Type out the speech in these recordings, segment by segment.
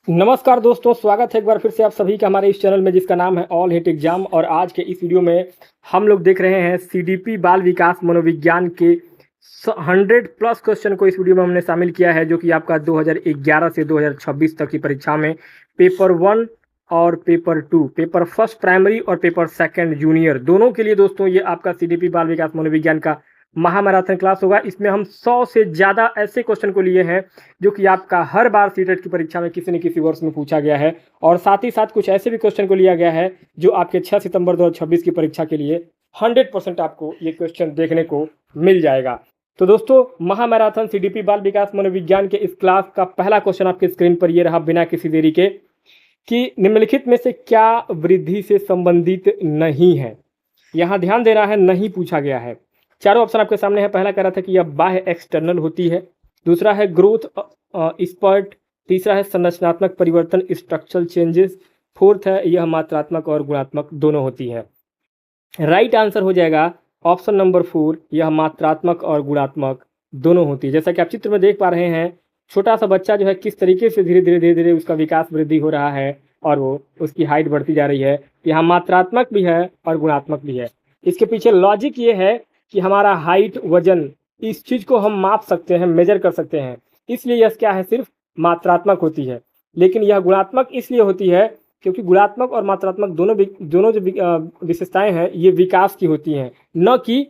नमस्कार दोस्तों, स्वागत है एक बार फिर से आप सभी का हमारे इस चैनल में जिसका नाम है ऑल हिट एग्जाम। और आज के इस वीडियो में हम लोग देख रहे हैं सीडीपी बाल विकास मनोविज्ञान के 100+ क्वेश्चन को इस वीडियो में हमने शामिल किया है, जो कि आपका 2011 से 2026 तक की परीक्षा में पेपर 1 और पेपर 2, पेपर फर्स्ट प्राइमरी और पेपर सेकंड जूनियर, दोनों के लिए दोस्तों ये आपका सीडीपी बाल विकास मनोविज्ञान का महामैराथन क्लास होगा। इसमें हम 100 से ज़्यादा ऐसे क्वेश्चन को लिए हैं जो कि आपका हर बार सीटेट की परीक्षा में किसी न किसी वर्ष में पूछा गया है, और साथ ही साथ कुछ ऐसे भी क्वेश्चन को लिया गया है जो आपके 6 सितंबर 2026 की परीक्षा के लिए 100% आपको ये क्वेश्चन देखने को मिल जाएगा। तो दोस्तों, महामैराथन सीडीपी बाल विकास मनोविज्ञान के इस क्लास का पहला क्वेश्चन आपके स्क्रीन पर ये रहा, बिना किसी देरी के, कि निम्नलिखित में से क्या वृद्धि से संबंधित नहीं है। यहाँ ध्यान देना है, नहीं पूछा गया है। चारों ऑप्शन आपके सामने है। पहला कह रहा था कि यह बाह्य एक्सटर्नल होती है, दूसरा है ग्रोथ स्पर्ट, तीसरा है संरचनात्मक परिवर्तन स्ट्रक्चरल चेंजेस, फोर्थ है यह मात्रात्मक और गुणात्मक दोनों होती है। राइट आंसर हो जाएगा ऑप्शन नंबर 4, यह मात्रात्मक और गुणात्मक दोनों होती है। जैसा कि आप चित्र में देख पा रहे हैं, छोटा सा बच्चा जो है किस तरीके से धीरे धीरे उसका विकास वृद्धि हो रहा है और वो उसकी हाइट बढ़ती जा रही है। यहाँ मात्रात्मक भी है और गुणात्मक भी है। इसके पीछे लॉजिक ये है कि हमारा हाइट, वजन, इस चीज़ को हम माप सकते हैं, मेजर कर सकते हैं, इसलिए यह क्या है, सिर्फ मात्रात्मक होती है। लेकिन यह गुणात्मक इसलिए होती है क्योंकि गुणात्मक और मात्रात्मक दोनों जो विशेषताएं हैं ये विकास की होती हैं, न कि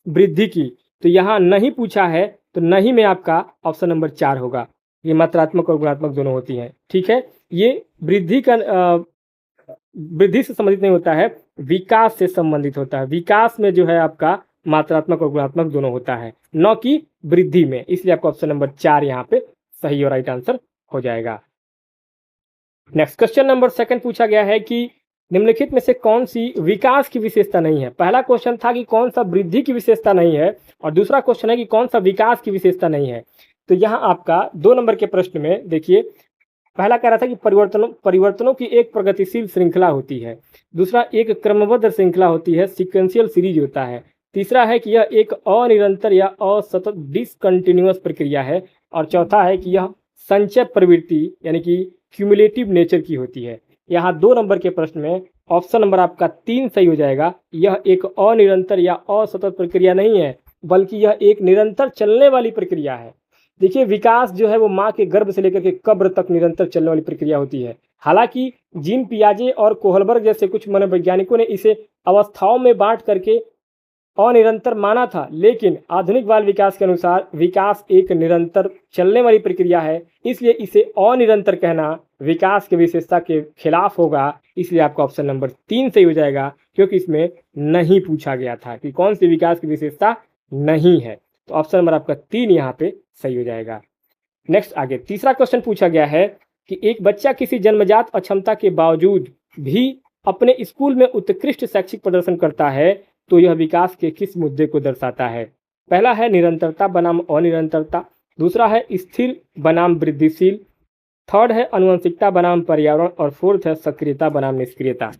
वृद्धि की। तो यहाँ नहीं पूछा है, तो नहीं में आपका ऑप्शन नंबर 4 होगा। ये मात्रात्मक और गुणात्मक दोनों होती हैं, ठीक है। ये वृद्धि से संबंधित नहीं होता है, विकास से संबंधित होता है। विकास में जो है आपका मात्रात्मक और गुणात्मक दोनों होता है, न कि वृद्धि में। इसलिए आपका ऑप्शन नंबर 4 यहाँ पे सही और राइट आंसर हो जाएगा। नेक्स्ट क्वेश्चन नंबर 2 पूछा गया है कि निम्नलिखित में से कौन सी विकास की विशेषता नहीं है। पहला क्वेश्चन था कि कौन सा वृद्धि की विशेषता नहीं है, और दूसरा क्वेश्चन है कि कौन सा विकास की विशेषता नहीं है। तो यहाँ आपका 2 नंबर के प्रश्न में देखिए, पहला कह रहा था कि परिवर्तनों की एक प्रगतिशील श्रृंखला होती है, दूसरा एक क्रमबद्ध श्रृंखला होती है, सीक्वेंशियल सीरीज होता है, तीसरा है कि यह एक अनिरंतर या असतत डिसकंटिन्यूअस प्रक्रिया है, और चौथा है कि यह संचय प्रवृत्ति यानी कि क्यूमुलेटिव नेचर की होती है। यहाँ 2 नंबर के प्रश्न में ऑप्शन नंबर आपका 3 सही हो जाएगा। यह एक अनिरंतर या असतत प्रक्रिया नहीं है, बल्कि यह एक निरंतर चलने वाली प्रक्रिया है। देखिए, विकास जो है वो माँ के गर्भ से लेकर के कब्र तक निरंतर चलने वाली प्रक्रिया होती है। हालांकि जीन पियाजे और कोहलबर्ग जैसे कुछ मनोवैज्ञानिकों ने इसे अवस्थाओं में बांट करके अनिरंतर माना था, लेकिन आधुनिक बाल विकास के अनुसार विकास एक निरंतर चलने वाली प्रक्रिया है, इसलिए इसे अनिरंतर कहना विकास की विशेषता के खिलाफ होगा। इसलिए आपका ऑप्शन नंबर 3 सही हो जाएगा, क्योंकि इसमें नहीं पूछा गया था कि कौन सी विकास की विशेषता नहीं है। तो ऑप्शन नंबर आपका 3 यहाँ पे सही हो जाएगा। नेक्स्ट आगे तीसरा क्वेश्चन पूछा गया है कि एक बच्चा किसी जन्मजात अक्षमता के बावजूद भी अपने स्कूल में उत्कृष्ट शैक्षिक प्रदर्शन करता है, तो यह विकास के किस मुद्दे को दर्शाता है। पहला है निरंतरता बनाम अनिरंतरता, दूसरा है स्थिर बनाम वृद्धिशील, थर्ड है आनुवंशिकता बनाम पर्यावरण, और फोर्थ है सक्रियता बनाम निष्क्रियता।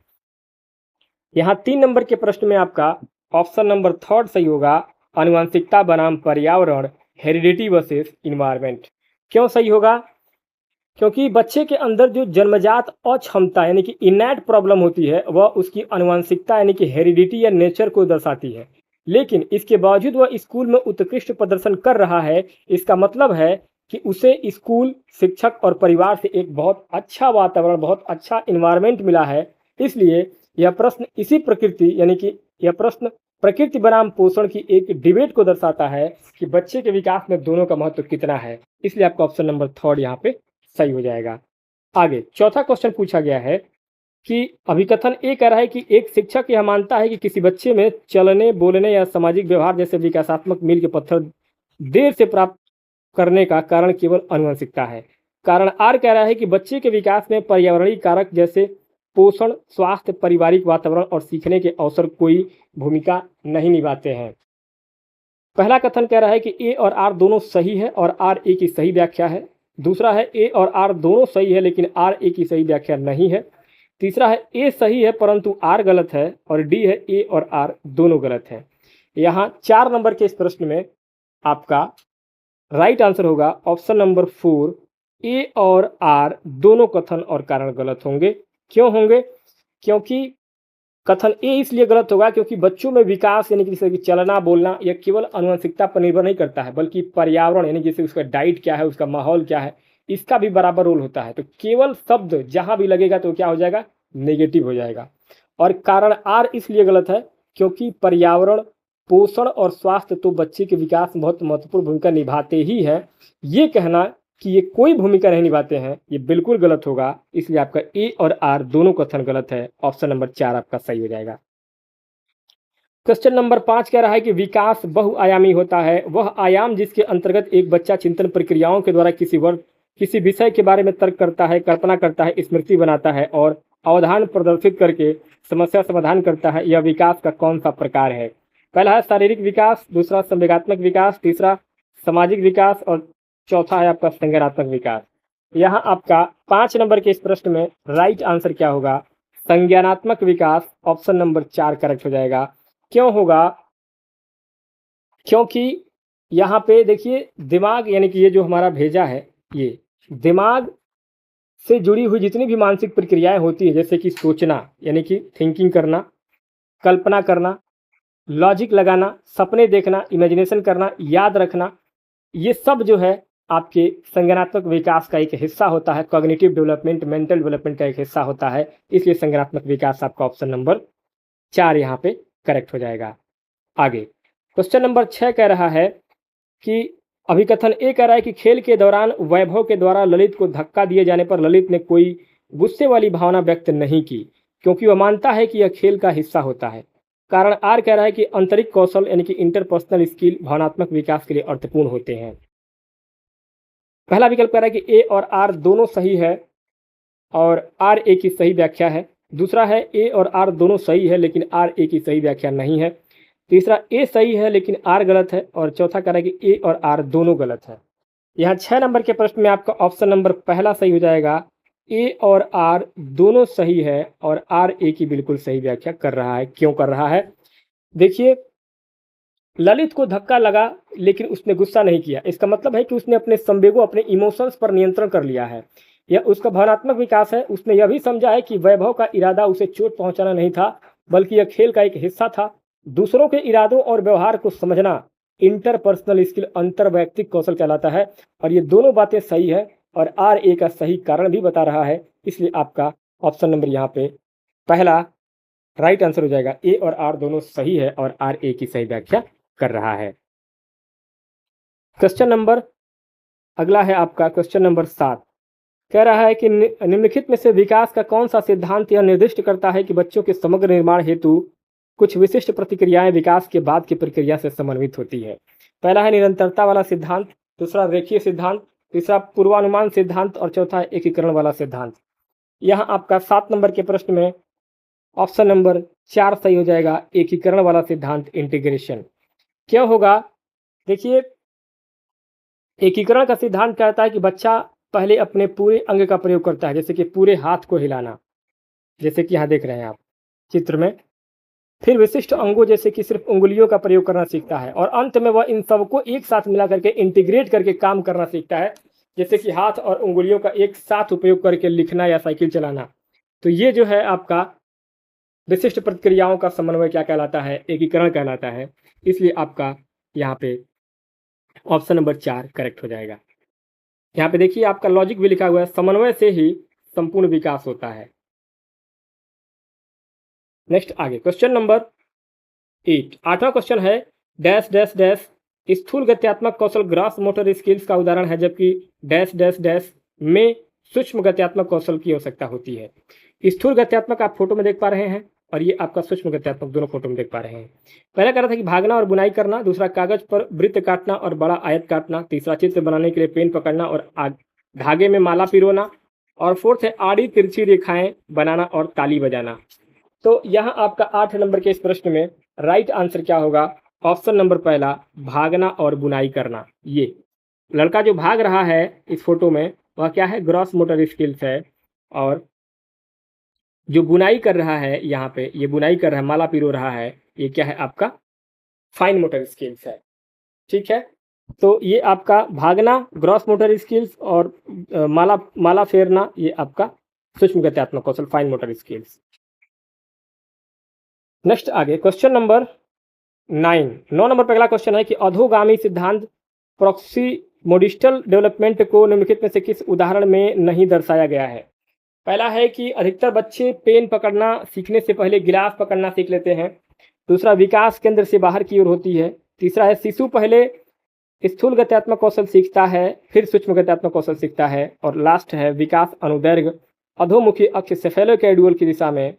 यहाँ 3 नंबर के प्रश्न में आपका ऑप्शन नंबर 3 सही होगा, आनुवंशिकता बनाम पर्यावरण, हेरिडिटी वर्सेस इन्वायरमेंट। क्यों सही होगा? क्योंकि बच्चे के अंदर जो जन्मजात अक्षमता यानी कि इनैट प्रॉब्लम होती है, वह उसकी आनुवंशिकता यानी कि हेरिडिटी या नेचर को दर्शाती है। लेकिन इसके बावजूद वह स्कूल में उत्कृष्ट प्रदर्शन कर रहा है, इसका मतलब है कि उसे स्कूल, शिक्षक और परिवार से एक बहुत अच्छा वातावरण, बहुत अच्छा इन्वायरमेंट मिला है। इसलिए यह प्रश्न इसी प्रकृति यानी कि यह प्रश्न प्रकृति बनाम पोषण की एक डिबेट को दर्शाता है कि बच्चे के विकास में दोनों का महत्व कितना है। इसलिए आपका ऑप्शन नंबर 3 यहाँ पे सही हो जाएगा। आगे चौथा क्वेश्चन पूछा गया है कि अभिकथन ए कह रहा है कि एक शिक्षक यह मानता है कि किसी बच्चे में चलने, बोलने या सामाजिक व्यवहार जैसे विकासात्मक मील के पत्थर देर से प्राप्त करने का कारण केवल आनुवंशिकता है। कारण आर कह रहा है कि बच्चे के विकास में पर्यावरणीय कारक जैसे पोषण, स्वास्थ्य, पारिवारिक वातावरण और सीखने के अवसर कोई भूमिका नहीं निभाते हैं। पहला कथन कह रहा है कि ए और आर दोनों सही है और आर ए की सही व्याख्या है। दूसरा है ए और आर दोनों सही है लेकिन आर ए की सही व्याख्या नहीं है। तीसरा है ए सही है परंतु आर गलत है, और डी है ए और आर दोनों गलत है। यहाँ 4 नंबर के इस प्रश्न में आपका राइट आंसर होगा ऑप्शन नंबर 4, ए और आर दोनों कथन और कारण गलत होंगे। क्यों होंगे? क्योंकि कथन ए इसलिए गलत होगा क्योंकि बच्चों में विकास यानी कि जैसे कि चलना बोलना यह केवल आनुवंशिकता पर निर्भर नहीं करता है, बल्कि पर्यावरण यानी जैसे उसका डाइट क्या है, उसका माहौल क्या है, इसका भी बराबर रोल होता है। तो केवल शब्द जहां भी लगेगा तो क्या हो जाएगा? नेगेटिव हो जाएगा। और कारण आर इसलिए गलत है क्योंकि पर्यावरण, पोषण और स्वास्थ्य तो बच्चे के विकास में बहुत महत्वपूर्ण भूमिका निभाते ही है। ये कहना कि ये कोई भूमिका नहीं निभाते हैं, ये बिल्कुल गलत होगा। इसलिए आपका ए और आर दोनों कथन गलत है। ऑप्शन नंबर 4 आपका सही हो जाएगा। क्वेश्चन नंबर 5 कह रहा है कि विकास बहुआयामी होता है वह आयाम जिसके अंतर्गत एक बच्चा चिंतन प्रक्रियाओं के द्वारा किसी विषय के बारे में तर्क करता है, कल्पना करता है, स्मृति बनाता है और अवधान प्रदर्शित करके समस्या समाधान करता है। यह विकास का कौन सा प्रकार है? पहला है शारीरिक विकास, दूसरा संवेगात्मक विकास, तीसरा सामाजिक विकास और चौथा है आपका संज्ञानात्मक विकास। यहाँ आपका 5 नंबर के इस प्रश्न में राइट आंसर क्या होगा? संज्ञानात्मक विकास। ऑप्शन नंबर 4 करेक्ट हो जाएगा। क्यों होगा? क्योंकि यहाँ पे देखिए दिमाग यानी कि ये जो हमारा भेजा है, ये दिमाग से जुड़ी हुई जितनी भी मानसिक प्रक्रियाएं होती है, जैसे कि सोचना यानी कि थिंकिंग करना, कल्पना करना, लॉजिक लगाना, सपने देखना, इमेजिनेशन करना, याद रखना, ये सब जो है आपके संज्ञानात्मक विकास का एक हिस्सा होता है। कॉग्निटिव डेवलपमेंट, मेंटल डेवलपमेंट का एक हिस्सा होता है। इसलिए संज्ञानात्मक विकास आपका ऑप्शन नंबर 4 यहाँ पे करेक्ट हो जाएगा। आगे क्वेश्चन नंबर 6 कह रहा है कि अभिकथन ए कह रहा है कि खेल के दौरान वैभव के द्वारा ललित को धक्का दिए जाने पर ललित ने कोई गुस्से वाली भावना व्यक्त नहीं की क्योंकि वह मानता है कि यह खेल का हिस्सा होता है। कारण आर कह रहा है कि आंतरिक कौशल यानी कि इंटरपर्सनल स्किल भावनात्मक विकास के लिए अर्थपूर्ण होते हैं। पहला विकल्प कह रहा है कि ए और आर दोनों सही है और आर ए की सही व्याख्या है। दूसरा है ए और आर दोनों सही है लेकिन आर ए की सही व्याख्या नहीं है। तीसरा ए सही है लेकिन आर गलत है और चौथा कह रहा है कि ए और आर दोनों गलत है। यहाँ 6 नंबर के प्रश्न में आपका ऑप्शन नंबर पहला सही हो जाएगा। ए और आर दोनों सही है और आर ए की बिल्कुल सही व्याख्या कर रहा है। क्यों कर रहा है? देखिए ललित को धक्का लगा लेकिन उसने गुस्सा नहीं किया, इसका मतलब है कि उसने अपने संवेगों, अपने इमोशंस पर नियंत्रण कर लिया है। यह उसका भावनात्मक विकास है। उसने यह भी समझा है कि वैभव का इरादा उसे चोट पहुंचाना नहीं था बल्कि यह खेल का एक हिस्सा था। दूसरों के इरादों और व्यवहार को समझना इंटरपर्सनल स्किल, अंतर्वैयक्तिक कौशल कहलाता है। और ये दोनों बातें सही है और आर ए का सही कारण भी बता रहा है। इसलिए आपका ऑप्शन नंबर यहाँ पे पहला राइट आंसर हो जाएगा। ए और आर दोनों सही है और आर ए की सही व्याख्या कर रहा है। क्वेश्चन नंबर अगला है आपका क्वेश्चन नंबर 7 कह रहा है कि निम्नलिखित में से विकास का कौन सा सिद्धांत यह निर्दिष्ट करता है कि बच्चों के समग्र निर्माण हेतु कुछ विशिष्ट प्रतिक्रियाएं विकास के बाद की प्रक्रिया से समन्वित होती है। पहला है निरंतरता वाला सिद्धांत, दूसरा रेखीय सिद्धांत, तीसरा पूर्वानुमान सिद्धांत और चौथा एकीकरण वाला सिद्धांत। यहाँ आपका 7 नंबर के प्रश्न में ऑप्शन नंबर 4 सही हो जाएगा, एकीकरण वाला सिद्धांत, इंटीग्रेशन। क्या होगा? देखिए एकीकरण का सिद्धांत कहता है कि बच्चा पहले अपने पूरे अंग का प्रयोग करता है, जैसे कि पूरे हाथ को हिलाना, जैसे कि यहाँ देख रहे हैं आप चित्र में। फिर विशिष्ट अंगों जैसे कि सिर्फ उंगलियों का प्रयोग करना सीखता है और अंत में वह इन सबको एक साथ मिला करके इंटीग्रेट करके काम करना सीखता है, जैसे कि हाथ और उंगलियों का एक साथ उपयोग करके लिखना या साइकिल चलाना। तो ये जो है आपका विशिष्ट प्रक्रियाओं का समन्वय क्या कहलाता है? एकीकरण कहलाता है। इसलिए आपका यहाँ पे ऑप्शन नंबर 4 करेक्ट हो जाएगा। यहाँ पे देखिए आपका लॉजिक भी लिखा हुआ है, समन्वय से ही संपूर्ण विकास होता है। नेक्स्ट आगे क्वेश्चन नंबर 8, 8वां क्वेश्चन है डैश डैश डैश स्थूल गत्यात्मक कौशल ग्रॉस मोटर स्किल्स का उदाहरण है जबकि डैश डैश डैश में सूक्ष्म गत्यात्मक कौशल की आवश्यकता होती है। स्थूल गत्यात्मक आप फोटो में देख पा रहे हैं और ये आपका सूक्ष्म गत्यात्मक दोनों फोटो में देख पा रहे हैं। पहला कह रहा था कि भागना और बुनाई करना, दूसरा कागज पर वृत्त काटना और बड़ा आयत काटना, तीसरा चित्र बनाने के लिए पेन पकड़ना और धागे में माला पिरोना, और फोर्थ है आड़ी तिरछी रेखाएं बनाना और ताली बजाना। तो यहाँ आपका 8 नंबर के इस प्रश्न में राइट आंसर क्या होगा? ऑप्शन नंबर पहला, भागना और बुनाई करना। ये लड़का जो भाग रहा है इस फोटो में वह क्या है? ग्रॉस मोटर स्किल्स है। और जो बुनाई कर रहा है यहाँ पे, ये बुनाई कर रहा है, माला पिरो रहा है, ये क्या है? आपका फाइन मोटर स्किल्स है। ठीक है, तो ये आपका भागना ग्रॉस मोटर स्किल्स और माला फेरना ये आपका सूक्ष्म गत्यात्मक कौशल फाइन मोटर स्किल्स। नेक्स्ट आगे क्वेश्चन नंबर 9 नंबर पर अगला क्वेश्चन है कि अधोगामी सिद्धांत प्रॉक्सिमोडिस्टल डेवलपमेंट को निम्नलिखित में से किस उदाहरण में नहीं दर्शाया गया है। पहला है कि अधिकतर बच्चे पेन पकड़ना सीखने से पहले गिलास पकड़ना सीख लेते हैं। दूसरा, विकास केंद्र से बाहर की ओर होती है। तीसरा है, शिशु पहले स्थूल गत्यात्मक कौशल सीखता है फिर सूक्ष्म गत्यात्मक कौशल सीखता है। और लास्ट है, विकास अनुदैर्घ्य अधोमुखी अक्ष सेफेलोकैडुअल की दिशा में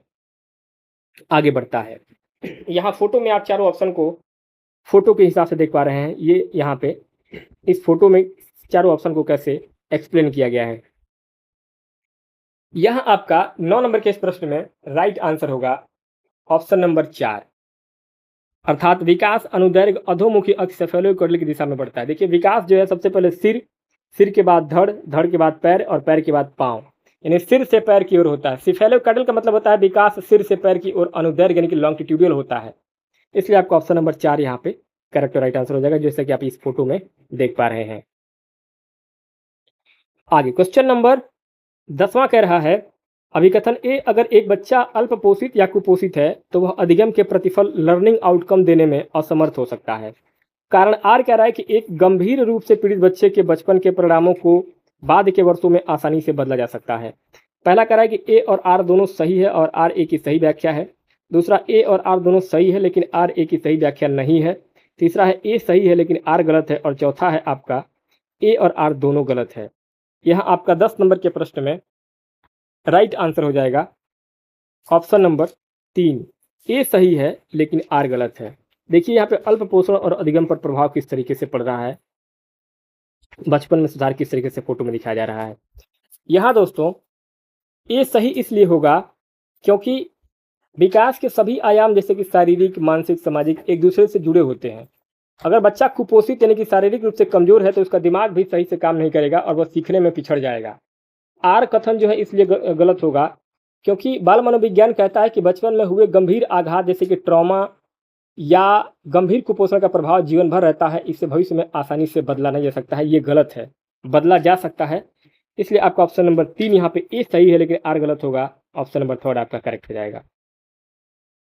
आगे बढ़ता है। यहाँ फोटो में आप चारों ऑप्शन को फोटो के हिसाब से देख पा रहे हैं। ये यहाँ पे इस फोटो में चारों ऑप्शन को कैसे एक्सप्लेन किया गया है। यहाँ आपका 9 नंबर के इस प्रश्न में राइट आंसर होगा ऑप्शन नंबर 4, अर्थात विकास अनुदैर्घ्य अधोमुखी अक्ष सेफेलोकैडुअल की दिशा में बढ़ता है। देखिए विकास जो है सबसे पहले सिर के बाद धड़ के बाद पैर और पैर के बाद पाँव, यानी सिर से पैर की ओर होता है। सेफेलोकैडुअल का मतलब होता है विकास सिर से पैर की ओर अनुदैर्घ्य यानी कि लॉन्गिट्यूडियल होता है। इसलिए आपका ऑप्शन नंबर 4 यहाँ पे करेक्ट राइट आंसर हो जाएगा, जैसे कि आप इस फोटो में देख पा रहे हैं। आगे क्वेश्चन नंबर 10वां कह रहा है, अभिकथन ए, अगर एक बच्चा अल्पपोषित या कुपोषित है तो वह अधिगम के प्रतिफल लर्निंग आउटकम देने में असमर्थ हो सकता है। कारण आर कह रहा है कि एक गंभीर रूप से पीड़ित बच्चे के बचपन के परिणामों को बाद के वर्षों में आसानी से बदला जा सकता है। पहला कह रहा है कि ए और आर दोनों सही है और आर ए की सही व्याख्या है। दूसरा, ए और आर दोनों सही है लेकिन आर ए की सही व्याख्या नहीं है। तीसरा है, ए सही है लेकिन आर गलत है। और चौथा है आपका, ए और आर दोनों गलत है। यहाँ आपका 10 नंबर के प्रश्न में राइट आंसर हो जाएगा ऑप्शन नंबर 3, ए सही है लेकिन आर गलत है। देखिए यहाँ पे अल्प पोषण और अधिगम पर प्रभाव किस तरीके से पड़ रहा है, बचपन में सुधार किस तरीके से फोटो में दिखाया जा रहा है। यहाँ दोस्तों ए सही इसलिए होगा क्योंकि विकास के सभी आयाम जैसे कि शारीरिक, मानसिक, सामाजिक एक दूसरे से जुड़े होते हैं। अगर बच्चा कुपोषित यानी कि शारीरिक रूप से कमजोर है तो उसका दिमाग भी सही से काम नहीं करेगा और वह सीखने में पिछड़ जाएगा। आर कथन जो है इसलिए गलत होगा क्योंकि बाल मनोविज्ञान कहता है कि बचपन में हुए गंभीर आघात जैसे कि ट्रॉमा या गंभीर कुपोषण का प्रभाव जीवन भर रहता है, इससे भविष्य में आसानी से बदला नहीं जा सकता है। ये गलत है, बदला जा सकता है। इसलिए आपका ऑप्शन नंबर 3 यहाँ पे ए सही है लेकिन आर गलत होगा। ऑप्शन नंबर 3 आपका करेक्ट हो जाएगा।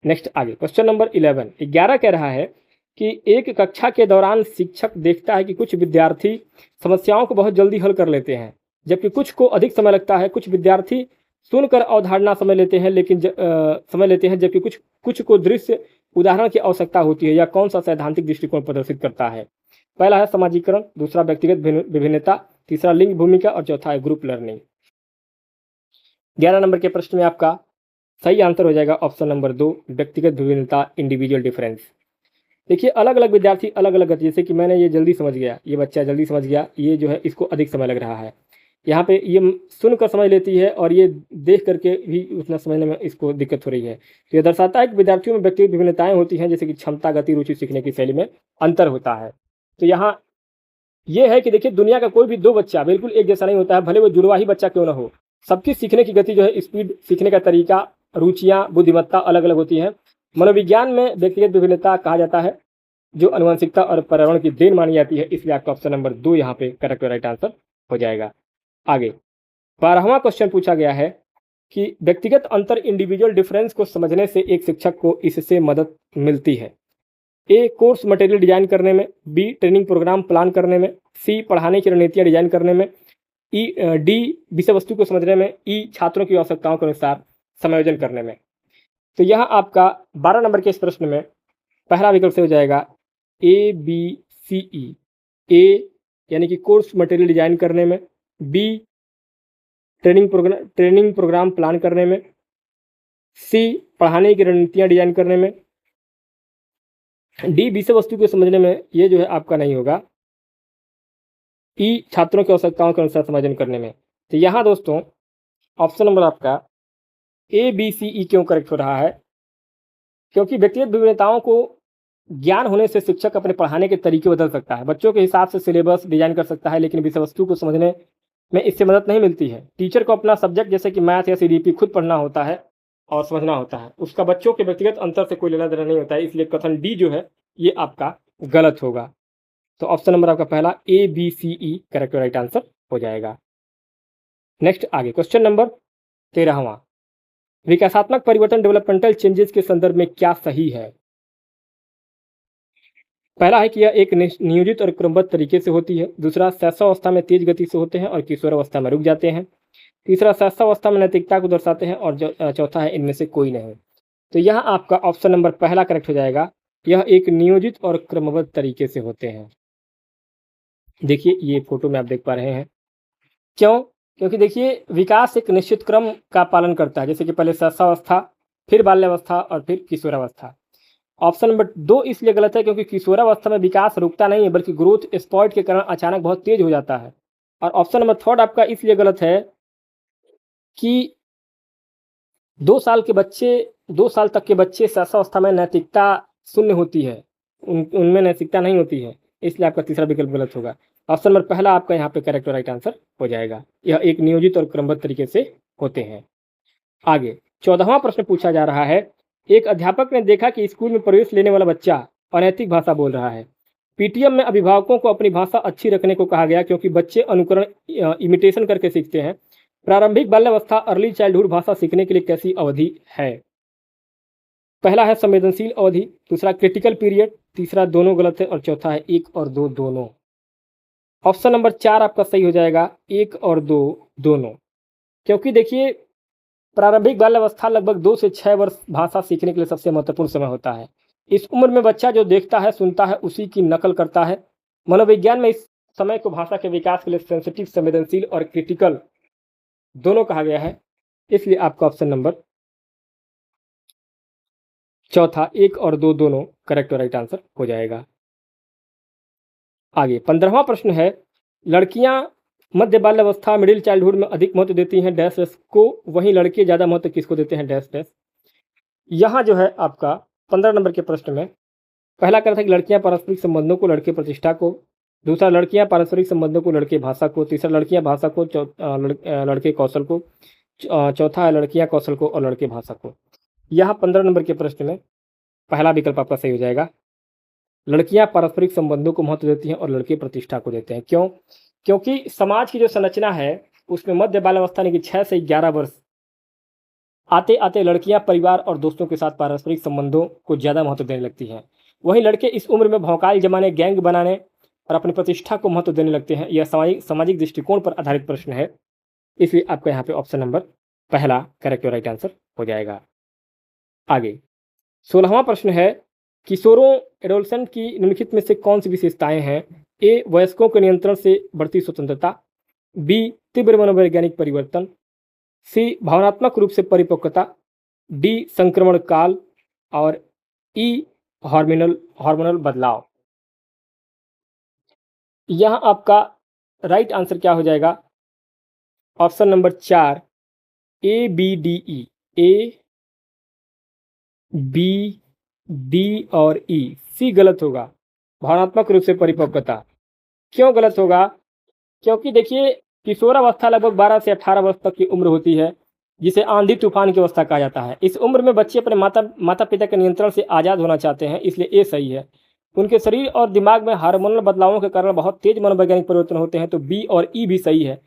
नेक्स्ट आगे क्वेश्चन नंबर 11 कह रहा है कि एक कक्षा के दौरान शिक्षक देखता है कि कुछ विद्यार्थी समस्याओं को बहुत जल्दी हल कर लेते हैं जबकि कुछ को अधिक समय लगता है। कुछ विद्यार्थी सुनकर अवधारणा समझ लेते हैं जबकि कुछ को दृश्य उदाहरण की आवश्यकता होती है। या कौन सा सैद्धांतिक दृष्टिकोण प्रदर्शित करता है। पहला है समाजीकरण, दूसरा व्यक्तिगत विभिन्नता, तीसरा लिंग भूमिका और चौथा है ग्रुप लर्निंग। 11 नंबर के प्रश्न में आपका सही आंसर हो जाएगा ऑप्शन नंबर 2, व्यक्तिगत विभिन्नता, इंडिविजुअल डिफरेंस। देखिए अलग अलग विद्यार्थी अलग अलग गति, जैसे कि मैंने ये जल्दी समझ गया, ये बच्चा जल्दी समझ गया, ये जो है इसको अधिक समय लग रहा है। यहाँ पे ये सुनकर समझ लेती है और ये देख करके भी उतना समझने में इसको दिक्कत हो रही है। तो ये दर्शाता है कि विद्यार्थियों में व्यक्तिगत विभिन्नताएं होती हैं, जैसे कि क्षमता, गति, रुचि, सीखने की शैली में अंतर होता है। तो यहाँ ये है कि देखिए दुनिया का कोई भी 2 बच्चा बिल्कुल एक जैसा नहीं होता है, भले वो जुड़वा ही बच्चा क्यों ना हो। सबकी सीखने की गति जो है, स्पीड, सीखने का तरीका, रुचियाँ, बुद्धिमत्ता अलग अलग होती हैं। मनोविज्ञान में व्यक्तिगत विभिन्नता कहा जाता है जो अनुवंशिकता और पर्यावरण की देन मानी जाती है। इसलिए आपका ऑप्शन नंबर 2 यहाँ पे करेक्ट राइट आंसर हो जाएगा। आगे 12वां क्वेश्चन पूछा गया है कि व्यक्तिगत अंतर, इंडिविजुअल डिफरेंस को समझने से एक शिक्षक को इससे मदद मिलती है। ए, कोर्स मटेरियल डिजाइन करने में, बी, ट्रेनिंग प्रोग्राम प्लान करने में, सी, पढ़ाने की रणनीतियाँ डिजाइन करने में, डी, विषय वस्तु को समझने में, ई, छात्रों की आवश्यकताओं के अनुसार समायोजन करने में। तो यहाँ आपका 12 नंबर के इस प्रश्न में पहला विकल्प से हो जाएगा ए, बी, सी, ई। ए यानी कि कोर्स मटेरियल डिजाइन करने में, बी, ट्रेनिंग प्रोग्राम प्लान करने में, सी, पढ़ाने की रणनीतियाँ डिजाइन करने में, डी, विषय वस्तु को समझने में। ये जो है आपका नहीं होगा। ई, छात्रों की आवश्यकताओं के अनुसार समायोजन करने में। तो यहाँ दोस्तों ऑप्शन नंबर आपका ए, बी, सी, ई क्यों करेक्ट हो रहा है, क्योंकि व्यक्तिगत विभिन्नताओं को ज्ञान होने से शिक्षक अपने पढ़ाने के तरीके बदल सकता है, बच्चों के हिसाब से सिलेबस डिजाइन कर सकता है, लेकिन विषय वस्तु को समझने में इससे मदद नहीं मिलती है। टीचर को अपना सब्जेक्ट जैसे कि मैथ या सीडीपी खुद पढ़ना होता है और समझना होता है, उसका बच्चों के व्यक्तिगत अंतर से कोई लेना देना नहीं होता है। इसलिए कथन डी जो है ये आपका गलत होगा। तो ऑप्शन नंबर आपका पहला ABCE करेक्ट राइट आंसर हो जाएगा। नेक्स्ट आगे क्वेश्चन नंबर 13वां, विकासात्मक परिवर्तन डेवलपमेंटल चेंजेस के संदर्भ में क्या सही है? पहला है कि यह एक नियोजित और क्रमबद्ध तरीके से होती है। दूसरा, शैशवावस्था में तेज गति से होते हैं और किशोरावस्था में रुक जाते हैं। तीसरा, शैशवावस्था में नैतिकता को दर्शाते हैं और चौथा है इनमें से कोई नहीं। तो यहाँ आपका ऑप्शन नंबर पहला करेक्ट हो जाएगा, यह एक नियोजित और क्रमबद्ध तरीके से होते हैं। देखिए ये फोटो में आप देख पा रहे हैं, क्यों? क्योंकि देखिए विकास एक निश्चित क्रम का पालन करता है, जैसे कि पहले शैशवावस्था, फिर बाल्यावस्था और फिर किशोरावस्था। ऑप्शन नंबर 2 इसलिए गलत है क्योंकि किशोरावस्था में विकास रुकता नहीं है, बल्कि ग्रोथ स्पॉट के कारण अचानक बहुत तेज हो जाता है। और ऑप्शन नंबर 3 आपका इसलिए गलत है कि 2 साल तक के बच्चे शैशवावस्था में नैतिकता शून्य होती है, उनमें नैतिकता नहीं होती है, इसलिए आपका तीसरा विकल्प गलत होगा। ऑप्शन नंबर पहला आपका यहाँ पे करेक्ट और राइट आंसर हो जाएगा, यह एक नियोजित और क्रमबद्ध तरीके से होते हैं। आगे 14वां प्रश्न पूछा जा रहा है, एक अध्यापक ने देखा कि स्कूल में प्रवेश लेने वाला बच्चा अनैतिक भाषा बोल रहा है। पीटीएम में अभिभावकों को अपनी भाषा अच्छी रखने को कहा गया क्योंकि बच्चे अनुकरण इमिटेशन करके सीखते हैं। प्रारंभिक बाल्यावस्था अर्ली चाइल्डहुड भाषा सीखने के लिए कैसी अवधि है? पहला है संवेदनशील अवधि, दूसरा क्रिटिकल पीरियड, तीसरा दोनों गलत है और चौथा है 1 और 2 दोनों। ऑप्शन नंबर 4 आपका सही हो जाएगा, 1 और 2 दोनों। क्योंकि देखिए प्रारंभिक बाल्यावस्था लगभग 2 से 6 वर्ष भाषा सीखने के लिए सबसे महत्वपूर्ण समय होता है। इस उम्र में बच्चा जो देखता है सुनता है उसी की नकल करता है। मनोविज्ञान में इस समय को भाषा के विकास के लिए सेंसिटिव, संवेदनशील और क्रिटिकल दोनों कहा गया है, इसलिए आपका ऑप्शन नंबर चौथा 1 और 2 दोनों करेक्ट और राइट आंसर हो जाएगा। आगे 15वां प्रश्न है, लड़कियां मध्य बाल्यावस्था मिडिल चाइल्डहुड में अधिक महत्व देती हैं डैश डैश को, वहीं लड़के ज़्यादा महत्व किसको देते हैं डैश डैश। यहाँ जो है आपका 15 नंबर के प्रश्न में पहला कह रहा था कि लड़कियां पारस्परिक संबंधों को, लड़के प्रतिष्ठा को। दूसरा, लड़कियां पारस्परिक संबंधों को, लड़के भाषा को। तीसरा, लड़कियां भाषा को, लड़के कौशल को। चौथा है लड़कियां कौशल को और लड़के भाषा को। यहाँ 15 नंबर के प्रश्न में पहला विकल्प आपका सही हो जाएगा, लड़कियां पारस्परिक संबंधों को महत्व देती हैं और लड़के प्रतिष्ठा को देते हैं। क्यों? क्योंकि समाज की जो संरचना है उसमें मध्य बाल्यावस्था यानी कि 6 से 11 वर्ष आते आते लड़कियां परिवार और दोस्तों के साथ पारस्परिक संबंधों को ज़्यादा महत्व देने लगती हैं, वहीं लड़के इस उम्र में भौकाल जमाने, गैंग बनाने और अपनी प्रतिष्ठा को महत्व देने लगते हैं। यह सामाजिक दृष्टिकोण पर आधारित प्रश्न है, इसलिए आपका यहाँ पे ऑप्शन नंबर पहला करेक्ट और राइट आंसर हो जाएगा। आगे 16वां प्रश्न है, किशोरों एडोलसेंट की निम्नलिखित में से कौन सी विशेषताएं हैं? ए, वयस्कों के नियंत्रण से बढ़ती स्वतंत्रता। बी, तीव्र मनोवैज्ञानिक परिवर्तन। सी, भावनात्मक रूप से परिपक्वता। डी, संक्रमण काल। और ई, हार्मोनल बदलाव। यहाँ आपका राइट आंसर क्या हो जाएगा? ऑप्शन नंबर 4 ABDE, ए, बी, डी और ई। सी गलत होगा, भावनात्मक रूप से परिपक्वता। क्यों गलत होगा? क्योंकि देखिए किशोरावस्था लगभग 12 से 18 वर्ष तक की उम्र होती है, जिसे आंधी तूफान की अवस्था कहा जाता है। इस उम्र में बच्चे अपने माता पिता के नियंत्रण से आज़ाद होना चाहते हैं, इसलिए ए सही है। उनके शरीर और दिमाग में हार्मोनल बदलावों के कारण बहुत तेज मनोवैज्ञानिक परिवर्तन होते हैं, तो बी और ई भी सही है।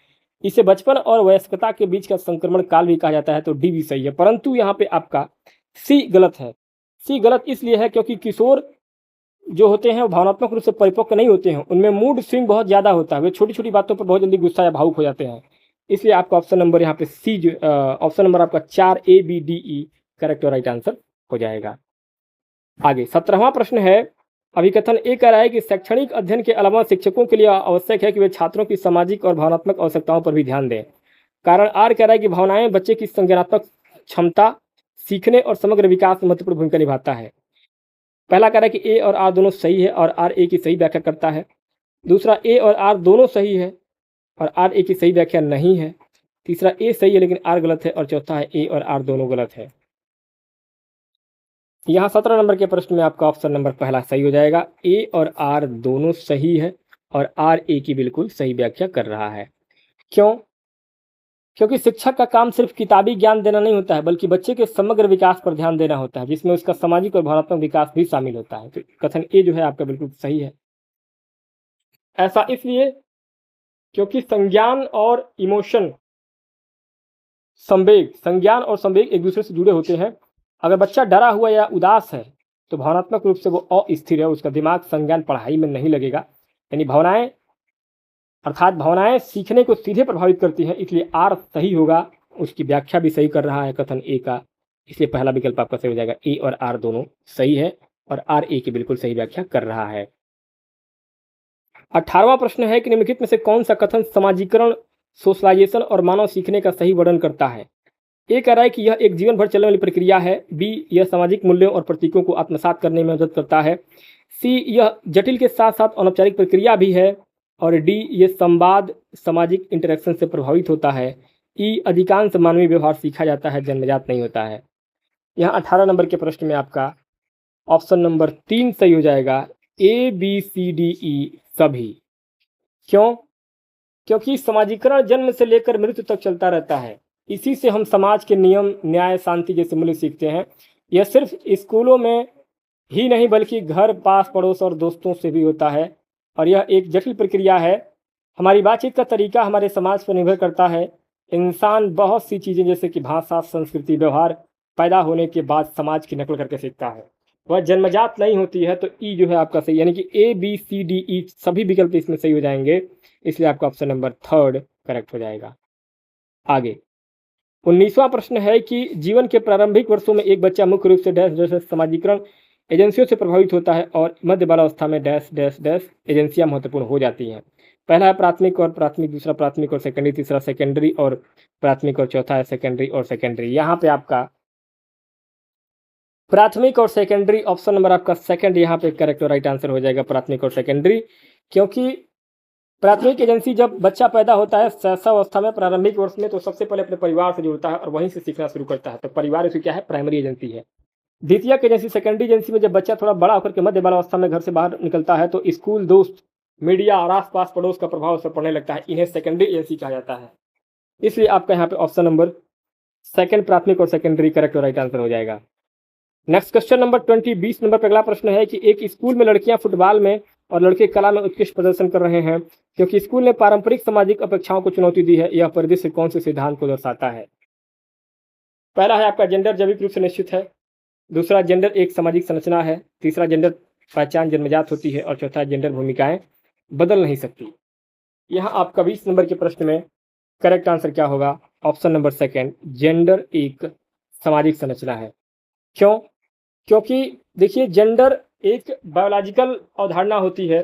इसे बचपन और वयस्कता के बीच का संक्रमण काल भी कहा जाता है, तो डी भी सही है। परंतु यहाँ पे आपका सी गलत है। सी गलत इसलिए है क्योंकि किशोर जो होते हैं वो भावनात्मक रूप से परिपक्व नहीं होते हैं, उनमें मूड स्विंग बहुत ज़्यादा होता है, वे छोटी छोटी बातों पर बहुत जल्दी गुस्सा या भावुक हो जाते हैं। इसलिए आपका ऑप्शन नंबर यहाँ पे सी, जो ऑप्शन नंबर आपका 4 ABDE करेक्ट और राइट आंसर हो जाएगा। आगे 17वां प्रश्न है, अभिकथन ए कह रहा है कि शैक्षणिक अध्ययन के अलावा शिक्षकों के लिए आवश्यक है कि वे छात्रों की सामाजिक और भावनात्मक आवश्यकताओं पर भी ध्यान दें। कारण आर कह रहा है कि भावनाएं बच्चे की संज्ञानात्मक क्षमता, सीखने और समग्र विकास में महत्वपूर्ण भूमिका निभाता है। पहला कह रहा है कि ए और आर दोनों सही है और आर ए की सही व्याख्या करता है। दूसरा, ए और आर दोनों सही है और आर ए की सही व्याख्या नहीं है। तीसरा, ए सही है लेकिन आर गलत है और चौथा है ए और आर दोनों गलत है। यहाँ 17 नंबर के प्रश्न में आपका ऑप्शन नंबर पहला सही हो जाएगा, ए और आर दोनों सही है और आर ए की बिल्कुल सही व्याख्या कर रहा है। क्यों? क्योंकि शिक्षक का काम सिर्फ किताबी ज्ञान देना नहीं होता है, बल्कि बच्चे के समग्र विकास पर ध्यान देना होता है, जिसमें उसका सामाजिक और भावनात्मक विकास भी शामिल होता है। तो कथन ए जो है आपका बिल्कुल सही है। ऐसा इसलिए क्योंकि संज्ञान और इमोशन, संज्ञान और संवेग एक दूसरे से जुड़े होते हैं। अगर बच्चा डरा हुआ या उदास है तो भावनात्मक रूप से वो अस्थिर है, उसका दिमाग संज्ञान पढ़ाई में नहीं लगेगा। यानी भावनाएं सीखने को सीधे प्रभावित करती हैं, इसलिए आर सही होगा। उसकी व्याख्या भी सही कर रहा है कथन ए का, इसलिए पहला विकल्प आपका सही हो जाएगा। ए और आर दोनों सही है और आर ए की बिल्कुल सही व्याख्या कर रहा है। 18वां प्रश्न है कि निम्नलिखित में से कौन सा कथन समाजीकरण, सोशलाइजेशन और मानव सीखने का सही वर्णन करता है। ए कह रहा है कि यह एक जीवन भर चलने वाली प्रक्रिया है। बी, यह सामाजिक मूल्यों और प्रतीकों को आत्मसात करने में मदद करता है। सी, यह जटिल के साथ साथ अनौपचारिक प्रक्रिया भी है। और डी, ये संवाद, सामाजिक इंटरेक्शन से प्रभावित होता है। ई, अधिकांश मानवीय व्यवहार सीखा जाता है, जन्मजात नहीं होता है। यहाँ 18 नंबर के प्रश्न में आपका ऑप्शन नंबर 3 सही हो जाएगा। A B C D E सभी। क्यों? क्योंकि समाजीकरण जन्म से लेकर मृत्यु तक चलता रहता है। इसी से हम समाज के नियम, न्याय, शांति जैसे मूल्य सीखते हैं। यह सिर्फ स्कूलों में ही नहीं बल्कि घर, पास पड़ोस और दोस्तों से भी होता है। और यह एक जटिल प्रक्रिया है। हमारी बातचीत का तरीका हमारे समाज पर निर्भर करता है। इंसान बहुत सी चीज़ें जैसे कि भाषा, संस्कृति, व्यवहार पैदा होने के बाद समाज की नकल करके सीखता है, वह जन्मजात नहीं होती है। तो ई जो है आपका सही, यानी कि ए बी सी डी ई सभी विकल्प इसमें सही हो जाएंगे, इसलिए आपका ऑप्शन नंबर 3 करेक्ट हो जाएगा। आगे 19वां प्रश्न है कि जीवन के प्रारंभिक वर्षों में एक बच्चा मुख्य रूप से डैश डैश समाजीकरण एजेंसियों से प्रभावित होता है और मध्य बालावस्था में डैश डैश डैश एजेंसियां महत्वपूर्ण हो जाती हैं। पहला है प्राथमिक और प्राथमिक, दूसरा प्राथमिक और सेकेंडरी, तीसरा सेकेंडरी और प्राथमिक और चौथा है सेकेंडरी और सेकेंडरी। यहाँ पे आपका प्राथमिक और सेकेंडरी ऑप्शन नंबर आपका सेकंड यहाँ पे करेक्ट और राइट आंसर हो जाएगा, प्राथमिक और सेकेंडरी। क्योंकि प्राथमिक एजेंसी जब बच्चा पैदा होता है शैशवावस्था में, प्रारंभिक वर्ष में, तो सबसे पहले अपने परिवार से जुड़ता है और वहीं से सीखना शुरू करता है। तो परिवार उसकी क्या है, प्राइमरी एजेंसी है। द्वितीयक एजेंसी, सेकेंडरी एजेंसी में जब बच्चा थोड़ा बड़ा होकर के मध्य बालावस्था में घर से बाहर निकलता है तो स्कूल, दोस्त, मीडिया और आसपास पड़ोस का प्रभाव उस पर पड़ने लगता है। इन्हें सेकेंडरी एजेंसी कहा जाता है। इसलिए आपका यहाँ पे ऑप्शन नंबर सेकंड, प्राथमिक और सेकेंडरी करेक्ट और राइट आंसर हो जाएगा। नेक्स्ट क्वेश्चन नंबर 20 नंबर पर अगला प्रश्न है कि एक स्कूल में लड़कियां फुटबॉल में और लड़के कला में उत्कृष्ट प्रदर्शन कर रहे हैं क्योंकि स्कूल ने पारंपरिक सामाजिक अपेक्षाओं को चुनौती दी है। यह परिदृश्य कौन से सिद्धांत को दर्शाता है। पहला है आपका जेंडर जैविक रूप से निश्चित है, दूसरा जेंडर एक सामाजिक संरचना है, तीसरा जेंडर पहचान जन्मजात होती है और चौथा जेंडर भूमिकाएं बदल नहीं सकती। यहाँ आपका 20 नंबर के प्रश्न में करेक्ट आंसर क्या होगा, ऑप्शन नंबर सेकंड, जेंडर एक सामाजिक संरचना है। क्यों? क्योंकि देखिए जेंडर एक बायोलॉजिकल अवधारणा होती है,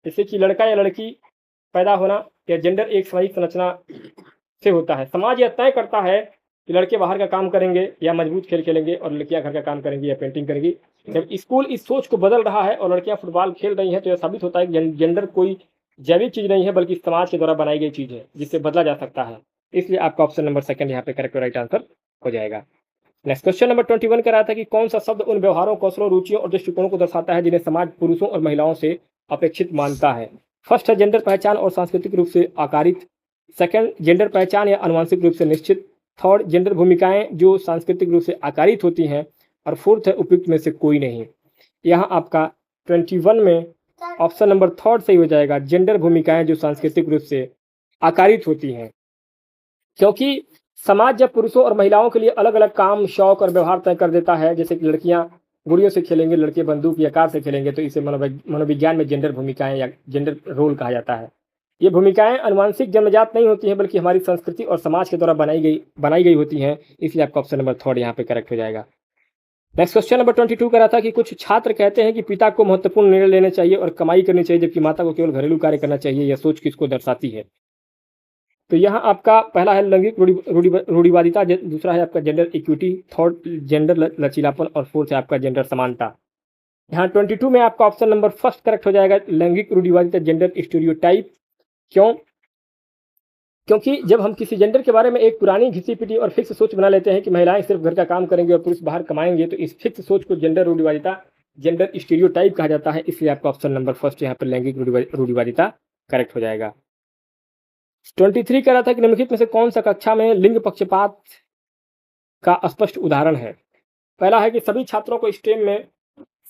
जैसे कि लड़का या लड़की पैदा होना, या जेंडर एक सामाजिक संरचना से होता है। समाज यह तय करता है कि लड़के बाहर का काम करेंगे या मजबूत खेल खेलेंगे और लड़कियां घर का काम करेंगी या पेंटिंग करेंगी। जब स्कूल इस सोच को बदल रहा है और लड़कियां फुटबॉल खेल रही हैं तो यह साबित होता है कि जेंडर कोई जैविक चीज़ नहीं है बल्कि समाज के द्वारा बनाई गई चीज़ है जिससे बदला जा सकता है। इसलिए आपका ऑप्शन नंबर सेकंड यहाँ पे करेक्ट राइट आंसर हो जाएगा। नेक्स्ट क्वेश्चन नंबर 21 कह रहा था कि कौन सा शब्द उन व्यवहारों, कौशलों, रुचियों और दृष्टिकोणों को दर्शाता है जिन्हें समाज पुरुषों और महिलाओं से अपेक्षित मानता है। फर्स्ट है जेंडर पहचान और सांस्कृतिक रूप से आकारित, सेकंड जेंडर पहचान या अनुवांशिक रूप से निश्चित, थर्ड जेंडर भूमिकाएं जो सांस्कृतिक रूप से आकारित होती हैं, और फोर्थ है उपयुक्त में से कोई नहीं। यहाँ आपका 21 में ऑप्शन नंबर थर्ड सही हो जाएगा, जेंडर भूमिकाएं जो सांस्कृतिक रूप से आकारित होती हैं। क्योंकि समाज जब पुरुषों और महिलाओं के लिए अलग अलग काम, शौक और व्यवहार तय कर देता है, जैसे कि लड़कियां गुड़ियों से खेलेंगे, लड़के बंदूक या कार से खेलेंगे, तो इसे मनोविज्ञान में जेंडर भूमिकाएं या जेंडर रोल कहा जाता है। ये भूमिकाएं अनुवांशिक जन्मजात नहीं होती हैं बल्कि हमारी संस्कृति और समाज के द्वारा बनाई गई होती हैं। इसलिए आपका ऑप्शन नंबर थर्ड यहाँ पे करेक्ट हो जाएगा। नेक्स्ट क्वेश्चन नंबर 22 कह रहा था कि कुछ छात्र कहते हैं कि पिता को महत्वपूर्ण निर्णय लेने चाहिए और कमाई करनी चाहिए जबकि माता को केवल घरेलू कार्य करना चाहिए। यह सोच किसको दर्शाती है। तो यहाँ आपका पहला है लैंगिक रूढ़िवादिता, दूसरा है आपका जेंडर इक्विटी, थर्ड जेंडर लचीलापन और फोर्थ है आपका जेंडर समानता। यहाँ 22 में आपका ऑप्शन नंबर फर्स्ट करेक्ट हो जाएगा, लैंगिक रूढ़िवादिता, जेंडर स्टीरियोटाइप। क्यों? क्योंकि जब हम किसी जेंडर के बारे में एक पुरानी घिसी पिटी और फिक्स सोच बना लेते हैं कि महिलाएं सिर्फ घर का काम करेंगे और पुरुष बाहर कमाएंगे, तो इस फिक्स सोच को जेंडर रूढ़िवादिता, जेंडर स्टीरियोटाइप कहा जाता है। इसलिए आपका ऑप्शन नंबर फर्स्ट यहाँ पर लैंगिक रूढ़िवादिता करेक्ट हो जाएगा। 23 कह रहा था कि निम्नलिखित में से कौन सा कक्षा में लिंग पक्षपात का स्पष्ट उदाहरण है। पहला है कि सभी छात्रों को स्टेम में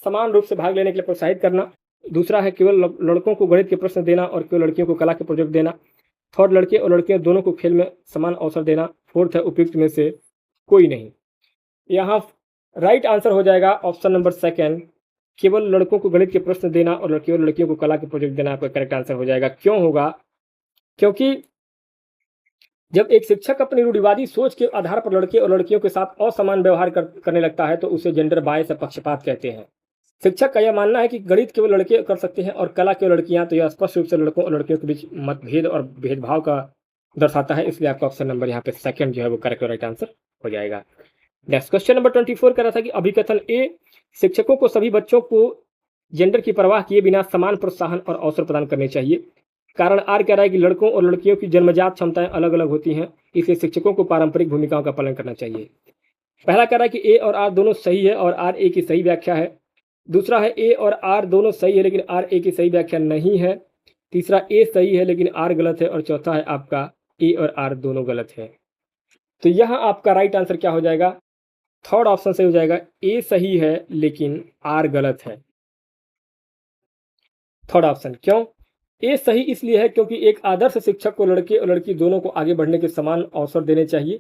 समान रूप से भाग लेने के लिए प्रोत्साहित करना, दूसरा है केवल लड़कों को गणित के प्रश्न देना और केवल लड़कियों को कला के प्रोजेक्ट देना। थर्ड, लड़के और लड़कियां दोनों को खेल में समान अवसर देना। फोर्थ है उपयुक्त में से कोई नहीं। यहाँ राइट आंसर हो जाएगा ऑप्शन नंबर सेकेंड, केवल लड़कों को गणित के प्रश्न देना और केवल लड़कियों को कला के प्रोजेक्ट देना आपका करेक्ट आंसर हो जाएगा। क्यों होगा? क्योंकि जब एक शिक्षक अपनी रूढ़िवादी सोच के आधार पर लड़के और लड़कियों के साथ असमान व्यवहार करने लगता है तो उसे जेंडर बायस या पक्षपात कहते हैं। शिक्षक का यह मानना है कि गणित केवल लड़के कर सकते हैं और कला केवल लड़कियां, तो यह स्पष्ट रूप से लड़कों और लड़कियों के बीच मतभेद और भेदभाव का दर्शाता है। इसलिए आपका ऑप्शन नंबर यहाँ पे सेकंड जो है वो करेक्ट और राइट आंसर हो जाएगा। नेक्स्ट क्वेश्चन नंबर 24 कह रहा था कि अभिकथन ए, शिक्षकों को सभी बच्चों को जेंडर की परवाह किए बिना समान प्रोत्साहन और अवसर प्रदान करने चाहिए। कारण आर कह रहा है कि लड़कों और लड़कियों की जन्मजात क्षमताएं अलग अलग होती हैं, इसलिए शिक्षकों को पारंपरिक भूमिकाओं का पालन करना चाहिए। पहला कह रहा है कि ए और आर दोनों सही है और आर ए की सही व्याख्या है। दूसरा है ए और आर दोनों सही है लेकिन आर ए की सही व्याख्या नहीं है। तीसरा ए सही है लेकिन आर गलत है। और चौथा है आपका ए और आर दोनों गलत है। तो यहाँ आपका राइट आंसर क्या हो जाएगा? थर्ड ऑप्शन सही हो जाएगा, ए सही है लेकिन आर गलत है। Third option. क्यों? ए सही इसलिए है क्योंकि एक आदर्श शिक्षक को लड़के और लड़की दोनों को आगे बढ़ने के समान अवसर देने चाहिए।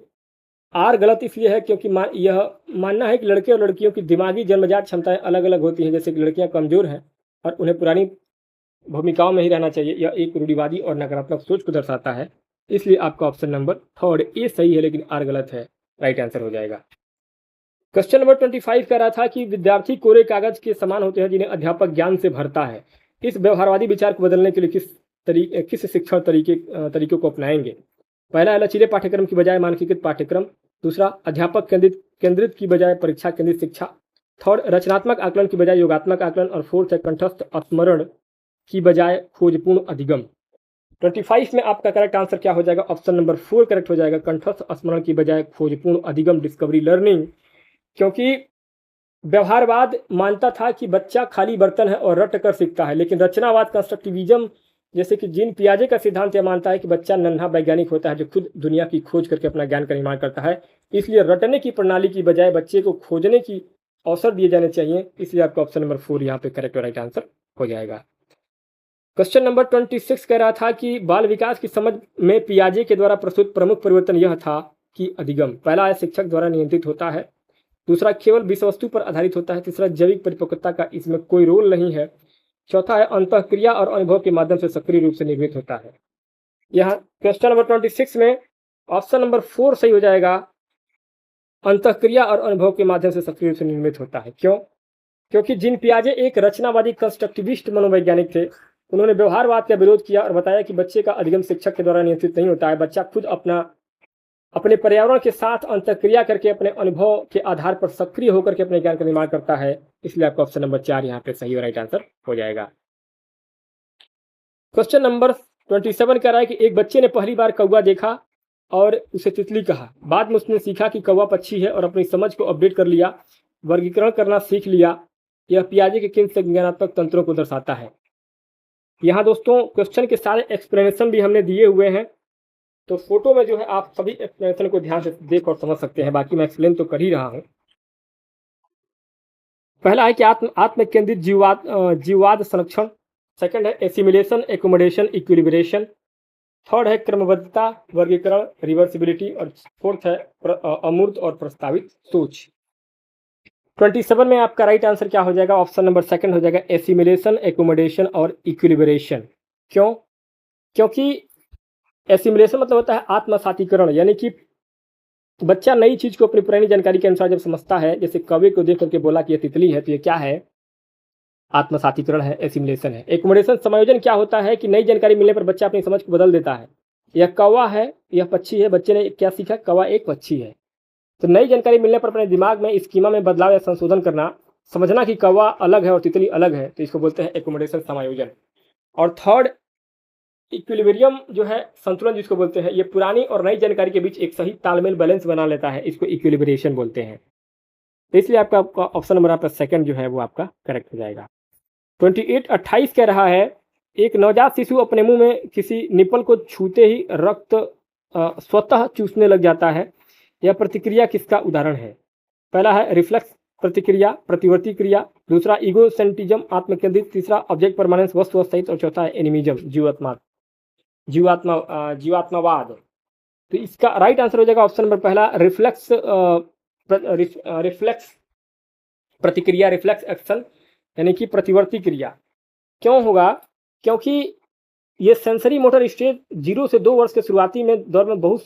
आर गलत इसलिए है क्योंकि यह मानना है कि लड़के और लड़कियों की दिमागी जन्मजात क्षमताएं अलग अलग होती हैं, जैसे कि लड़कियां कमजोर हैं और उन्हें पुरानी भूमिकाओं में ही रहना चाहिए। यह एक रूढ़िवादी और नकारात्मक सोच को दर्शाता है। इसलिए आपका ऑप्शन नंबर थर्ड ए सही है लेकिन आर गलत है, राइट आंसर हो जाएगा। क्वेश्चन नंबर 25 कह रहा था कि विद्यार्थी कोरे कागज के समान होते हैं जिन्हें अध्यापक ज्ञान से भरता है। इस व्यवहारवादी विचार को बदलने के लिए किस शिक्षण तरीकों को अपनाएंगे? पहला है लचीले पाठ्यक्रम की बजाय मानकीकृत पाठ्यक्रम। दूसरा, अध्यापक केंद्रित की बजाय परीक्षा केंद्रित शिक्षा। थर्ड, रचनात्मक आकलन की बजाय योगात्मक आकलन। और फोर्थ है कंठस्थ स्मरण की बजाय खोजपूर्ण अधिगम। 25 में आपका करेक्ट आंसर क्या हो जाएगा? ऑप्शन नंबर 4 करेक्ट हो जाएगा, कंठस्थ स्मरण की बजाय खोजपूर्ण अधिगम, डिस्कवरी लर्निंग। क्योंकि व्यवहारवाद मानता था कि बच्चा खाली बर्तन है और रट कर सीखता है, लेकिन रचनावाद कंस्ट्रक्टिविज्म जैसे कि जीन पियाजे का सिद्धांत यह मानता है कि बच्चा नन्हा वैज्ञानिक होता है जो खुद दुनिया की खोज करके अपना ज्ञान का निर्माण करता है। इसलिए रटने की प्रणाली की बजाय बच्चे को खोजने की अवसर दिए जाने चाहिए। इसलिए आपका ऑप्शन नंबर 4 यहाँ पे करेक्ट और राइट आंसर हो जाएगा। क्वेश्चन नंबर 26 कह रहा था कि बाल विकास की समझ में पियाजे के द्वारा प्रस्तुत प्रमुख परिवर्तन यह था कि अधिगम पहला है शिक्षक द्वारा नियंत्रित होता है। दूसरा, केवल विषय वस्तु पर आधारित होता है। तीसरा, जैविक परिपक्वता का इसमें कोई रोल नहीं है। चौथा है अंतःक्रिया और अनुभव के माध्यम से सक्रिय रूप से निर्मित होता है। यहाँ क्वेश्चन नंबर 26 में ऑप्शन नंबर 4 सही हो जाएगा, अंतःक्रिया और अनुभव के माध्यम से सक्रिय रूप से निर्मित होता है। क्यों? क्योंकि जीन पियाजे एक रचनावादी कंस्ट्रक्टिविस्ट मनोवैज्ञानिक थे। उन्होंने व्यवहारवाद का विरोध किया और बताया कि बच्चे का अधिगम शिक्षक के द्वारा नियंत्रित नहीं होता है। बच्चा खुद अपने पर्यावरण के साथ अंतःक्रिया करके अपने अनुभव के आधार पर सक्रिय होकर के अपने ज्ञान का निर्माण करता है। इसलिए आपका ऑप्शन नंबर 4 यहाँ पे सही और राइट आंसर हो जाएगा। क्वेश्चन नंबर 27 कह रहा है कि एक बच्चे ने पहली बार कौवा देखा और उसे तितली कहा। बाद में उसने सीखा कि कौवा पक्षी है और अपनी समझ को अपडेट कर लिया, वर्गीकरण करना सीख लिया। यह पियाजे के किन संज्ञानात्मक तंत्रों को दर्शाता है? यहाँ दोस्तों क्वेश्चन के सारे एक्सप्लेनेशन भी हमने दिए हुए हैं, तो फोटो में जो है आप सभी एक्सप्लेनेशन को ध्यान से देख और समझ सकते हैं। बाकी मैं एक्सप्लेन तो कर ही रहा हूँ। पहला है कि आत्म केंद्रित जीववाद संरक्षण। सेकंड है एसिमिलेशन, एकोमोडेशन, इक्विलिब्रेशन। थर्ड है क्रमबद्धता, वर्गीकरण, रिवर्सिबिलिटी। और फोर्थ है अमूर्त और प्रस्तावित सोच। 27 में आपका राइट आंसर क्या हो जाएगा? ऑप्शन नंबर 2 हो जाएगा, एसिमिलेशन, एकोमोडेशन और इक्विलिब्रेशन। क्यों? क्योंकि एसिमिलेशन मतलब होता है आत्मसातीकरण, यानी कि बच्चा नई चीज को अपनी पुरानी जानकारी के अनुसार जब समझता है, जैसे कौवे को देख करके बोला कि ये तितली है, तो ये क्या है? आत्मसातीकरण है, एसिमिलेशन है। एकोमोडेशन समायोजन क्या होता है कि नई जानकारी मिलने पर बच्चा अपनी समझ को बदल देता है। यह कौवा है, यह पक्षी है, बच्चे ने क्या सीखा? कौवा एक पक्षी है। तो नई जानकारी मिलने पर अपने दिमाग में स्कीमा में बदलाव या संशोधन करना, समझना कि कौवा अलग है और तितली अलग है, तो इसको बोलते हैं एकोमोडेशन, समायोजन। और थर्ड इक्विलिब्रियम जो है, संतुलन जिसको बोलते हैं, ये पुरानी और नई जानकारी के बीच एक सही तालमेल, बैलेंस बना लेता है, इसको इक्विलिब्रेशन बोलते हैं। तो इसलिए आपका ऑप्शन नंबर आपका 2 जो है वो आपका करेक्ट हो जाएगा। 28 कह रहा है, एक नवजात शिशु अपने मुंह में किसी निपल को छूते ही रक्त स्वतः चूसने लग जाता है। यह प्रतिक्रिया किसका उदाहरण है? पहला है रिफ्लेक्स प्रतिक्रिया, प्रतिवर्ती क्रिया, दूसरा ईगोसेंट्रिज्म आत्मकेंद्रित, तीसरा ऑब्जेक्ट परमानेंस वस्तु अस्तित्व और चौथा है एनिमिज्म जीवात्मावाद। तो इसका राइट आंसर हो जाएगा ऑप्शन नंबर पहला रिफ्लेक्स प्रतिक्रिया, रिफ्लेक्स एक्शन यानी कि प्रतिवर्ती क्रिया। क्यों होगा? क्योंकि ये सेंसरी मोटर स्टेज 0 से 2 वर्ष के शुरुआती में दौर में बहुत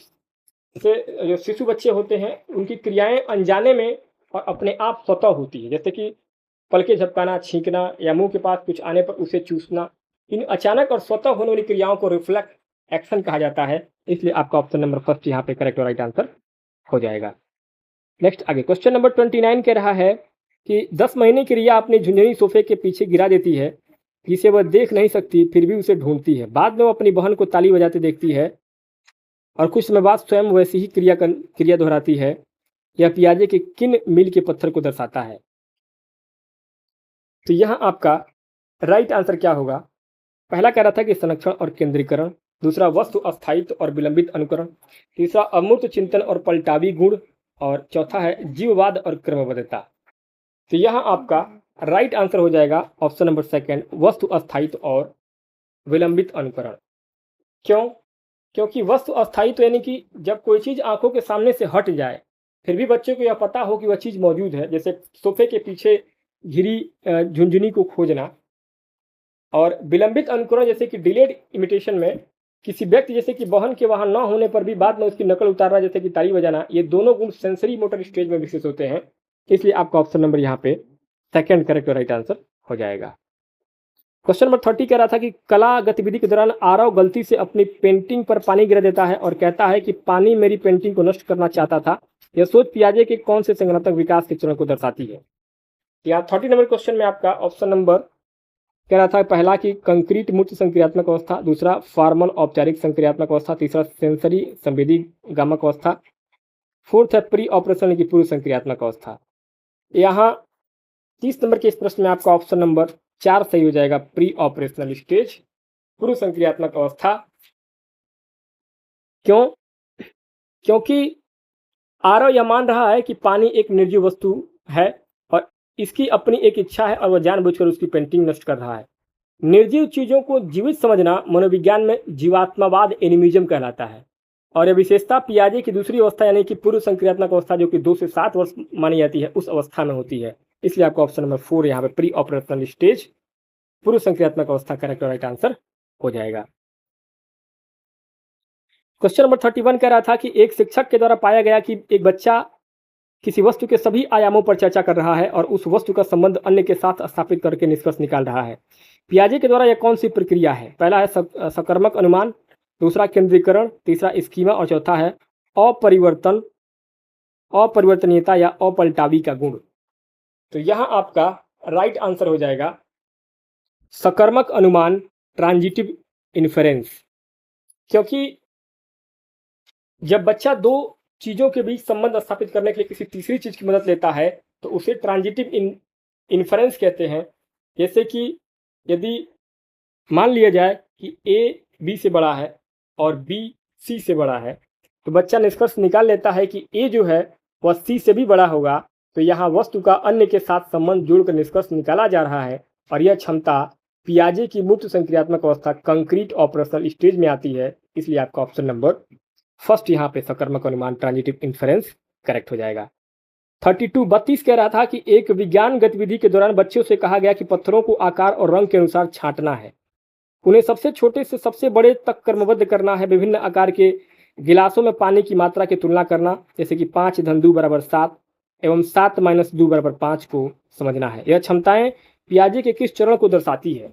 से जो शिशु बच्चे होते हैं उनकी क्रियाएं अनजाने में और अपने आप स्वतः होती है, जैसे कि पलके झपकाना, छींकना या मुंह के पास कुछ आने पर उसे चूसना। इन अचानक और स्वतः होने वाली क्रियाओं को रिफ्लेक्स एक्शन कहा जाता है, इसलिए आपका ऑप्शन नंबर फर्स्ट यहाँ पे करेक्ट और राइट आंसर हो जाएगा। नेक्स्ट आगे क्वेश्चन नंबर 29 कह रहा है कि 10 महीने की रिया अपनी झुंझुनी सोफे के पीछे गिरा देती है, जिसे वह देख नहीं सकती, फिर भी उसे ढूंढती है। बाद में वो अपनी बहन को ताली बजाते देखती है और कुछ समय बाद स्वयं वैसी ही क्रिया दोहराती है। यह पियाजे के किन मील के पत्थर को दर्शाता है? तो यहाँ आपका राइट आंसर क्या होगा? पहला कह रहा था कि संरक्षण और केंद्रीकरण, दूसरा वस्तु अस्थायित्व और विलंबित अनुकरण, तीसरा अमूर्त चिंतन और पलटावी गुण, और चौथा है जीववाद और क्रमबद्धता। तो यहाँ आपका राइट आंसर हो जाएगा ऑप्शन नंबर सेकंड, वस्तु अस्थायित्व और विलंबित अनुकरण। क्यों? क्योंकि वस्तु अस्थायित्व यानी कि जब कोई चीज़ आंखों के सामने से हट जाए फिर भी बच्चे को यह पता हो कि वह चीज़ मौजूद है, जैसे सोफे के पीछे घिरी झुंझुनी को खोजना। और विलंबित अनुकरण जैसे कि डिलेड इमिटेशन में किसी व्यक्ति जैसे कि बहन के वहाँ न होने पर भी बाद में उसकी नकल उतारना, जैसे कि ताली बजाना, ये दोनों गुण सेंसरी मोटर स्टेज में विशेष होते हैं, इसलिए आपका ऑप्शन नंबर यहाँ पे सेकंड करेक्ट और राइट आंसर हो जाएगा। क्वेश्चन नंबर 30 कह रहा था कि कला गतिविधि के दौरान आरव गलती से अपनी पेंटिंग पर पानी गिरा देता है और कहता है कि पानी मेरी पेंटिंग को नष्ट करना चाहता था। यह सोच पियाजे के कौन से संज्ञानात्मक विकास के चरण को दर्शाती है? यहाँ 30 नंबर क्वेश्चन में आपका ऑप्शन नंबर कह रहा था पहला कि कंक्रीट मूर्त संक्रियात्मक अवस्था, दूसरा फॉर्मल औपचारिक संक्रियात्मक अवस्था, तीसरा सेंसरी संवेदी गामक अवस्था, फोर्थ है प्री ऑपरेशन की पूर्व संक्रियात्मक अवस्था। यहाँ 30 नंबर के इस प्रश्न में आपका ऑप्शन नंबर 4 सही हो जाएगा, प्री ऑपरेशनल स्टेज, पूर्व संक्रियात्मक अवस्था। क्यों? क्योंकि आरव यह मान रहा है कि पानी एक निर्जीव वस्तु है और इसकी अपनी एक इच्छा है और वह जानबूझकर उसकी पेंटिंग नष्ट कर रहा है। निर्जीव चीजों को जीवित समझना मनोविज्ञान में जीवात्मावाद एनिमिज्म कहलाता है और यह विशेषता पियाजे की दूसरी अवस्था यानी कि पूर्व संक्रियात्मक अवस्था जो कि 2 से 7 वर्ष मानी जाती है उस अवस्था में होती है, इसलिए आपका ऑप्शन नंबर 4 यहाँ पे प्री ऑपरेशनल स्टेज, पूर्व संक्रियात्मक अवस्था करेक्ट और राइट आंसर हो जाएगा। क्वेश्चन नंबर 31 कह रहा था कि एक शिक्षक के द्वारा पाया गया कि एक बच्चा किसी वस्तु के सभी आयामों पर चर्चा कर रहा है और उस वस्तु का संबंध अन्य के साथ स्थापित करके निष्कर्ष निकाल रहा है। पियाजे के द्वारा यह कौन सी प्रक्रिया है? पहला है सकर्मक अनुमान, दूसरा केंद्रीकरण, तीसरा स्कीमा और चौथा है अपरिवर्तनीयता या अपलटावी का गुण। तो यहाँ आपका राइट आंसर हो जाएगा सकर्मक अनुमान, ट्रांजिटिव इन्फेरेंस। क्योंकि जब बच्चा 2 चीज़ों के बीच संबंध स्थापित करने के लिए किसी तीसरी चीज़ की मदद लेता है तो उसे ट्रांजिटिव इन्फेरेंस कहते हैं। जैसे कि यदि मान लिया जाए कि ए बी से बड़ा है और बी सी से बड़ा है तो बच्चा निष्कर्ष निकाल लेता है कि ए जो है वह सी से भी बड़ा होगा। तो यहाँ वस्तु का अन्य के साथ संबंध जोड़कर निष्कर्ष निकाला जा रहा है और यह क्षमता पियाजे की मूर्त संक्रियात्मक अवस्था कंक्रीट ऑपरेशनल स्टेज में आती है, इसलिए आपका ऑप्शन नंबर फर्स्ट यहाँ पे सकर्मक अनुमान ट्रांजिटिव इन्फेरेंस करेक्ट हो जाएगा। 32 कह रहा था कि एक विज्ञान गतिविधि के दौरान बच्चों से कहा गया कि पत्थरों को आकार और रंग के अनुसार छांटना है, उन्हें सबसे छोटे से सबसे बड़े तक क्रमबद्ध करना है, विभिन्न आकार के गिलासों में पानी की मात्रा की तुलना करना, जैसे कि 5 × 2 = 7 एवं 7 - 2 = 5 को समझना है। यह क्षमताएं पियाजे के किस चरण को दर्शाती है?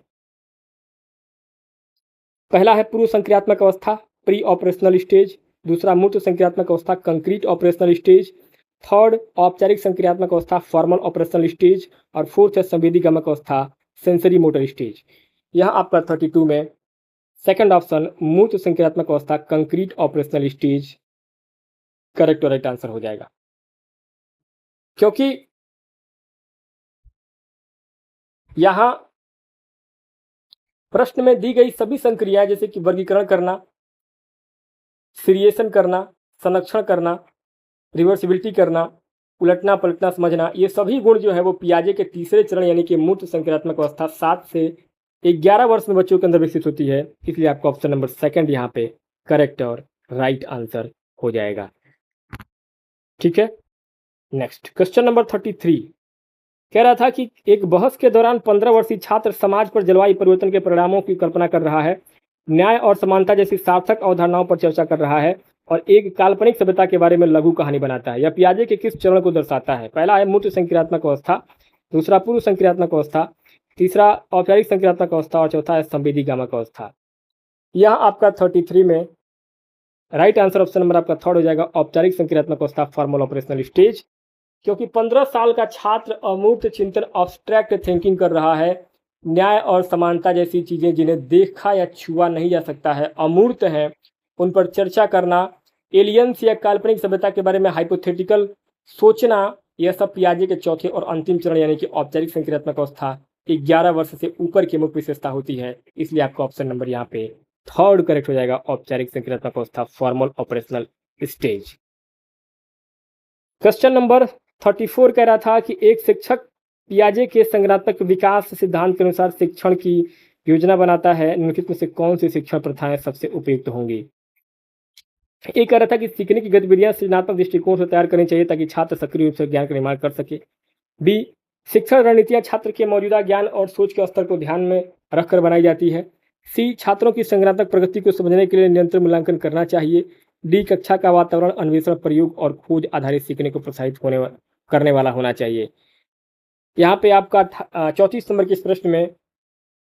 पहला है पूर्व संक्रियात्मक अवस्था, प्री ऑपरेशनल स्टेज, दूसरा मूर्त संक्रियात्मक अवस्था कंक्रीट ऑपरेशनल स्टेज, थर्ड औपचारिक संक्रियात्मक अवस्था फॉर्मल ऑपरेशनल स्टेज और फोर्थ है संवेदी गमक अवस्था सेंसरी मोटर स्टेज। यहाँ आपका 32 में सेकंड ऑप्शन मूर्त संक्रियात्मक अवस्था कंक्रीट ऑपरेशनल स्टेज करेक्ट और राइट आंसर हो जाएगा। क्योंकि यहाँ प्रश्न में दी गई सभी संक्रियाएं जैसे कि वर्गीकरण करना, सीरिएशन करना, संरक्षण करना, रिवर्सिबिलिटी करना, उलटना पलटना समझना, ये सभी गुण जो है वो पियाजे के तीसरे चरण यानी कि मूर्त संक्रियात्मक अवस्था 7 से 11 वर्ष में बच्चों के अंदर विकसित होती है। इसलिए आपका ऑप्शन नंबर सेकंड यहाँ पे करेक्ट और राइट आंसर हो जाएगा। ठीक है, नेक्स्ट क्वेश्चन नंबर 33 कह रहा था कि एक बहस के दौरान 15 वर्षीय छात्र समाज पर जलवायु परिवर्तन के परिणामों की कल्पना कर रहा है, न्याय और समानता जैसी सार्थक अवधारणाओं पर चर्चा कर रहा है और एक काल्पनिक सभ्यता के बारे में लघु कहानी बनाता है। यह पियाजे के किस चरण को दर्शाता है? पहला है मूर्त संक्रियात्मक अवस्था, दूसरा पूर्व संक्रियात्मक अवस्था, तीसरा औपचारिक संक्रियात्मक अवस्था और चौथा है संवेदी गामक अवस्था। यह आपका 33 में राइट आंसर ऑप्शन नंबर आपका थर्ड हो जाएगा, औपचारिक संक्रियात्मक अवस्था, फॉर्मल ऑपरेशनल स्टेज। क्योंकि 15 साल का छात्र अमूर्त चिंतन, ऑब्स्ट्रैक्ट थिंकिंग कर रहा है, न्याय और समानता जैसी चीज़ें जिन्हें देखा या छुआ नहीं जा सकता है, अमूर्त हैं, उन पर चर्चा करना, एलियंस या काल्पनिक सभ्यता के बारे में हाइपोथेटिकल सोचना, यह सब पियाजे के चौथे और अंतिम चरण यानी कि औपचारिक संक्रियात्मक अवस्था 11 वर्ष से ऊपर की मुख्य विशेषता होती है। इसलिए आपका ऑप्शन नंबर यहाँ पे थर्ड करेक्ट हो जाएगा, औपचारिक संक्रियात्मक अवस्था, formal operational stage. Question number 34 कह रहा था कि एक शिक्षक पियाजे के संज्ञानात्मक विकास सिद्धांत के अनुसार शिक्षण की योजना बनाता है, निम्नलिखित में से कौन सी शिक्षण प्रथाएं सबसे उपयुक्त होंगी? एक कह रहा था कि सीखने की गतिविधियां सृजनात्मक दृष्टिकोण से तैयार करनी चाहिए ताकि छात्र सक्रिय रूप से ज्ञान का निर्माण कर सके। बी, शिक्षण रणनीतियां छात्र के मौजूदा ज्ञान और सोच के स्तर को ध्यान में रखकर बनाई जाती है। सी, छात्रों की संज्ञानात्मक प्रगति को समझने के लिए निरंतर मूल्यांकन करना चाहिए। डी, कक्षा का वातावरण अन्वेषण, प्रयोग और खोज आधारित सीखने को प्रोत्साहित करने वाला होना चाहिए। यहाँ पे आपका 34 नंबर के इस प्रश्न में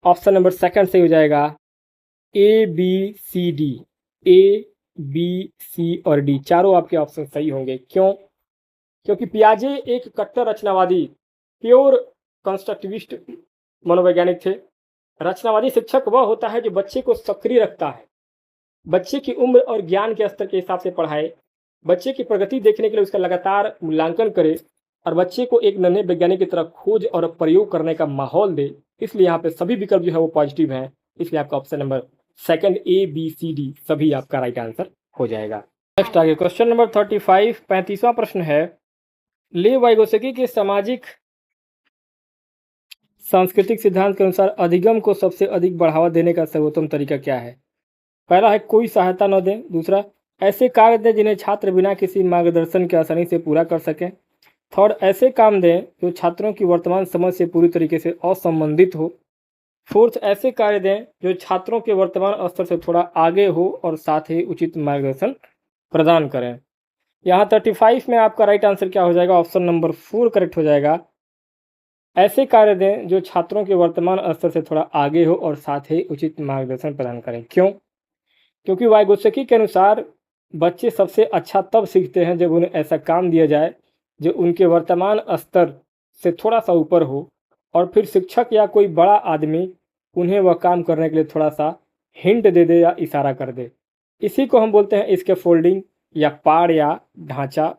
ऑप्शन नंबर सेकंड सही हो जाएगा, A B C D. A B C और डी चारों आपके ऑप्शन सही होंगे। क्यों? क्योंकि पियाजे एक कट्टर रचनावादी, प्योर कंस्ट्रक्टिविस्ट मनोवैज्ञानिक थे। रचनावादी शिक्षक वह होता है जो बच्चे को सक्रिय रखता है, बच्चे की उम्र और ज्ञान के स्तर के हिसाब से पढ़ाए, बच्चे की प्रगति देखने के लिए उसका लगातार मूल्यांकन करे और बच्चे को एक नन्हे वैज्ञानिक की तरह खोज और प्रयोग करने का माहौल दे। इसलिए यहाँ पे सभी विकल्प जो है वो पॉजिटिव हैं। इसलिए आपका option number second, A B C D सभी आपका राइट आंसर हो जाएगा। नेक्स्ट आगे क्वेश्चन नंबर 35 35वां प्रश्न है, लेव वाइगोत्स्की के सामाजिक सांस्कृतिक सिद्धांत के अनुसार अधिगम को सबसे अधिक बढ़ावा देने का सर्वोत्तम तरीका क्या है? पहला है कोई सहायता न दें, दूसरा ऐसे कार्य दें जिन्हें छात्र बिना किसी मार्गदर्शन के आसानी से पूरा कर सकें, थर्ड ऐसे काम दें जो छात्रों की वर्तमान समझ से पूरी तरीके से असंबंधित हो, फोर्थ ऐसे कार्य दें जो छात्रों के वर्तमान स्तर से थोड़ा आगे हो और साथ ही उचित मार्गदर्शन प्रदान करें। यहाँ 35 में आपका राइट आंसर क्या हो जाएगा? ऑप्शन नंबर 4 करेक्ट हो जाएगा, ऐसे कार्य दें जो छात्रों के वर्तमान स्तर से थोड़ा आगे हो और साथ ही उचित मार्गदर्शन प्रदान करें। क्यों? क्योंकि वाइगोत्स्की के अनुसार बच्चे सबसे अच्छा तब सीखते हैं जब उन्हें ऐसा काम दिया जाए जो उनके वर्तमान स्तर से थोड़ा सा ऊपर हो और फिर शिक्षक या कोई बड़ा आदमी उन्हें वह काम करने के लिए थोड़ा सा हिंट दे दे या इशारा कर दे। इसी को हम बोलते हैं इसके फोल्डिंग या पाड़ या ढांचा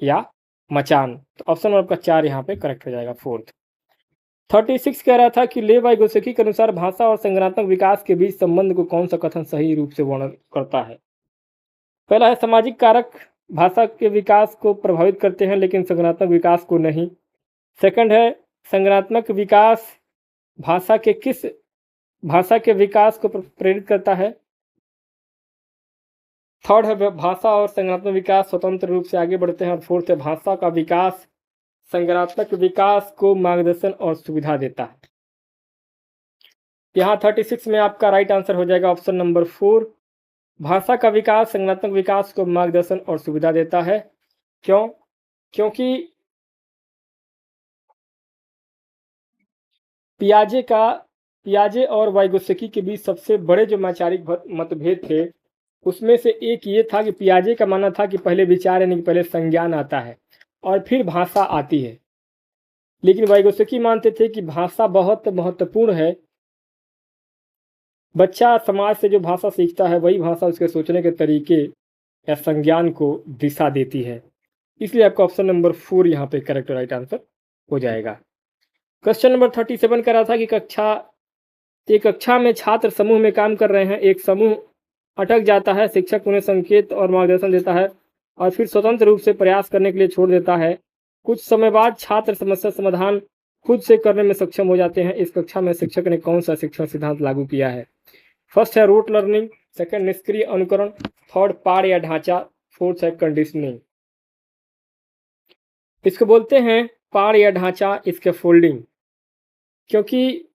या मचान। तो ऑप्शन नंबर आपका 4 यहाँ पे करेक्ट हो जाएगा, फोर्थ। 36 कह रहा था कि लेव वाइगोत्स्की के अनुसार भाषा और संज्ञानात्मक विकास के बीच संबंध को कौन सा कथन सही रूप से वर्णन करता है? पहला है सामाजिक कारक भाषा के विकास को प्रभावित करते हैं लेकिन संज्ञानात्मक विकास को नहीं। सेकंड है संज्ञानात्मक विकास भाषा के विकास को प्रेरित करता है। थर्ड है भाषा और संज्ञानात्मक विकास स्वतंत्र रूप से आगे बढ़ते हैं और फोर्थ है भाषा का विकास संज्ञानात्मक विकास को मार्गदर्शन और सुविधा देता है। यहाँ 36 में आपका राइट आंसर हो जाएगा ऑप्शन नंबर 4, भाषा का विकास संज्ञानात्मक विकास को मार्गदर्शन और सुविधा देता है। क्यों? क्योंकि पियाजे और वाइगोत्स्की के बीच सबसे बड़े जो वैचारिक मतभेद थे उसमें से एक ये था कि पियाजे का मानना था कि पहले विचार यानी कि पहले संज्ञान आता है और फिर भाषा आती है, लेकिन वाइगोत्स्की मानते थे कि भाषा बहुत महत्वपूर्ण है। बच्चा समाज से जो भाषा सीखता है वही भाषा उसके सोचने के तरीके या संज्ञान को दिशा देती है। इसलिए आपका ऑप्शन नंबर 4 यहाँ पे करेक्ट राइट आंसर हो जाएगा। क्वेश्चन नंबर 37 कह रहा था कि कक्षा में छात्र समूह में काम कर रहे हैं, एक समूह अटक जाता है, शिक्षक उन्हें संकेत और मार्गदर्शन देता है और फिर स्वतंत्र रूप से प्रयास करने के लिए छोड़ देता है। कुछ समय बाद छात्र समस्या समाधान खुद से करने में सक्षम हो जाते हैं। इस कक्षा में शिक्षक ने कौन सा शिक्षण सिद्धांत लागू किया है? फर्स्ट है रूट लर्निंग, सेकंड निष्क्रिय अनुकरण, थर्ड पाठ या ढांचा, फोर्थ है कंडीशनिंग। इसको बोलते हैं पाठ या ढांचा, इसके फोल्डिंग। क्योंकि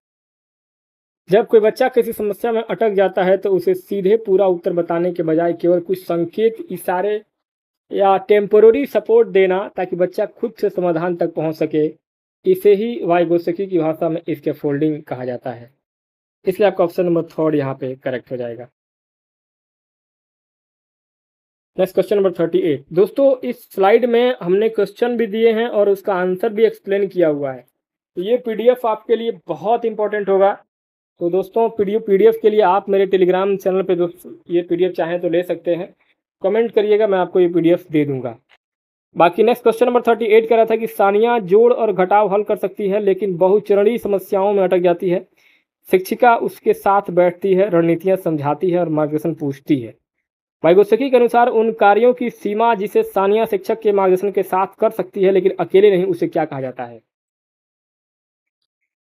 जब कोई बच्चा किसी समस्या में अटक जाता है तो उसे सीधे पूरा उत्तर बताने के बजाय केवल कुछ संकेत, इशारे या टेम्पोररी सपोर्ट देना ताकि बच्चा खुद से समाधान तक पहुंच सके, इसे ही वाइगोत्स्की की भाषा में इसके फोल्डिंग कहा जाता है। इसलिए आपका ऑप्शन नंबर थर्ड यहाँ पे करेक्ट हो जाएगा। Next question number 38। दोस्तों इस स्लाइड में हमने क्वेश्चन भी दिए हैं और उसका आंसर भी एक्सप्लेन किया हुआ है, तो ये पीडीएफ आपके लिए बहुत इंपॉर्टेंट होगा। तो दोस्तों पीडीएफ के लिए आप मेरे टेलीग्राम चैनल पे दोस्तों ये पीडीएफ चाहें तो ले सकते हैं, कमेंट करिएगा, मैं आपको ये पीडीएफ दे दूंगा। बाकी नेक्स्ट क्वेश्चन नंबर 38 कह रहा था कि सानिया जोड़ और घटाव हल कर सकती है लेकिन बहुचरणीय समस्याओं में अटक जाती है। शिक्षिका उसके साथ बैठती है, रणनीतियां समझाती है और मार्गदर्शन पूछती है। वाइगोत्स्की के अनुसार उन कार्यों की सीमा जिसे सानिया शिक्षक के मार्गदर्शन के साथ कर सकती है लेकिन अकेले नहीं, उसे क्या कहा जाता है?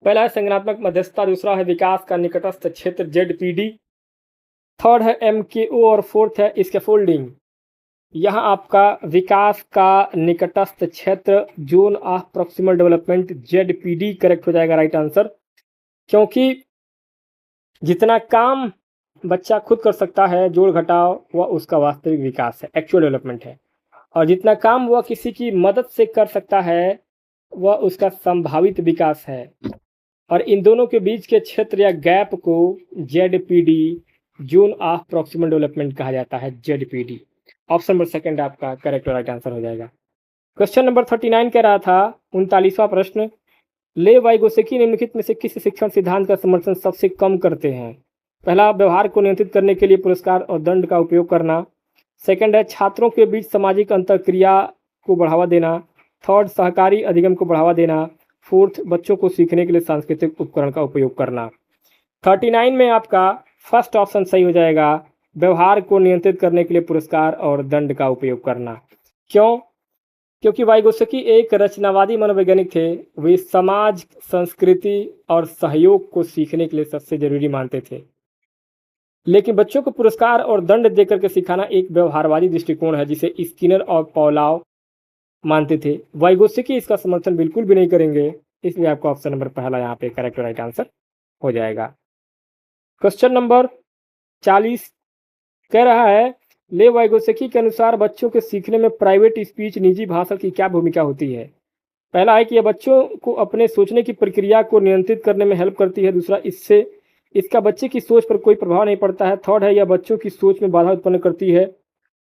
पहला है संज्ञानात्मक मध्यस्थता, दूसरा है विकास का निकटस्थ क्षेत्र जेडपीडी, थर्ड है एमकेओ और फोर्थ है स्कैफोल्डिंग। यहाँ आपका विकास का निकटस्थ क्षेत्र zone of proximal development ZPD correct हो जाएगा राइट आंसर। क्योंकि जितना काम बच्चा खुद कर सकता है जोड़ घटाव वह उसका वास्तविक विकास है, एक्चुअल डेवलपमेंट है, और जितना काम वह किसी की मदद से कर सकता है वह उसका संभावित विकास है। और इन दोनों के बीच के क्षेत्र या गैप को ZPD zone of proximal development कहा जाता है, जेडपीडी। ऑप्शन नंबर सेकंड आपका करेक्ट और राइट आंसर हो जाएगा। क्वेश्चन नंबर 39 कह रहा था 39वां प्रश्न, ले वाइगोत्स्की निम्नलिखित में से किस शिक्षण सिद्धांत का समर्थन सबसे कम करते हैं? पहला, व्यवहार को नियंत्रित करने के लिए पुरस्कार और दंड का उपयोग करना। सेकंड है छात्रों के बीच सामाजिक अंतरक्रिया को बढ़ावा देना। थर्ड, सहकारी अधिगम को बढ़ावा देना। फोर्थ, बच्चों को सीखने के लिए सांस्कृतिक उपकरण का उपयोग करना। 39 में आपका फर्स्ट ऑप्शन सही हो जाएगा, व्यवहार को नियंत्रित करने के लिए पुरस्कार और दंड का उपयोग करना। क्यों? क्योंकि वाइगोत्स्की एक रचनावादी मनोवैज्ञानिक थे। वे समाज, संस्कृति और सहयोग को सीखने के लिए सबसे जरूरी मानते थे, लेकिन बच्चों को पुरस्कार और दंड देकर के सिखाना एक व्यवहारवादी दृष्टिकोण है जिसे स्किनर और पॉलाव मानते थे। वाइगोत्स्की इसका समर्थन बिल्कुल भी नहीं करेंगे, इसलिए आपका ऑप्शन नंबर पहला यहाँ पे करेक्ट राइट आंसर हो जाएगा। क्वेश्चन नंबर 40 कह रहा है, ले वाइगोत्स्की के अनुसार बच्चों के सीखने में प्राइवेट स्पीच, निजी भाषण की क्या भूमिका होती है? पहला है कि यह बच्चों को अपने सोचने की प्रक्रिया को नियंत्रित करने में हेल्प करती है। दूसरा, इसका बच्चे की सोच पर कोई प्रभाव नहीं पड़ता है। थर्ड है, यह बच्चों की सोच में बाधा उत्पन्न करती है।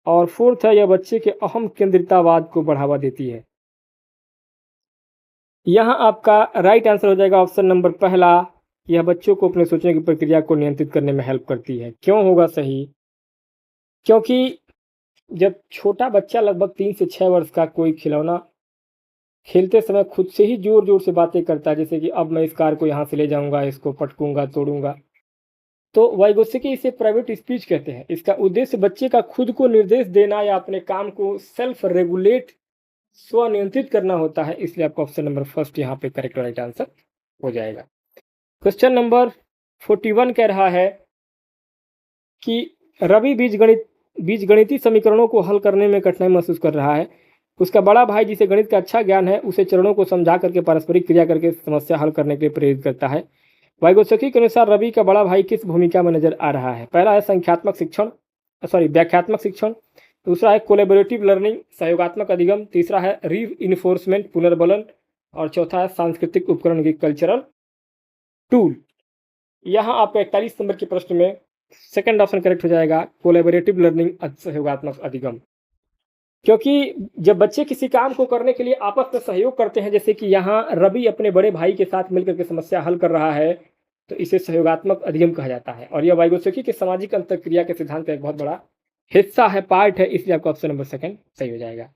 और फोर्थ है, यह बच्चे के अहम केंद्रितवाद को बढ़ावा देती है। यहाँ आपका राइट आंसर हो जाएगा ऑप्शन नंबर पहला, यह बच्चों को अपने सोचने की प्रक्रिया को नियंत्रित करने में हेल्प करती है। क्यों होगा सही? क्योंकि जब छोटा बच्चा लगभग 3 से 6 वर्ष का कोई खिलौना खेलते समय खुद से ही जोर जोर से बातें करता है, जैसे कि अब मैं इस कार को यहाँ से ले जाऊंगा, इसको पटकूंगा, तोड़ूंगा, तो वाइगोत्स्की इसे प्राइवेट स्पीच कहते हैं। इसका उद्देश्य बच्चे का खुद को निर्देश देना या अपने काम को सेल्फ रेगुलेट, स्वनियंत्रित करना होता है। इसलिए आपका ऑप्शन नंबर फर्स्ट यहाँ पे करेक्ट राइट आंसर हो जाएगा। क्वेश्चन नंबर 41 कह रहा है कि रवि बीजगणितीय समीकरणों को हल करने में कठिनाई महसूस कर रहा है। उसका बड़ा भाई जिसे गणित का अच्छा ज्ञान है उसे चरणों को समझा करके पारस्परिक क्रिया करके समस्या हल करने के लिए प्रेरित करता है। वाइगोत्स्की के अनुसार रवि का बड़ा भाई किस भूमिका में नजर आ रहा है? पहला है व्याख्यात्मक शिक्षण। दूसरा है कोलैबोरेटिव लर्निंग, सहयोगात्मक अधिगम। तीसरा है रीइंफोर्समेंट, पुनर्बलन। और चौथा है सांस्कृतिक उपकरण की कल्चरल टूल। यहाँ आपको 41 नंबर के प्रश्न में सेकंड ऑप्शन करेक्ट हो जाएगा, कोलैबोरेटिव लर्निंग, सहयोगात्मक अधिगम। क्योंकि जब बच्चे किसी काम को करने के लिए आपस में सहयोग करते हैं, जैसे कि यहाँ रवि अपने बड़े भाई के साथ मिलकर के समस्या हल कर रहा है, तो इसे सहयोगात्मक अधिगम कहा जाता है। और यह वाइगोत्स्की के सामाजिक अंतरक्रिया के सिद्धांत का एक बहुत बड़ा हिस्सा है, पार्ट है। इसलिए आपका ऑप्शन नंबर सेकंड सही हो जाएगा।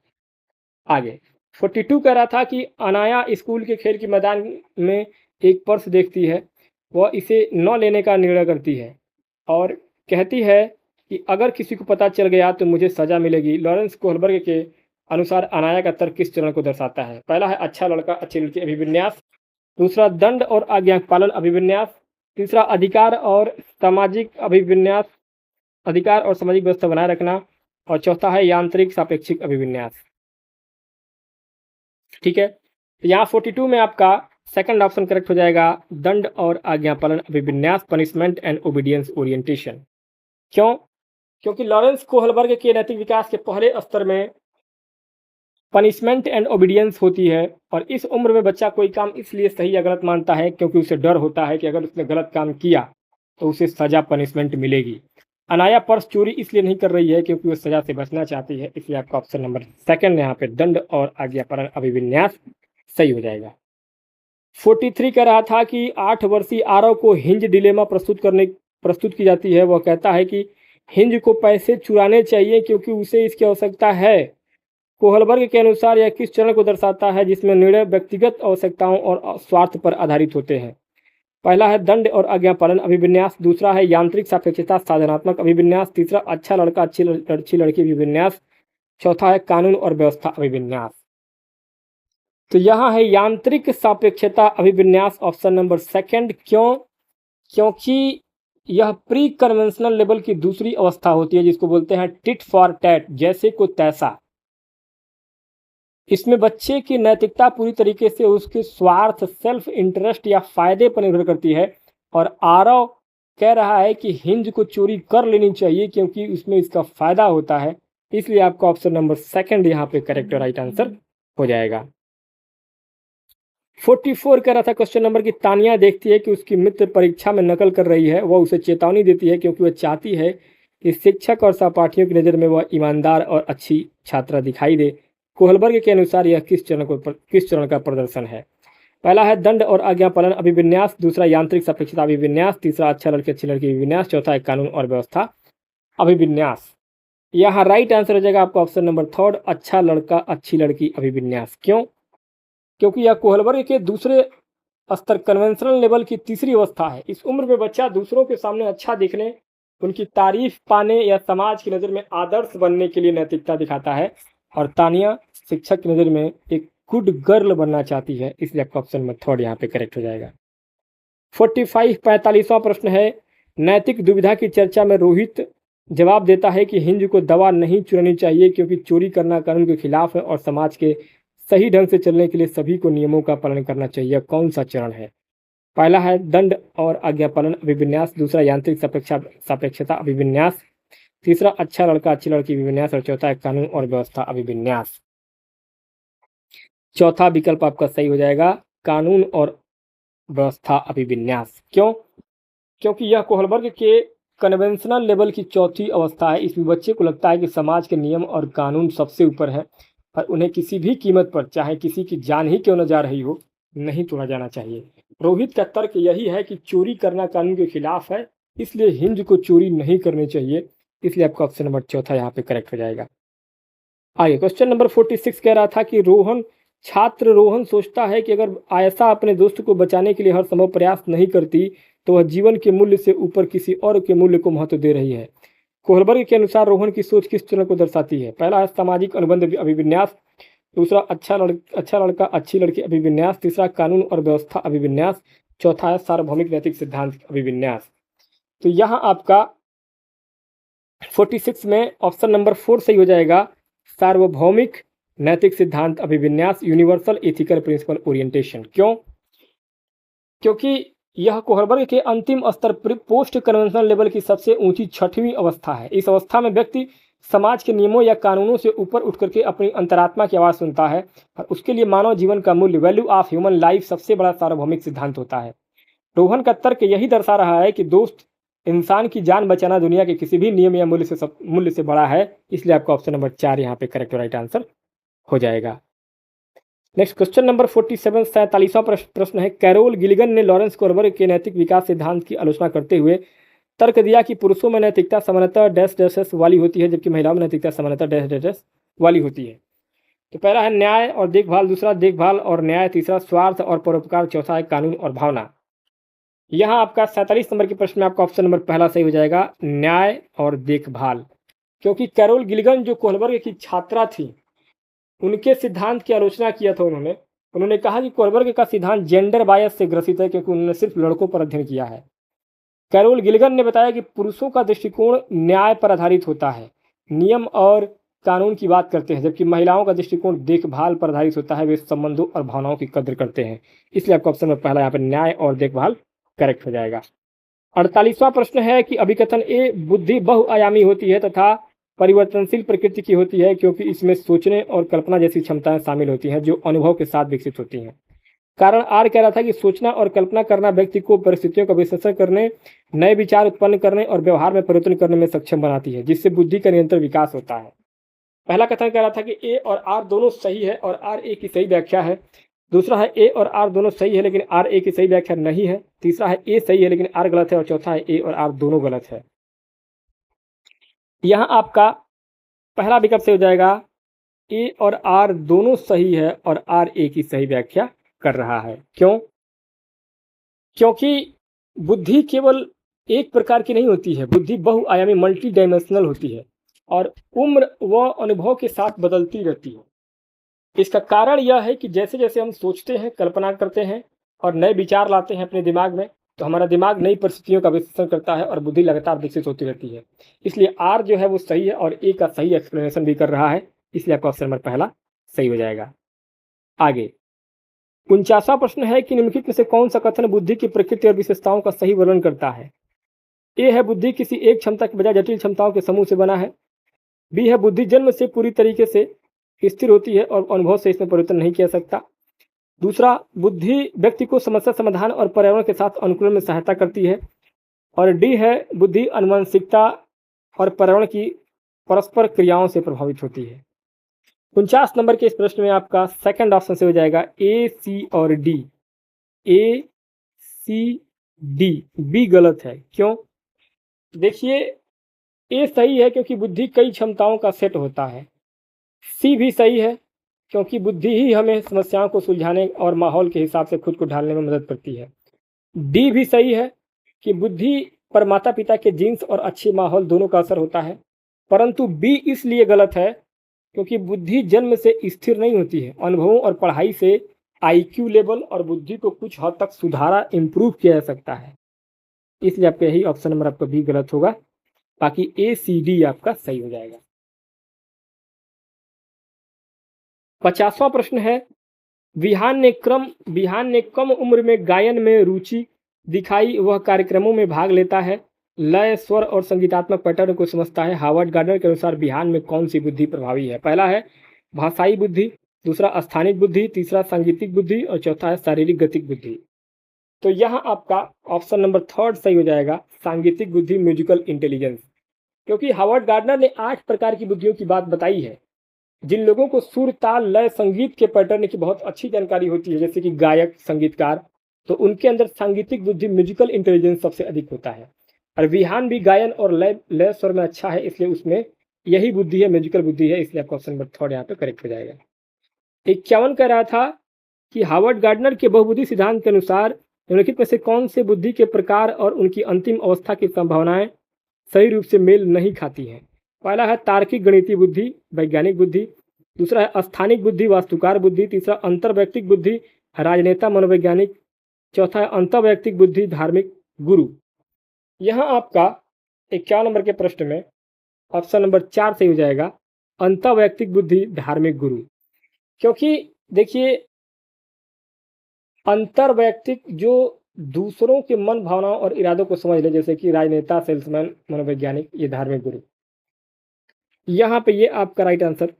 आगे 42 कह रहा था कि अनाया स्कूल के खेल के मैदान में एक पर्स देखती है, वह इसे न लेने का निर्णय करती है और कहती है कि अगर किसी को पता चल गया तो मुझे सजा मिलेगी। लॉरेंस कोहलबर्ग के अनुसार अनाया का तर्क किस चरण को दर्शाता है? पहला है अच्छा लड़का अच्छी लड़की अभिविन्यास, दूसरा दंड और आज्ञा पालन अभिविन्यास, तीसरा अधिकार और सामाजिक अभिविन्यास, अधिकार और सामाजिक व्यवस्था बनाए रखना, और चौथा है यांत्रिक सापेक्षिक अभिविन्यास। ठीक है, तो यहाँ 42 में आपका सेकंड ऑप्शन करेक्ट हो जाएगा, दंड और आज्ञा पालन अभिविन्यास, पनिशमेंट एंड ओबीडियंस ओरिएंटेशन। क्यों? क्योंकि लॉरेंस कोहलबर्ग के नैतिक विकास के पहले स्तर में पनिशमेंट एंड ओबीडियंस होती है, और इस उम्र में बच्चा कोई काम इसलिए सही या गलत मानता है क्योंकि उसे डर होता है कि अगर उसने गलत काम किया तो उसे सजा पनिशमेंट मिलेगी। अनाया पर्स चोरी इसलिए नहीं कर रही है क्योंकि वो सजा से बचना चाहती है, इसलिए आपका ऑप्शन नंबर सेकंड यहाँ पे दंड और आज्ञा पालन अभिविन्यास सही हो जाएगा। 43 कह रहा था कि 8 वर्षीय आरव को हिंज डिलेमा प्रस्तुत की जाती है। वह कहता है कि हिंज को पैसे चुराने चाहिए क्योंकि उसे इसकी आवश्यकता है। कोहलबर्ग के अनुसार यह किस चरण को दर्शाता है जिसमें निर्णय व्यक्तिगत आवश्यकताओं और स्वार्थ पर आधारित होते हैं? पहला है दंड और आज्ञा पालन अभिविन्यास, दूसरा है यांत्रिक सापेक्षता साधनात्मक अभिविन्यास, तीसरा अच्छा लड़का अच्छी लड़की अभिविन्यास, चौथा है कानून और व्यवस्था अभिविन्यास। तो यहाँ है यांत्रिक सापेक्षता अभिविन्यास, ऑप्शन नंबर सेकंड। क्यों? क्योंकि यह प्री कन्वेंशनल लेवल की दूसरी अवस्था होती है जिसको बोलते हैं टिट फॉर टैट, जैसे को तैसा। इसमें बच्चे की नैतिकता पूरी तरीके से उसके स्वार्थ, सेल्फ इंटरेस्ट या फायदे पर निर्भर करती है, और आरव कह रहा है कि हिंज को चोरी कर लेनी चाहिए क्योंकि उसमें इसका फायदा होता है, इसलिए आपका ऑप्शन नंबर सेकंड यहाँ पे करेक्ट और राइट आंसर हो जाएगा। 44 कह रहा था क्वेश्चन नंबर की तानिया देखती है कि उसकी मित्र परीक्षा में नकल कर रही है। वह उसे चेतावनी देती है क्योंकि वह चाहती है कि शिक्षक और सहपाठियों की नज़र में वह ईमानदार और अच्छी छात्रा दिखाई दे। कोहलबर्ग के अनुसार यह किस चरण का प्रदर्शन है? पहला है दंड और आज्ञा पालन अभिविन्यास, दूसरा यांत्रिक सापेक्षता अभिविन्यास, तीसरा अच्छा लड़के अच्छी लड़की अभिविन्यास, चौथा है कानून और व्यवस्था अभिविन्यास। यहाँ राइट आंसर हो जाएगा आपका ऑप्शन नंबर थर्ड, अच्छा लड़का अच्छी लड़की अभिविन्यास। क्यों? क्योंकि यह कोहलबर्ग के दूसरे स्तर कन्वेंशनल लेवल की तीसरी अवस्था है। इस उम्र में बच्चा दूसरों के सामने अच्छा दिखने, उनकी तारीफ पाने या समाज की नज़र में आदर्श बनने के लिए नैतिकता दिखाता है, और तानिया शिक्षक की नज़र में एक गुड गर्ल बनना चाहती है, इसलिए आपका ऑप्शन नंबर थर्ड यहाँ पे करेक्ट हो जाएगा। 45वां प्रश्न है, नैतिक दुविधा की चर्चा में रोहित जवाब देता है कि हिंज को दवा नहीं चुरानी चाहिए क्योंकि चोरी करना कानून के खिलाफ है और समाज के सही ढंग से चलने के लिए सभी को नियमों का पालन करना चाहिए। कौन सा चरण है? पहला है दंड और आज्ञा पालन अभिविन्यास, दूसरा यांत्रिक सापेक्षता अभिविन्यास, तीसरा अच्छा लड़का अच्छी लड़की अभिविन्यास, और चौथा है कानून और व्यवस्था अभिविन्यास। चौथा विकल्प आपका सही हो जाएगा, कानून और व्यवस्था अभिविन्यास। क्यों? क्योंकि यह कोहलबर्ग के कन्वेंशनल लेवल की चौथी अवस्था है। इसमें बच्चे को लगता है कि समाज के नियम और कानून सबसे ऊपर है और उन्हें किसी भी कीमत पर, चाहे किसी की जान ही क्यों न जा रही हो, नहीं तोड़ा जाना चाहिए। रोहित का तर्क यही है कि चोरी करना कानून के खिलाफ है, इसलिए हिंज को चोरी नहीं करनी चाहिए, इसलिए आपका ऑप्शन नंबर चौथा यहाँ पे करेक्ट हो जाएगा। आगे क्वेश्चन नंबर 46 कह रहा था कि रोहन सोचता है कि अगर आयशा अपने दोस्त को बचाने के लिए हर संभव प्रयास नहीं करती तो वह जीवन के मूल्य से ऊपर किसी और के मूल्य को महत्व दे रही है। कोहलबर्ग के अनुसार रोहन की सोच किस चरण को दर्शाती है? पहला है सामाजिक अनुबंध अभिविन्यास, दूसरा अच्छा लड़का अच्छी लड़की अभिविन्यास, तीसरा कानून और व्यवस्था अभिविन्यास, चौथा है सार्वभौमिक नैतिक सिद्धांत अभिविन्यास। तो यहाँ आपका 46 में ऑप्शन नंबर 4 सही हो जाएगा, सार्वभौमिक नैतिक सिद्धांत अभिविन्यास, यूनिवर्सल एथिकल प्रिंसिपल ओरिएंटेशन। क्यों? क्योंकि यह कोहलबर्ग के अंतिम स्तर पोस्ट कन्वेंशनल लेवल की सबसे ऊंची छठवीं अवस्था है। इस अवस्था में व्यक्ति समाज के नियमों या कानूनों से ऊपर उठ करके अपनी अंतरात्मा की आवाज़ सुनता है और उसके लिए मानव जीवन का मूल्य, वैल्यू ऑफ ह्यूमन लाइफ, सबसे बड़ा सार्वभौमिक सिद्धांत होता है। रोहन का तर्क यही दर्शा रहा है कि दोस्त, इंसान की जान बचाना दुनिया के किसी भी नियम या मूल्य से बड़ा है, इसलिए आपका ऑप्शन नंबर 4 यहाँ पे करेक्ट राइट आंसर हो जाएगा। नेक्स्ट क्वेश्चन नंबर 47 47वां प्रश्न है, कैरोल गिलिगन ने लॉरेंस कोहलबर्ग के नैतिक विकास सिद्धांत की आलोचना करते हुए तर्क दिया कि पुरुषों में नैतिकता सामान्यतः डैश वाली होती है जबकि महिलाओं में नैतिकता सामान्यतः डैश वाली होती है। तो पहला है न्याय और देखभाल, दूसरा देखभाल और न्याय, तीसरा स्वार्थ और परोपकार, चौथा है कानून और भावना। यहाँ आपका 47 नंबर के प्रश्न में आपका ऑप्शन नंबर पहला सही हो जाएगा, न्याय और देखभाल। क्योंकि कैरोल गिलिगन जो कोहलबर्ग की छात्रा थी, उनके सिद्धांत की आलोचना किया था उन्होंने। उन्होंने कहा कि कोहलबर्ग का सिद्धांत जेंडर बायस से ग्रसित है, क्योंकि उन्होंने सिर्फ लड़कों पर अध्ययन किया है। कैरोल गिलिगन ने बताया कि पुरुषों का दृष्टिकोण न्याय पर आधारित होता है, नियम और कानून की बात करते हैं, जबकि महिलाओं का दृष्टिकोण देखभाल पर आधारित होता है, वे संबंधों और भावनाओं की कद्र करते हैं। इसलिए आपका ऑप्शन नंबर पहला यहाँ पर न्याय और देखभाल करेक्ट हो जाएगा। 48वां प्रश्न है कि अभिकथन ए बुद्धि बहुआयामी होती है तथा परिवर्तनशील प्रकृति की होती है, क्योंकि इसमें सोचने और कल्पना जैसी क्षमताएं शामिल होती हैं जो अनुभव के साथ विकसित होती हैं। कारण आर कह रहा था कि सोचना और कल्पना करना व्यक्ति को परिस्थितियों का विश्लेषण करने, नए विचार उत्पन्न करने और व्यवहार में परिवर्तन करने में सक्षम बनाती है, जिससे बुद्धि का निरंतर विकास होता है। पहला कथन कह रहा था कि ए और आर दोनों सही है और आर ए की सही व्याख्या है। दूसरा है ए और आर दोनों सही है लेकिन आर ए की सही व्याख्या नहीं है। तीसरा है ए सही है लेकिन आर गलत है। और चौथा है ए और आर दोनों गलत है। यहाँ आपका पहला विकल्प से हो जाएगा, ए और आर दोनों सही है और आर ए की सही व्याख्या कर रहा है। क्यों? क्योंकि बुद्धि केवल एक प्रकार की नहीं होती है, बुद्धि बहुआयामी मल्टी डायमेंशनल होती है और उम्र व अनुभव के साथ बदलती रहती है। इसका कारण यह है कि जैसे जैसे हम सोचते हैं, कल्पना करते हैं और नए विचार लाते हैं अपने दिमाग में, तो हमारा दिमाग नई परिस्थितियों का विश्लेषण करता है और बुद्धि लगातार विकसित होती रहती है। इसलिए आर जो है वो सही है और ए का सही एक्सप्लेनेशन भी कर रहा है, इसलिए आपका ऑप्शन नंबर पहला सही हो जाएगा। आगे 49वां प्रश्न है कि निम्नलिखित में से कौन सा कथन बुद्धि की प्रकृति और विशेषताओं का सही वर्णन करता है? ए है बुद्धि किसी एक क्षमता के बजाय जटिल क्षमताओं के समूह से बना है। बी है बुद्धि जन्म से पूरी तरीके से स्थिर होती है और अनुभव से इसमें परिवर्तन नहीं किया सकता। दूसरा, बुद्धि व्यक्ति को समस्या समाधान और पर्यावरण के साथ अनुकूलन में सहायता करती है। और डी है बुद्धि आनुवंशिकता और पर्यावरण की परस्पर क्रियाओं से प्रभावित होती है। 49 नंबर के इस प्रश्न में आपका सेकंड ऑप्शन से हो जाएगा ए, सी और डी। ए, सी, डी, बी गलत है। क्यों? देखिए, ए सही है क्योंकि बुद्धि कई क्षमताओं का सेट होता है। सी भी सही है क्योंकि बुद्धि ही हमें समस्याओं को सुलझाने और माहौल के हिसाब से खुद को ढालने में मदद करती है। डी भी सही है कि बुद्धि पर माता पिता के जीन्स और अच्छे माहौल दोनों का असर होता है। परंतु बी इसलिए गलत है क्योंकि बुद्धि जन्म से स्थिर नहीं होती है। अनुभवों और पढ़ाई से आईक्यू लेवल और बुद्धि को कुछ हद तक सुधारा, इम्प्रूव किया जा सकता है। इसलिए आपका यही ऑप्शन नंबर आपका बी गलत होगा। बाकी ए, सी, डी आपका सही हो जाएगा। 50वां प्रश्न है, विहान ने कम उम्र में गायन में रुचि दिखाई, वह कार्यक्रमों में भाग लेता है, लय, स्वर और संगीतात्मक पैटर्न को समझता है। हार्वर्ड गार्डनर के अनुसार विहान में कौन सी बुद्धि प्रभावी है? पहला है भाषाई बुद्धि, दूसरा स्थानिक बुद्धि, तीसरा सांगीतिक बुद्धि और चौथा है शारीरिक गतिक बुद्धि। तो यहाँ आपका ऑप्शन नंबर थर्ड सही हो जाएगा, सांगीतिक बुद्धि, म्यूजिकल इंटेलिजेंस। क्योंकि हार्वर्ड गार्डनर ने 8 प्रकार की बुद्धियों की बात बताई है। जिन लोगों को सुर, ताल, लय, संगीत के पैटर्न की बहुत अच्छी जानकारी होती है, जैसे कि गायक, संगीतकार, तो उनके अंदर सांगीतिक बुद्धि, म्यूजिकल इंटेलिजेंस सबसे अधिक होता है। और विहान भी गायन और लय स्वर में अच्छा है, इसलिए उसमें यही बुद्धि है, म्यूजिकल बुद्धि है। इसलिए आपका ऑप्शन नंबर थर्ड यहाँ पे करेक्ट हो जाएगा। 51 कह रहा था कि हार्वर्ड गार्डनर के बहुबुद्धि सिद्धांत के अनुसार निम्नलिखित में से कौन से बुद्धि के प्रकार और उनकी अंतिम अवस्था की संभावनाएं सही रूप से मेल नहीं खाती हैं? पहला है तार्किक गणितीय बुद्धि, वैज्ञानिक बुद्धि। दूसरा है स्थानिक बुद्धि, वास्तुकार बुद्धि। तीसरा अंतर्वैयक्तिक बुद्धि, राजनेता, मनोवैज्ञानिक। चौथा है अंतर्वैयक्तिक बुद्धि, धार्मिक, गुरु। यहाँ आपका 51 नंबर के प्रश्न में ऑप्शन नंबर 4 सही हो जाएगा, अंतर्वैयक्तिक बुद्धि, धार्मिक, गुरु। क्योंकि देखिए, अंतर्वैयक्तिक जो दूसरों के मन, भावनाओं और इरादों को समझ ले, जैसे कि राजनेता, सेल्समैन, मनोवैज्ञानिक, ये धार्मिक गुरु। यहाँ पे ये आपका राइट आंसर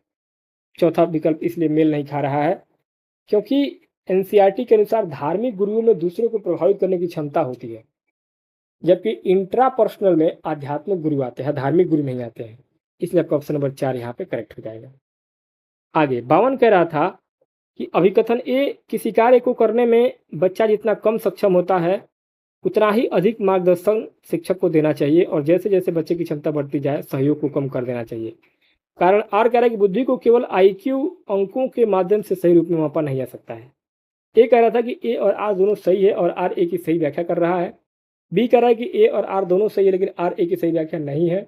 चौथा विकल्प इसलिए मेल नहीं खा रहा है क्योंकि एनसीईआरटी के अनुसार धार्मिक गुरुओं में दूसरों को प्रभावित करने की क्षमता होती है, जबकि इंट्रापर्सनल में आध्यात्मिक गुरु आते हैं, धार्मिक गुरु नहीं आते हैं। इसलिए आपका ऑप्शन नंबर 4 यहाँ पे करेक्ट हो जाएगा। आगे 52 कह रहा था कि अभिकथन ए, किसी कार्य को करने में बच्चा जितना कम सक्षम होता है उतना ही अधिक मार्गदर्शन शिक्षक को देना चाहिए और जैसे जैसे बच्चे की क्षमता बढ़ती जाए सहयोग को कम कर देना चाहिए। कारण आर कह रहा है कि बुद्धि को केवल आईक्यू अंकों के माध्यम से सही रूप में मापा नहीं जा सकता है। ए कह रहा था कि ए और आर दोनों सही है और आर ए की सही व्याख्या कर रहा है। बी कह रहा है कि ए और आर दोनों सही है लेकिन आर ए की सही व्याख्या नहीं है।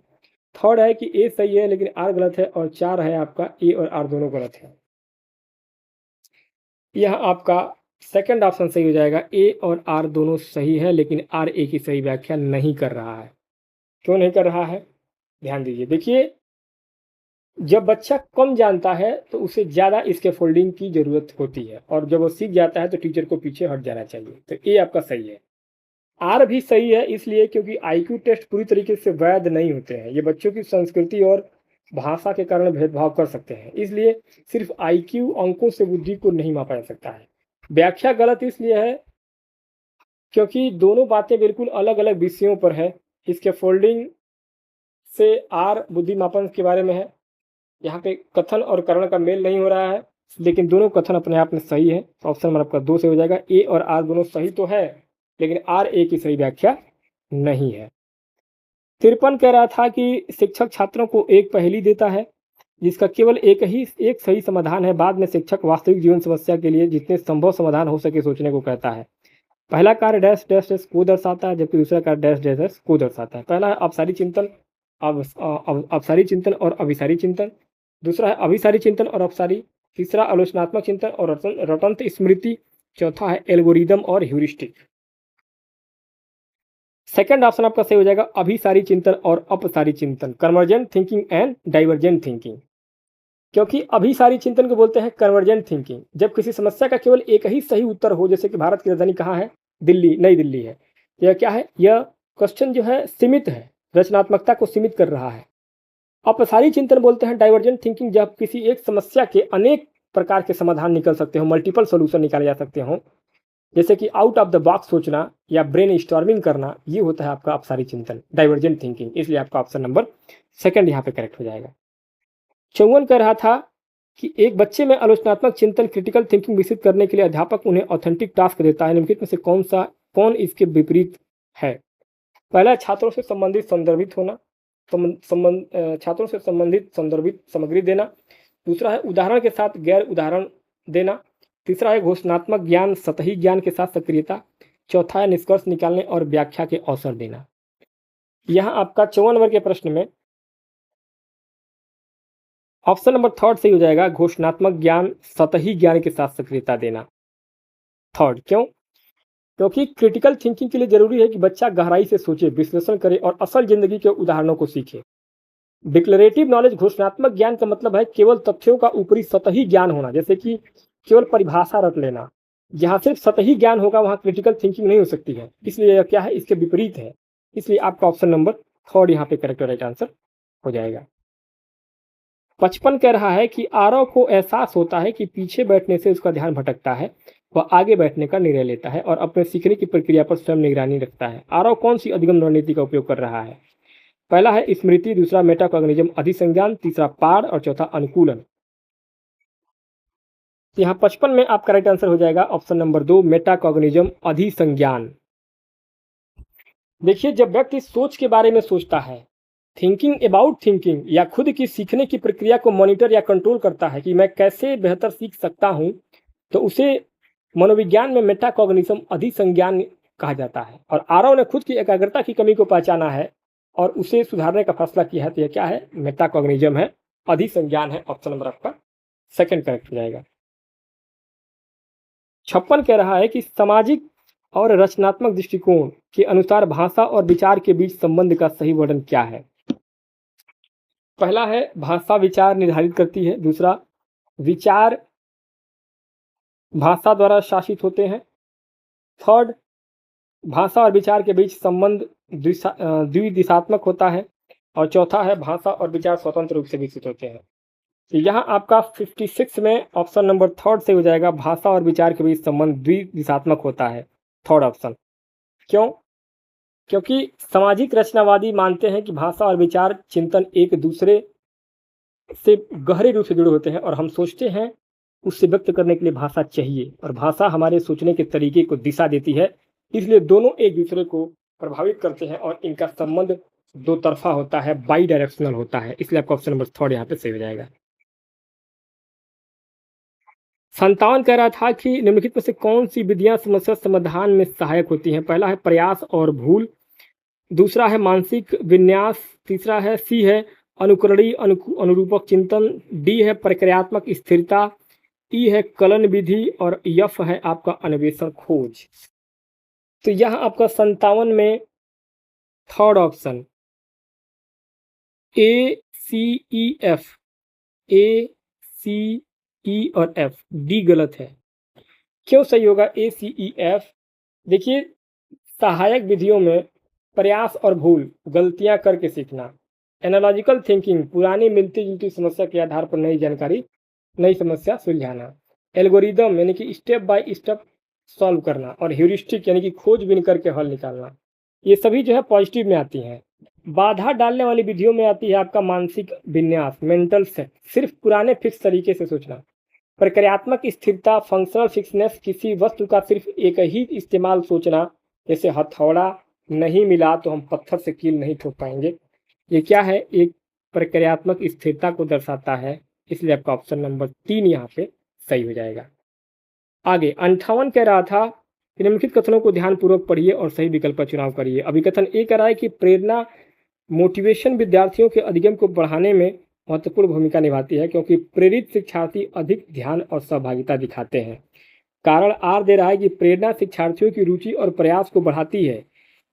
थर्ड है कि ए सही है लेकिन आर गलत है। और 4 है आपका ए और आर दोनों गलत है। यह आपका सेकंड ऑप्शन सही हो जाएगा, ए और आर दोनों सही है लेकिन आर ए की सही व्याख्या नहीं कर रहा है। क्यों नहीं कर रहा है, ध्यान दीजिए। देखिए, जब बच्चा कम जानता है तो उसे ज़्यादा इसके फोल्डिंग की ज़रूरत होती है और जब वो सीख जाता है तो टीचर को पीछे हट जाना चाहिए। तो ए आपका सही है। आर भी सही है इसलिए क्योंकि आईक्यू टेस्ट पूरी तरीके से वैध नहीं होते हैं। ये बच्चों की संस्कृति और भाषा के कारण भेदभाव कर सकते हैं, इसलिए सिर्फ आईक्यू अंकों से बुद्धि को नहीं मापा जा सकता है। व्याख्या गलत इसलिए है क्योंकि दोनों बातें बिल्कुल अलग अलग विषयों पर है। इसके फोल्डिंग से आर बुद्धि मापन के बारे में है, यहाँ पे कथन और करण का मेल नहीं हो रहा है, लेकिन दोनों कथन अपने आप में सही है। ऑप्शन नंबर आपका 2 से हो जाएगा। ए और आर दोनों सही तो है लेकिन आर ए की सही व्याख्या नहीं है। 53 कह रहा था कि शिक्षक छात्रों को एक पहेली देता है जिसका केवल एक सही समाधान है। बाद में शिक्षक वास्तविक जीवन समस्या के लिए जितने संभव समाधान हो सके सोचने को कहता है। पहला कार्य डैश डैश डैश को दर्शाता है जबकि दूसरा कार्य डैश डैश डैश को दर्शाता है। पहला है अपसारी चिंतन, अपसारी चिंतन और अभिसारी चिंतन। दूसरा है अभिसारी चिंतन और अपसारी। तीसरा आलोचनात्मक चिंतन और रटंत स्मृति। चौथा है एल्गोरिदम और ह्यूरिस्टिक। सेकंड ऑप्शन आपका सही हो जाएगा, अभिसारी चिंतन और अपसारी चिंतन, convergent thinking and divergent thinking. क्योंकि अभिसारी चिंतन को बोलते हैं कन्वर्जेंट थिंकिंग, जब किसी समस्या का केवल एक ही सही उत्तर हो, जैसे कि भारत की राजधानी कहाँ है, दिल्ली, नई दिल्ली है। यह क्या है, यह क्वेश्चन जो है सीमित है, रचनात्मकता को सीमित कर रहा है। अपसारी चिंतन बोलते हैं डाइवर्जेंट थिंकिंग, जब किसी एक समस्या के अनेक प्रकार के समाधान निकल सकते हो, मल्टीपल सोल्यूशन निकाले जा सकते हो, जैसे कि आउट ऑफ द बॉक्स सोचना या ब्रेन स्टॉर्मिंग करना, ये होता है आपका अपसारी चिंतन, डाइवर्जेंट थिंकिंग। इसलिए आपका ऑप्शन नंबर सेकंड यहाँ पे करेक्ट हो जाएगा। 54 कह रहा था कि एक बच्चे में आलोचनात्मक चिंतन क्रिटिकल थिंकिंग विकसित करने के लिए अध्यापक उन्हें ऑथेंटिक टास्क देता है, निम्नलिखित में से कौन इसके विपरीत है। पहला, छात्रों से संबंधित संदर्भित होना, छात्रों से संबंधित संदर्भित सामग्री देना। दूसरा है उदाहरण के साथ गैर उदाहरण देना। तीसरा है घोषणात्मक ज्ञान, सतही ज्ञान के साथ सक्रियता। चौथा है निष्कर्ष निकालने और व्याख्या के अवसर देना। यहाँ आपका 54 नंबर के प्रश्न में ऑप्शन नंबर थर्ड सही हो जाएगा, घोषणात्मक ज्ञान, सतही ज्ञान के साथ सक्रियता देना। थर्ड क्यों, क्योंकि क्रिटिकल थिंकिंग के लिए जरूरी है कि बच्चा गहराई से सोचे, विश्लेषण करे और असल जिंदगी के उदाहरणों को सीखे। डिक्लेरेटिव नॉलेज, घोषणात्मक ज्ञान का मतलब है केवल तथ्यों का ऊपरी सतही ज्ञान होना, जैसे कि केवल परिभाषा रट लेना। जहाँ सिर्फ सतही ज्ञान होगा वहाँ क्रिटिकल थिंकिंग नहीं हो सकती है, इसलिए यह क्या है, इसके विपरीत है। इसलिए आपका ऑप्शन नंबर थर्ड यहाँ पे करेक्ट राइट आंसर हो जाएगा। 55 कह रहा है कि आरव को एहसास होता है कि पीछे बैठने से उसका ध्यान भटकता है, वह आगे बैठने का निर्णय लेता है और अपने सीखने की प्रक्रिया पर स्वयं निगरानी रखता है। आरव कौन सी अधिगम रणनीति का उपयोग कर रहा है। पहला है स्मृति, दूसरा मेटाकॉग्निज्म अधिसंज्ञान, तीसरा पाठ और चौथा अनुकूलन। यहाँ 55 में आपका राइट आंसर हो जाएगा ऑप्शन नंबर 2, मेटाकॉग्निज्म अधिसंज्ञान। देखिए, जब व्यक्ति सोच के बारे में सोचता है, थिंकिंग अबाउट थिंकिंग, या खुद की सीखने की प्रक्रिया को मॉनिटर या कंट्रोल करता है कि मैं कैसे बेहतर सीख सकता हूँ, तो उसे मनोविज्ञान में मेटाकॉग्निज्म अधिसंज्ञान कहा जाता है। और आरव ने खुद की एकाग्रता की कमी को पहचाना है और उसे सुधारने का फैसला किया है, तो यह क्या है, मेटाकॉग्निज्म है, अधिसंज्ञान है। ऑप्शन नंबर आपका सेकंड करेक्ट हो जाएगा। 56 कह रहा है कि सामाजिक और रचनात्मक दृष्टिकोण के अनुसार भाषा और विचार के बीच संबंध का सही वर्णन क्या है। पहला है भाषा विचार निर्धारित करती है, दूसरा विचार भाषा द्वारा शासित होते हैं, थर्ड भाषा और विचार के बीच संबंध द्विदिशात्मक होता है, और चौथा है भाषा और विचार स्वतंत्र रूप से विकसित होते हैं। तो यहाँ आपका 56 में ऑप्शन नंबर थर्ड से हो जाएगा, भाषा और विचार के बीच संबंध द्विदिशात्मक होता है, थर्ड ऑप्शन। क्यों, क्योंकि सामाजिक रचनावादी मानते हैं कि भाषा और विचार चिंतन एक दूसरे से गहरे रूप से जुड़े होते हैं और हम सोचते हैं उससे व्यक्त करने के लिए भाषा चाहिए, और भाषा हमारे सोचने के तरीके को दिशा देती है, इसलिए दोनों एक दूसरे को प्रभावित करते हैं और इनका संबंध दो तरफा होता है, बाई डायरेक्शनल होता है। इसलिए आपका ऑप्शन नंबर थर्ड यहाँ पे सही हो जाएगा। 57 कह रहा था कि निम्नलिखित में से कौन सी विधियां समस्या समाधान में सहायक होती हैं। पहला है प्रयास और भूल, दूसरा है मानसिक विन्यास, तीसरा है सी है अनुकरणीय अनुरूपक चिंतन, डी है प्रक्रियात्मक स्थिरता, ई है कलन विधि और यफ है आपका अन्वेषण खोज। तो यह आपका 57 में third option A C E F, A C E और एफ, डी गलत है। क्यों सही होगा ए सी ई एफ? देखिए, सहायक विधियों में प्रयास और भूल, गलतियां करके सीखना, एनालॉजिकल थिंकिंग, पुरानी मिलती जुलती समस्या के आधार पर नई जानकारी, नई समस्या सुलझाना, एल्गोरिदम यानी कि स्टेप बाय स्टेप सॉल्व करना, और ह्यूरिस्टिक यानी कि खोजबीन करके हल निकालना, ये सभी जो है पॉजिटिव में आती हैं। बाधा डालने वाली विधियों में आती है आपका मानसिक विन्यास, मेंटल सेट, सिर्फ पुराने फिक्स तरीके से सोचना, प्रक्रियात्मक स्थिरता, फंक्शनल फिक्सनेस, किसी वस्तु का सिर्फ एक ही इस्तेमाल सोचना, जैसे हथौड़ा नहीं मिला तो हम पत्थर से कील नहीं ठोक पाएंगे, ये क्या है, एक प्रक्रियात्मक स्थिरता को दर्शाता है, इसलिए आपका ऑप्शन नंबर 3 यहाँ पे सही हो जाएगा। आगे 58 कह रहा था कि निम्नलिखित कथनों को ध्यानपूर्वक पढ़िए और सही विकल्प का चुनाव करिए। अभिकथन ए कह रहा है कि प्रेरणा मोटिवेशन विद्यार्थियों के अधिगम को बढ़ाने में महत्वपूर्ण भूमिका निभाती है, क्योंकि प्रेरित शिक्षार्थी अधिक ध्यान और सहभागिता दिखाते हैं। कारण आर दे रहा है कि प्रेरणा शिक्षार्थियों की रुचि और प्रयास को बढ़ाती है,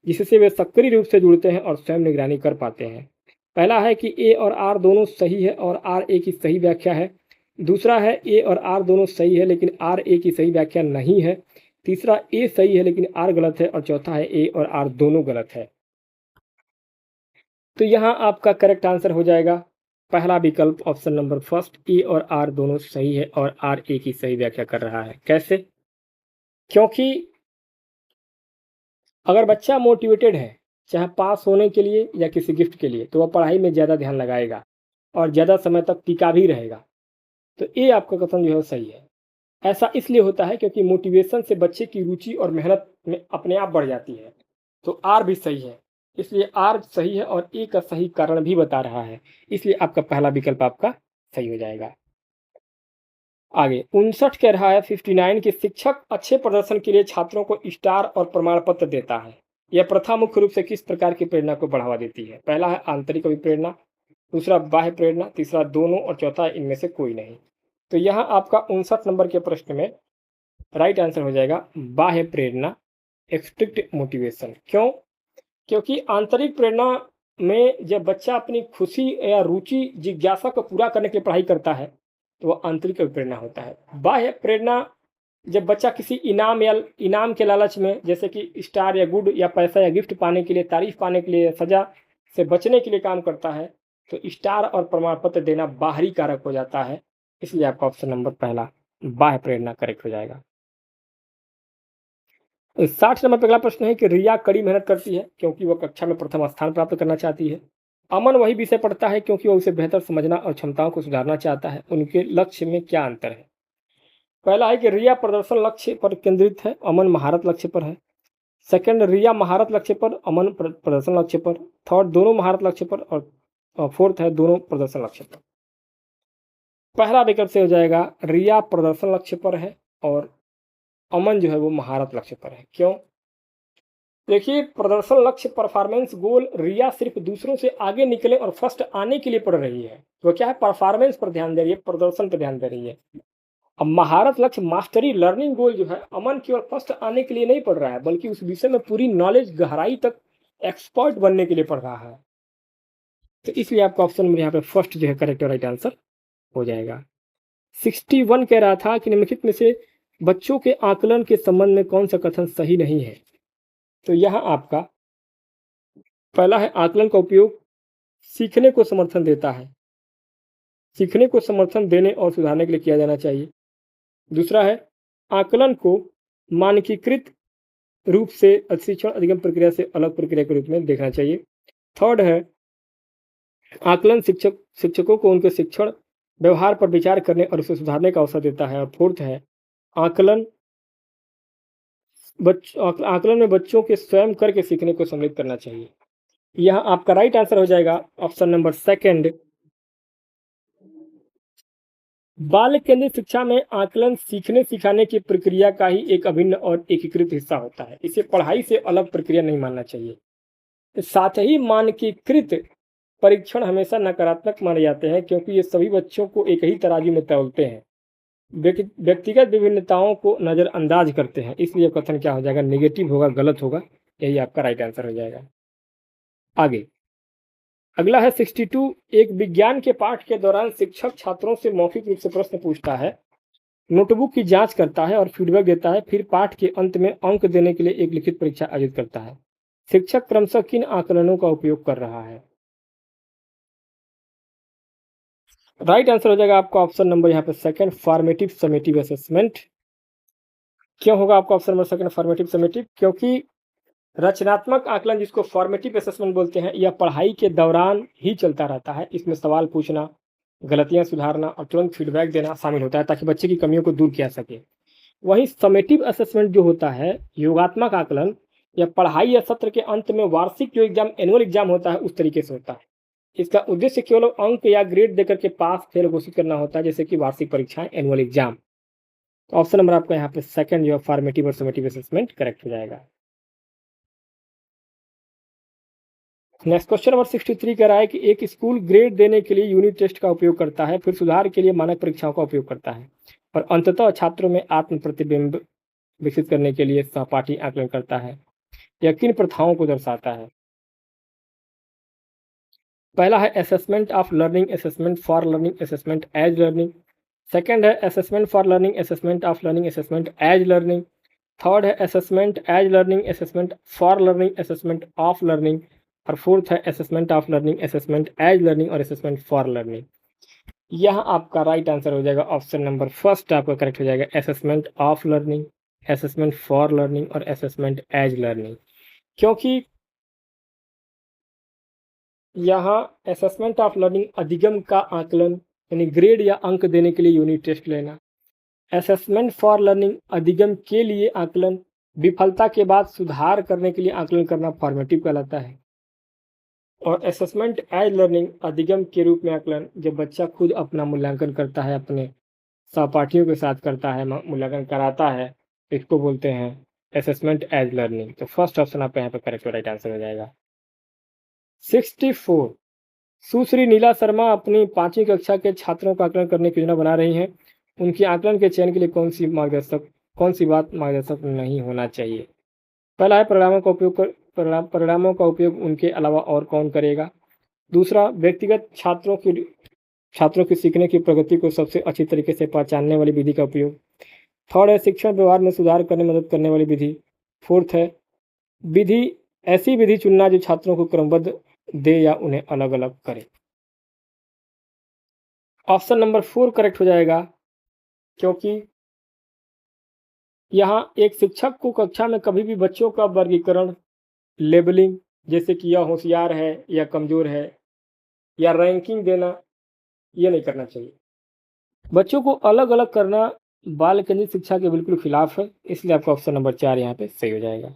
जिससे वे सक्रिय रूप से जुड़ते हैं और स्वयं निगरानी कर पाते हैं। पहला है कि ए और आर दोनों सही है और आर ए की सही व्याख्या है। दूसरा है ए और आर दोनों सही है लेकिन आर ए की सही व्याख्या नहीं है। तीसरा ए सही है लेकिन आर गलत है, और चौथा है ए और आर दोनों गलत है। तो यहाँ आपका करेक्ट आंसर हो जाएगा पहला विकल्प, ऑप्शन नंबर फर्स्ट, ए और आर दोनों सही है और आर ए की सही व्याख्या कर रहा है। कैसे? क्योंकि अगर बच्चा मोटिवेटेड है, चाहे पास होने के लिए या किसी गिफ्ट के लिए, तो वह पढ़ाई में ज़्यादा ध्यान लगाएगा और ज़्यादा समय तक टिका भी रहेगा। तो ये आपका कथन जो है सही है। ऐसा इसलिए होता है क्योंकि मोटिवेशन से बच्चे की रुचि और मेहनत में अपने आप बढ़ जाती है। तो आर भी सही है, इसलिए आर सही है और ए का सही कारण भी बता रहा है, इसलिए आपका पहला विकल्प आपका सही हो जाएगा। आगे 59 कह रहा है 59 कि शिक्षक अच्छे प्रदर्शन के लिए छात्रों को स्टार और प्रमाण पत्र देता है। यह प्रथा मुख्य रूप से किस प्रकार की प्रेरणा को बढ़ावा देती है? पहला है आंतरिक अभिप्रेरणा, दूसरा बाह्य प्रेरणा, तीसरा दोनों, और चौथा इनमें से कोई नहीं। तो यहाँ आपका 59 नंबर के प्रश्न में राइट आंसर हो जाएगा बाह्य प्रेरणा, एक्सट्रिक्ट मोटिवेशन। क्यों? क्योंकि आंतरिक प्रेरणा में जब बच्चा अपनी खुशी या रुचि जिज्ञासा को पूरा करने के लिए पढ़ाई करता है तो वह आंतरिक प्रेरणा होता है। बाह्य प्रेरणा जब बच्चा किसी इनाम या इनाम के लालच में, जैसे कि स्टार या गुड या पैसा या गिफ्ट पाने के लिए, तारीफ पाने के लिए, सजा से बचने के लिए काम करता है, तो स्टार और प्रमाण पत्र देना बाहरी कारक हो जाता है, इसलिए आपका ऑप्शन नंबर पहला बाह्य प्रेरणा करेक्ट हो जाएगा। 60 नंबर पर अगला प्रश्न है कि रिया कड़ी मेहनत करती है क्योंकि वह कक्षा में प्रथम स्थान प्राप्त करना चाहती है। अमन वही विषय पढ़ता है क्योंकि वह उसे बेहतर समझना और क्षमताओं को सुधारना चाहता है। उनके लक्ष्य में क्या अंतर है? पहला है कि रिया प्रदर्शन लक्ष्य पर केंद्रित है, अमन महारत लक्ष्य पर है। सेकंड, रिया महारत लक्ष्य पर, अमन प्रदर्शन लक्ष्य पर। थर्ड, दोनों महारत लक्ष्य पर, और फोर्थ है दोनों प्रदर्शन लक्ष्य पर। पहला विकल्प से हो जाएगा रिया प्रदर्शन लक्ष्य पर है और अमन जो है वो महारत लक्ष्य पर है। क्यों? देखिए, प्रदर्शन लक्ष्य परफॉर्मेंस गोल, रिया सिर्फ दूसरों से आगे निकले और फर्स्ट आने के लिए पढ़ रही है, तो क्या है, परफॉर्मेंस पर ध्यान दे रही है, प्रदर्शन पर ध्यान दे रही है। अब महारत लक्ष्य मास्टरी लर्निंग गोल जो है, अमन केवल फर्स्ट आने के लिए नहीं पढ़ रहा है बल्कि उस विषय में पूरी नॉलेज गहराई तक एक्सपर्ट बनने के लिए पढ़ रहा है। तो इसलिए आपका ऑप्शन में यहाँ पे फर्स्ट जो है करेक्ट और राइट आंसर हो जाएगा। 61 कह रहा था कि निम्नलिखित में से बच्चों के आकलन के संबंध में कौन सा कथन सही नहीं है? तो यहाँ आपका पहला है आकलन का उपयोग सीखने को समर्थन देता है, सीखने को समर्थन देने और सुधारने के लिए किया जाना चाहिए। दूसरा है आकलन को मानकीकृत रूप से शिक्षण अधिगम प्रक्रिया से अलग प्रक्रिया के रूप में देखना चाहिए। थर्ड है आकलन शिक्षकों को उनके शिक्षण व्यवहार पर विचार करने और उसे सुधारने का अवसर देता है। और फोर्थ है आकलन में बच्चों के स्वयं करके सीखने को सम्मिलित करना चाहिए। यह आपका राइट आंसर हो जाएगा ऑप्शन नंबर सेकंड, बाल केंद्रित शिक्षा में आकलन सीखने सिखाने की प्रक्रिया का ही एक अभिन्न और एकीकृत हिस्सा होता है। इसे पढ़ाई से अलग प्रक्रिया नहीं मानना चाहिए। साथ ही मानकीकृत परीक्षण हमेशा नकारात्मक माने जाते हैं, क्योंकि ये सभी बच्चों को एक ही तराजू में तौलते हैं, व्यक्तिगत विभिन्नताओं को नज़रअंदाज करते हैं। इसलिए कथन क्या हो जाएगा? निगेटिव होगा, गलत होगा। यही आपका राइट आंसर हो जाएगा। आगे अगला है 62। एक विज्ञान के पाठ के दौरान शिक्षक छात्रों से मौखिक रूप से प्रश्न पूछता है, नोटबुक की जांच करता है और फीडबैक देता है, फिर पाठ के अंत में अंक देने के लिए एक लिखित परीक्षा आयोजित करता है। शिक्षक क्रमशः किन आकलनों का उपयोग कर रहा है? राइट आंसर हो जाएगा आपका ऑप्शन नंबर यहाँ पे सेकंड, फॉर्मेटिव समेटिव असेसमेंट। क्यों होगा आपका option number second formative summative? क्योंकि रचनात्मक आकलन, जिसको फॉर्मेटिव असेसमेंट बोलते हैं, यह पढ़ाई के दौरान ही चलता रहता है। इसमें सवाल पूछना, गलतियां सुधारना और तुरंत फीडबैक देना शामिल होता है, ताकि बच्चे की कमियों को दूर किया सके। वहीं समेटिव असेसमेंट जो होता है, योगात्मक आकलन, यह पढ़ाई या सत्र के अंत में वार्षिक जो एग्जाम, एनुअल एग्जाम होता है, उस तरीके से होता है। इसका उद्देश्य केवल अंक या ग्रेड देकर के पास फेल घोषित करना होता है, जैसे कि वार्षिक परीक्षाएं, एनुअल एग्जाम। तो ऑप्शन नंबर आपका यहाँ पे सेकंड, जो फॉर्मेटिव और समेटिव असेसमेंट करेक्ट हो जाएगा। नेक्स्ट क्वेश्चन नंबर 63 कह रहा है कि एक स्कूल ग्रेड देने के लिए यूनिट टेस्ट का उपयोग करता है, फिर सुधार के लिए मानक परीक्षाओं का उपयोग करता है, और अंततः छात्रों में आत्म प्रतिबिंब विकसित करने के लिए सहपाठी आकलन करता है। यह किन प्रथाओं को दर्शाता है? पहला है assessment of learning, assessment for learning, assessment as learning. Second है assessment for learning, assessment of learning, assessment as learning. Third है assessment as learning, assessment for learning, assessment of learning. और फोर्थ है assessment of learning, assessment as learning और assessment for learning. यह आपका right answer हो जाएगा option number first, आपका correct हो जाएगा, assessment of learning, assessment for learning और असेसमेंट एज लर्निंग। क्योंकि यहाँ असेसमेंट ऑफ लर्निंग अधिगम का आकलन, यानी ग्रेड या अंक देने के लिए यूनिट टेस्ट लेना। असेसमेंट फॉर लर्निंग अधिगम के लिए आकलन, विफलता के बाद सुधार करने के लिए आकलन करना फॉर्मेटिव कहलाता है। और असेसमेंट एज लर्निंग अधिगम के रूप में आकलन, जब बच्चा खुद अपना मूल्यांकन करता है, अपने सहपाठियों के साथ करता है, मूल्यांकन कराता है, इसको बोलते हैं असेसमेंट एज लर्निंग। तो फर्स्ट ऑप्शन आपका यहाँ पे करेक्ट राइट आंसर हो जाएगा। 64। सुश्री नीला शर्मा अपनी 5वीं कक्षा के छात्रों का आकलन करने की योजना बना रही हैं। उनके आकलन के चयन के लिए कौन सी बात मार्गदर्शक नहीं होना चाहिए? पहला है परिणामों का उपयोग उनके अलावा और कौन करेगा। दूसरा, व्यक्तिगत छात्रों की सीखने की प्रगति को सबसे अच्छी तरीके से पहचानने वाली विधि का उपयोग। थर्ड है शिक्षण व्यवहार में सुधार करने में मदद करने वाली विधि। फोर्थ है ऐसी विधि चुनना जो छात्रों को क्रमबद्ध दे या उन्हें अलग अलग करे। ऑप्शन नंबर 4 करेक्ट हो जाएगा, क्योंकि यहाँ एक शिक्षक को कक्षा में कभी भी बच्चों का वर्गीकरण, लेबलिंग, जैसे कि यह होशियार है या कमज़ोर है, या रैंकिंग देना, ये नहीं करना चाहिए। बच्चों को अलग अलग करना बाल केंद्रित शिक्षा के बिल्कुल खिलाफ है। इसलिए आपका ऑप्शन नंबर 4 यहाँ पे सही हो जाएगा।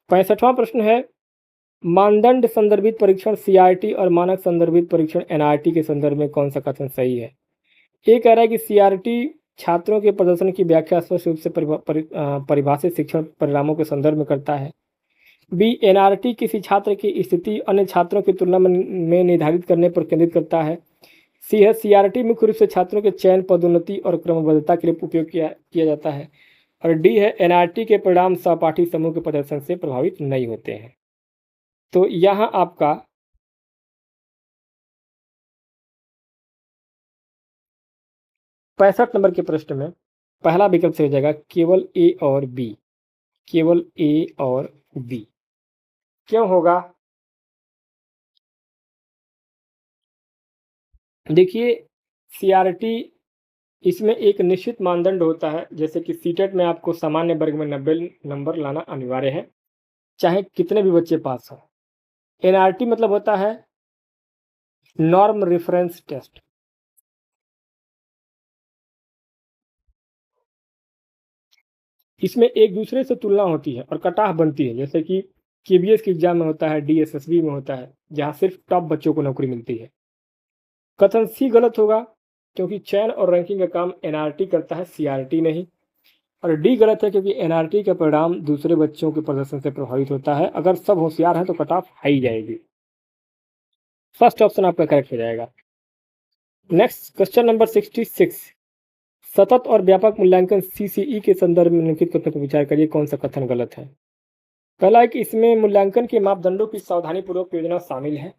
65वां प्रश्न है, मानदंड संदर्भित परीक्षण सीआरटी और मानक संदर्भित परीक्षण एनआरटी के संदर्भ में कौन सा कथन सही है? ये कह रहा है कि सीआरटी छात्रों के प्रदर्शन की व्याख्या स्पष्ट रूप से परिभाषित शिक्षण परिणामों के संदर्भ में करता है। बी, एनआरटी किसी छात्र की स्थिति अन्य छात्रों की तुलना में निर्धारित करने पर केंद्रित करता है। सी है, सीआरटी मुख्य रूप से छात्रों के चयन, पदोन्नति और क्रमबद्धता के लिए उपयोग किया जाता है। और डी है, एनआरटी के परिणाम सहपाठी समूह के प्रदर्शन से प्रभावित नहीं होते हैं। तो यहाँ आपका 65 नंबर के प्रश्न में पहला विकल्प से हो जाएगा केवल ए और बी। केवल ए और बी क्यों होगा? देखिए, सीआरटी, इसमें एक निश्चित मानदंड होता है, जैसे कि सीटेट में आपको सामान्य वर्ग में 90 नंबर लाना अनिवार्य है, चाहे कितने भी बच्चे पास हों। एनआरटी मतलब होता है नॉर्म रेफरेंस टेस्ट। इसमें एक दूसरे से तुलना होती है और कट-ऑफ बनती है, जैसे कि केबीएस के एग्जाम में होता है, डीएसएसबी में होता है, जहाँ सिर्फ टॉप बच्चों को नौकरी मिलती है। कथन सी गलत होगा, क्योंकि चयन और रैंकिंग का काम एनआरटी करता है, सीआरटी नहीं। और डी गलत है क्योंकि एनआरटी का परिणाम दूसरे बच्चों के प्रदर्शन से प्रभावित होता है। अगर सब होशियार हैं तो कट ऑफ हाई जाएगी। फर्स्ट ऑप्शन आपका करेक्ट हो जाएगा। नेक्स्ट क्वेश्चन नंबर 66, सतत और व्यापक मूल्यांकन सीसीई के संदर्भ में निम्नलिखित कथन पर विचार करिए, कौन सा कथन गलत है। पहला है कि इसमें मूल्यांकन के मापदंडों की सावधानीपूर्वक योजना शामिल है।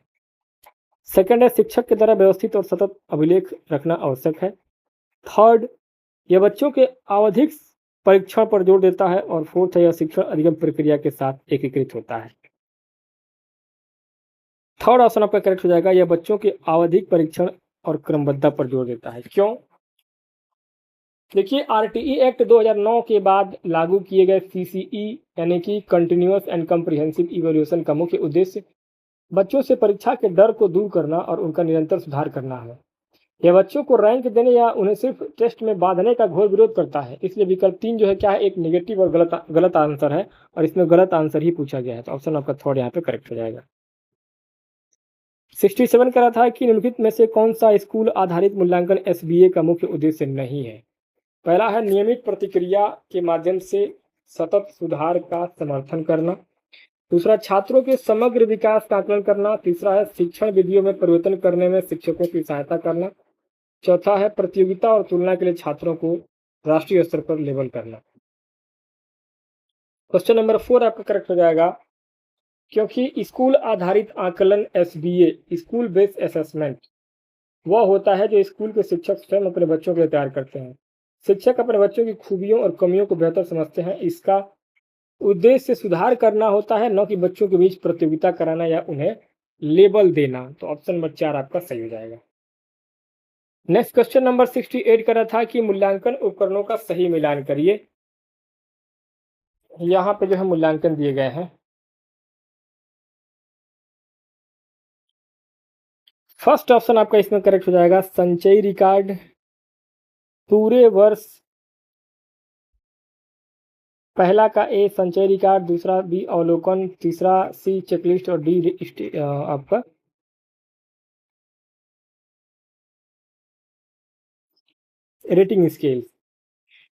सेकंड है, शिक्षक के द्वारा व्यवस्थित और सतत अभिलेख रखना आवश्यक है। थर्ड, यह बच्चों के आवधिक परीक्षण पर जोर देता है। और फोर्थ है, यह शिक्षण अधिगम प्रक्रिया के साथ एकीकृत होता है। थर्ड ऑप्शन आपका करेक्ट हो जाएगा, यह बच्चों के आवधिक परीक्षण और क्रमबद्धता पर जोर देता है। क्यों? देखिए, आरटीई एक्ट 2009 के बाद लागू किए गए सीसीई यानी कि कंटिन्यूअस एंड कम्प्रिहेंसिव इवैल्यूएशन का मुख्य उद्देश्य बच्चों से परीक्षा के डर को दूर करना और उनका निरंतर सुधार करना है। यह बच्चों को रैंक देने या उन्हें सिर्फ टेस्ट में बांधने का घोर विरोध करता है। इसलिए विकल्प 3 जो है क्या है, एक नेगेटिव और गलत आंसर है, और इसमें गलत आंसर ही पूछा गया है। तो ऑप्शन आपका थर्ड यहाँ पे करेक्ट हो जाएगा। 67 कह रहा था कि निम्नलिखित में से कौन सा स्कूल आधारित मूल्यांकन एसबीए का मुख्य उद्देश्य नहीं है। पहला है, नियमित प्रतिक्रिया के माध्यम से सतत सुधार का समर्थन करना। दूसरा, छात्रों के समग्र विकास का आकलन करना। तीसरा है, शिक्षण विधियों में परिवर्तन करने में शिक्षकों की सहायता करना। चौथा है, प्रतियोगिता और तुलना के लिए छात्रों को राष्ट्रीय स्तर पर लेबल करना। क्वेश्चन नंबर 4 आपका करेक्ट हो जाएगा, क्योंकि स्कूल आधारित आकलन एसबीए स्कूल बेस्ड असेसमेंट वह होता है जो स्कूल के शिक्षक स्वयं अपने बच्चों के लिए तैयार करते हैं। शिक्षक अपने बच्चों की खूबियों और कमियों को बेहतर समझते हैं। इसका उद्देश्य सुधार करना होता है, न कि बच्चों के बीच प्रतियोगिता कराना या उन्हें लेबल देना। तो ऑप्शन नंबर 4 आपका सही हो जाएगा। नेक्स्ट क्वेश्चन नंबर 68 कर रहा था कि मूल्यांकन उपकरणों का सही मिलान करिए। यहाँ पे जो है मूल्यांकन दिए गए हैं। फर्स्ट ऑप्शन आपका इसमें करेक्ट हो जाएगा, संचयी रिकॉर्ड पूरे वर्ष। पहला का ए संचय रिकॉर्ड, दूसरा बी अवलोकन, तीसरा सी चेकलिस्ट और डी आपका रेटिंग स्केल।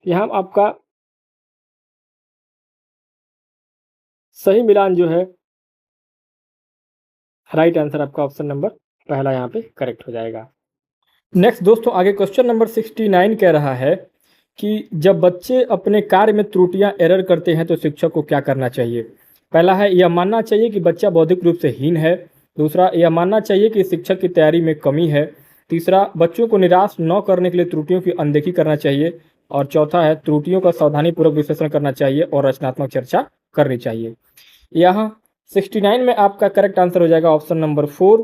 यहाँ आपका सही मिलान जो है राइट आंसर आपका ऑप्शन नंबर पहला यहाँ पे करेक्ट हो जाएगा। नेक्स्ट दोस्तों, आगे क्वेश्चन नंबर 69 कह रहा है कि जब बच्चे अपने कार्य में त्रुटियां एरर करते हैं तो शिक्षक को क्या करना चाहिए। पहला है, यह मानना चाहिए कि बच्चा बौद्धिक रूप से हीन है। दूसरा, यह मानना चाहिए कि शिक्षक की तैयारी में कमी है। तीसरा, बच्चों को निराश न करने के लिए त्रुटियों की अनदेखी करना चाहिए। और चौथा है, त्रुटियों का सावधानीपूर्वक विश्लेषण करना चाहिए और रचनात्मक चर्चा करनी चाहिए। यहाँ 69 में आपका करेक्ट आंसर हो जाएगा ऑप्शन नंबर 4,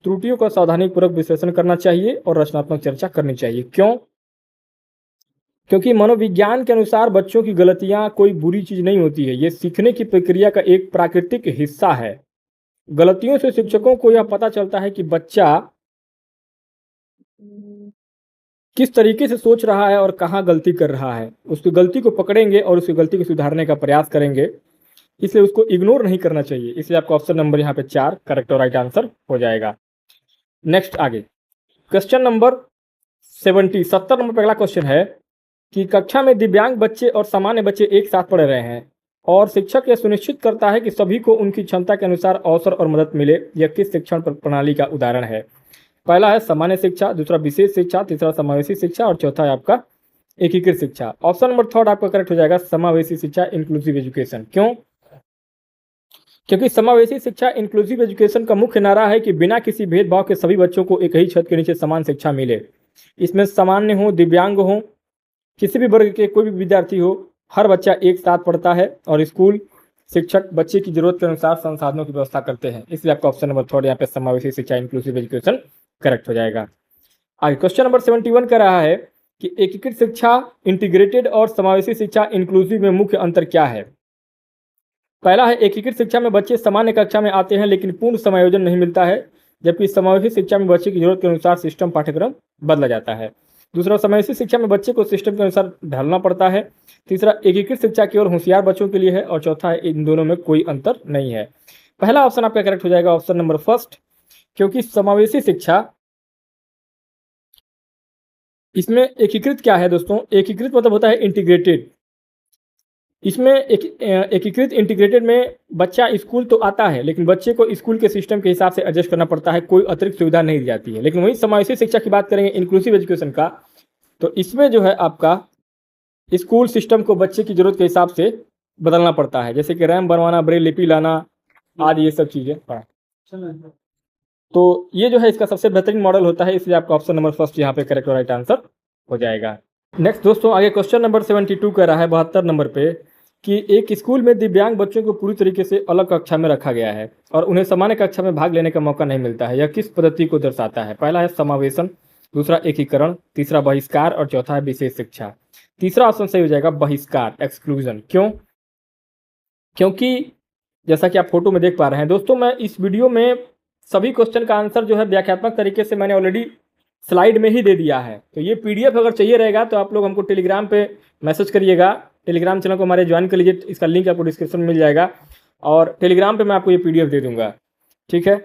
त्रुटियों का सावधानीपूर्वक विश्लेषण करना चाहिए और रचनात्मक चर्चा करनी चाहिए। क्यों? क्योंकि मनोविज्ञान के अनुसार बच्चों की गलतियां कोई बुरी चीज नहीं होती है, ये सीखने की प्रक्रिया का एक प्राकृतिक हिस्सा है। गलतियों से शिक्षकों को यह पता चलता है कि बच्चा किस तरीके से सोच रहा है और कहाँ गलती कर रहा है। उसकी गलती को पकड़ेंगे और उसकी गलती को सुधारने का प्रयास करेंगे, इसलिए उसको इग्नोर नहीं करना चाहिए। इसलिए आपका ऑप्शन नंबर यहाँ पे 4 करेक्ट और राइट आंसर हो जाएगा। नेक्स्ट आगे क्वेश्चन नंबर 70 नंबर पहला क्वेश्चन है कि कक्षा में दिव्यांग बच्चे और सामान्य बच्चे एक साथ पढ़ रहे हैं और शिक्षक यह सुनिश्चित करता है कि सभी को उनकी क्षमता के अनुसार अवसर और मदद मिले। यह किस शिक्षण प्रणाली का उदाहरण है। पहला है सामान्य शिक्षा, दूसरा विशेष शिक्षा, तीसरा समावेशी शिक्षा और चौथा है आपका एकीकृत शिक्षा। ऑप्शन नंबर 3 आपका करेक्ट हो जाएगा, समावेशी शिक्षा, इंक्लूसिव एजुकेशन। क्यों? क्योंकि समावेशी शिक्षा इंक्लूसिव एजुकेशन का मुख्य नारा है कि बिना किसी भेदभाव के सभी बच्चों को एक ही छत के नीचे समान शिक्षा मिले। इसमें सामान्य हो, दिव्यांग हो, किसी भी वर्ग के कोई भी विद्यार्थी हो, हर बच्चा एक साथ पढ़ता है और स्कूल शिक्षक बच्चे की जरूरत के अनुसार संसाधनों की व्यवस्था करते हैं। इसलिए आपका ऑप्शन नंबर 3 यहाँ पे समावेशी शिक्षा इंक्लूसिव एजुकेशन करेक्ट हो जाएगा। आगे क्वेश्चन नंबर 71 कह रहा है कि एकीकृत शिक्षा इंटीग्रेटेड और समावेशी शिक्षा इंक्लूसिव में मुख्य अंतर क्या है। पहला है, एकीकृत शिक्षा में बच्चे सामान्य कक्षा में आते हैं लेकिन पूर्ण समायोजन नहीं मिलता है, जबकि समावेशी शिक्षा में बच्चे की जरूरत के अनुसार सिस्टम पाठ्यक्रम बदला जाता है। दूसरा, समावेशी शिक्षा में बच्चे को सिस्टम के अनुसार ढलना पड़ता है। तीसरा, एकीकृत शिक्षा केवल होशियार बच्चों के लिए है और चौथा है, इन दोनों में कोई अंतर नहीं है। पहला ऑप्शन आपका करेक्ट हो जाएगा ऑप्शन नंबर 1, क्योंकि समावेशी शिक्षा इसमें एकीकृत क्या है दोस्तों? एकीकृत मतलब होता है इंटीग्रेटेड। इसमें एकीकृत इंटीग्रेटेड में बच्चा स्कूल तो आता है, लेकिन बच्चे को स्कूल के सिस्टम के हिसाब से एडजस्ट करना पड़ता है, कोई अतिरिक्त सुविधा नहीं दी जाती है। लेकिन वहीं समावेशी शिक्षा की बात करेंगे, इंक्लूसिव एजुकेशन का, तो इसमें जो है आपका स्कूल सिस्टम को बच्चे की ज़रूरत के हिसाब से बदलना पड़ता है, जैसे कि रैम बनवाना, ब्रेल लिपि लाना आदि, ये सब चीज़ें। तो ये जो है इसका सबसे बेहतरीन मॉडल होता है, इसलिए आपका ऑप्शन नंबर फर्स्ट यहाँ पे करेक्ट और राइट आंसर हो जाएगा। नेक्स्ट दोस्तों, आगे क्वेश्चन नंबर 72 कह रहा है 72 नंबर पे कि एक स्कूल में दिव्यांग बच्चों को पूरी तरीके से अलग कक्षा में रखा गया है और उन्हें सामान्य कक्षा में भाग लेने का मौका नहीं मिलता है। यह किस पद्धति को दर्शाता है? पहला है समावेशन, दूसरा एकीकरण, तीसरा बहिष्कार और चौथा है विशेष शिक्षा। तीसरा ऑप्शन सही हो जाएगा बहिष्कार, एक्सक्लूजन। क्यों? क्योंकि जैसा कि आप फोटो में देख पा रहे हैं दोस्तों, मैं इस वीडियो में सभी क्वेश्चन का आंसर जो है व्याख्यात्मक तरीके से मैंने ऑलरेडी स्लाइड में ही दे दिया है। तो ये पीडीएफ अगर चाहिए रहेगा तो आप लोग हमको टेलीग्राम पे मैसेज करिएगा, टेलीग्राम चैनल को हमारे ज्वाइन कर लीजिए, इसका लिंक आपको डिस्क्रिप्शन में मिल जाएगा और टेलीग्राम पे मैं आपको ये पीडीएफ दे दूंगा, ठीक है।